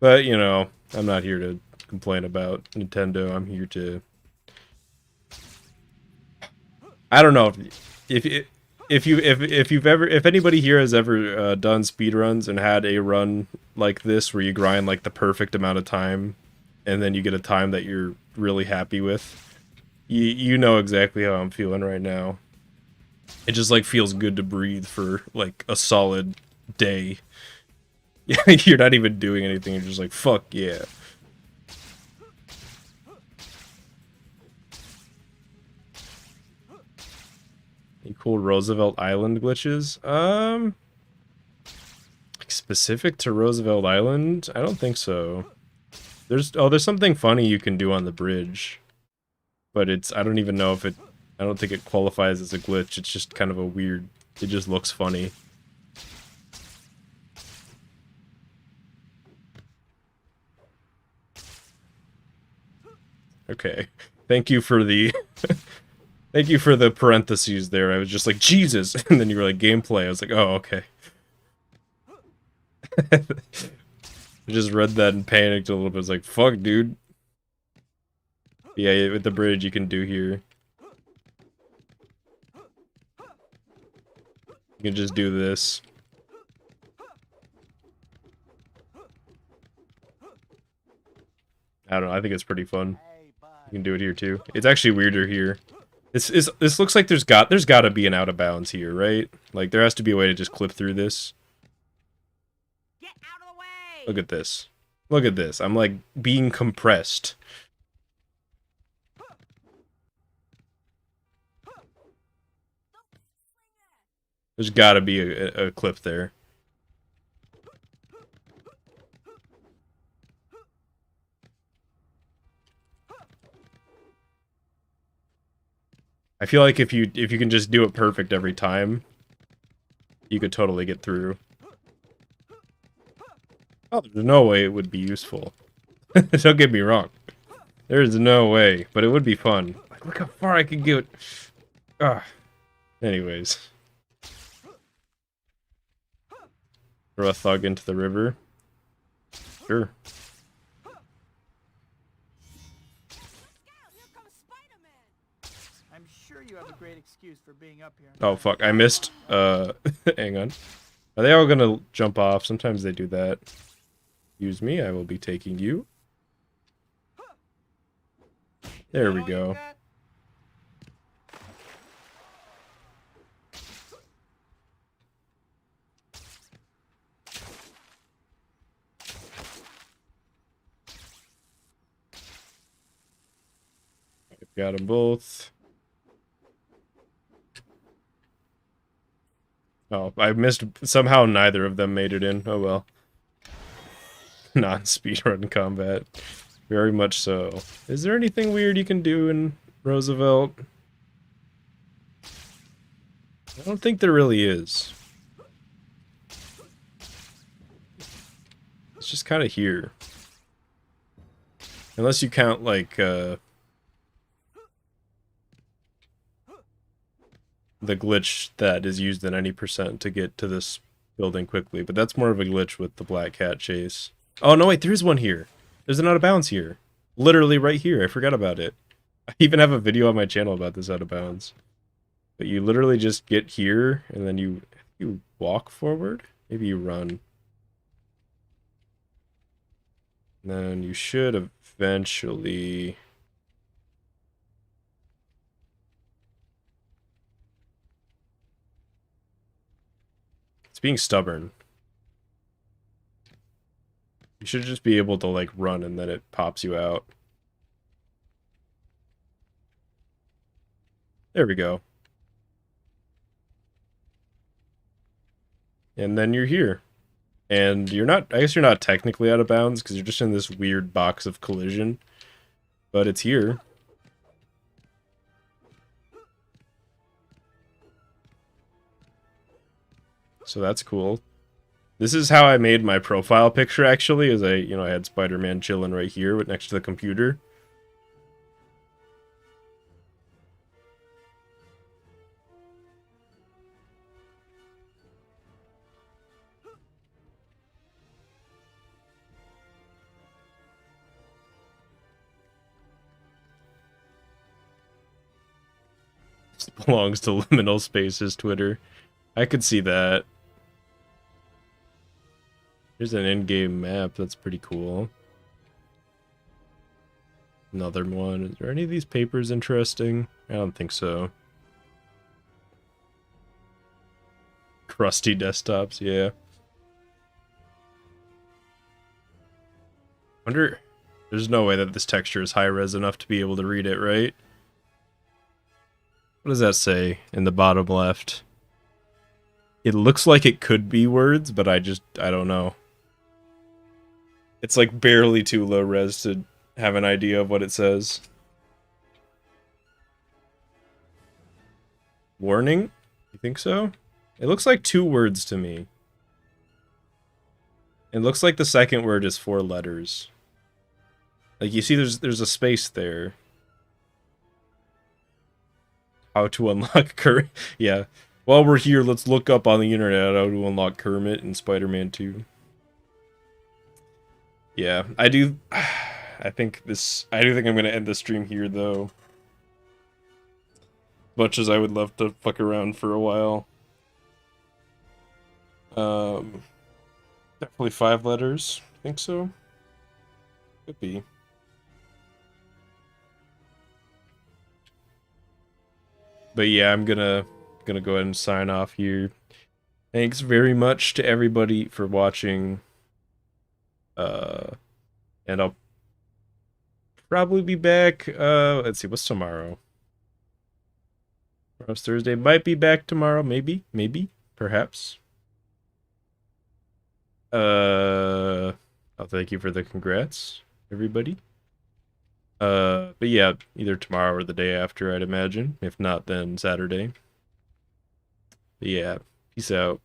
But, you know, I'm not here to complain about Nintendo. I'm here to... I don't know if anybody here has ever done speedruns and had a run like this where you grind like the perfect amount of time and then you get a time that you're really happy with, you know exactly how I'm feeling right now. It just like feels good to breathe for like a solid day. You're not even doing anything, you're just like, fuck yeah. Any cool Roosevelt Island glitches? Like specific to Roosevelt Island? I don't think so. There's something funny you can do on the bridge. But I don't even know if I don't think it qualifies as a glitch. It's just kind of a weird, it just looks funny. Okay. Thank you for the thank you for the parentheses there. I was just like, Jesus! And then you were like, gameplay. I was like, oh, okay. I just read that and panicked a little bit. I was like, fuck, dude. Yeah, with the bridge you can do here. You can just do this. I don't know, I think it's pretty fun. You can do it here too. It's actually weirder here. This looks like there's gotta be an out of bounds here, right? Like there has to be a way to just clip through this. Get out of the way! Look at this. Look at this. I'm like being compressed. There's gotta be a clip there. I feel like if you can just do it perfect every time, you could totally get through. Oh, there's no way it would be useful. Don't get me wrong. There's no way, but it would be fun. Like, look how far I can get. Ah. Anyways. Throw a thug into the river. Sure. I'm sure you have a great excuse for being up here. Oh fuck, I missed. Hang on. Are they all gonna jump off? Sometimes they do that. Use me, I will be taking you. There we go. I've got them both. Oh, I missed. Somehow neither of them made it in. Oh well. Non-speedrun combat. Very much so. Is there anything weird you can do in Roosevelt? I don't think there really is. It's just kind of here. Unless you count, like, the glitch that is used in any percent to get to this building quickly. But that's more of a glitch with the Black Cat chase. Oh, no, wait, there's one here. There's an out of bounds here. Literally right here. I forgot about it. I even have a video on my channel about this out of bounds. But you literally just get here, and then you walk forward. Maybe you run. And then you should eventually... It's being stubborn. You should just be able to, like, run, and then it pops you out. There we go. And then you're here. And you're not, I guess you're not technically out of bounds, because you're just in this weird box of collision. But it's here. So that's cool. This is how I made my profile picture, actually, is I had Spider-Man chilling right here next to the computer. This belongs to Liminal Spaces Twitter. I could see that. Here's an in-game map. That's pretty cool. Another one. Is there any of these papers interesting? I don't think so. Crusty desktops, yeah. Wonder... There's no way that this texture is high-res enough to be able to read it, right? What does that say in the bottom left? It looks like it could be words, but I don't know. It's like barely too low res to have an idea of what it says. Warning? You think so? It looks like 2 words to me. It looks like the second word is 4 letters. Like, you see there's a space there. How to unlock Kermit. Yeah. While we're here, let's look up on the internet how to unlock Kermit in Spider-Man 2. Yeah, I do think I'm gonna end the stream here, though. Much as I would love to fuck around for a while. Definitely 5 letters. I think so. Could be. But yeah, I'm gonna go ahead and sign off here. Thanks very much to everybody for watching. And I'll probably be back. Let's see, what's tomorrow? Tomorrow's Thursday. Might be back tomorrow. Maybe, perhaps. I'll thank you for the congrats, everybody. But yeah, either tomorrow or the day after, I'd imagine. If not, then Saturday. But yeah, peace out.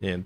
And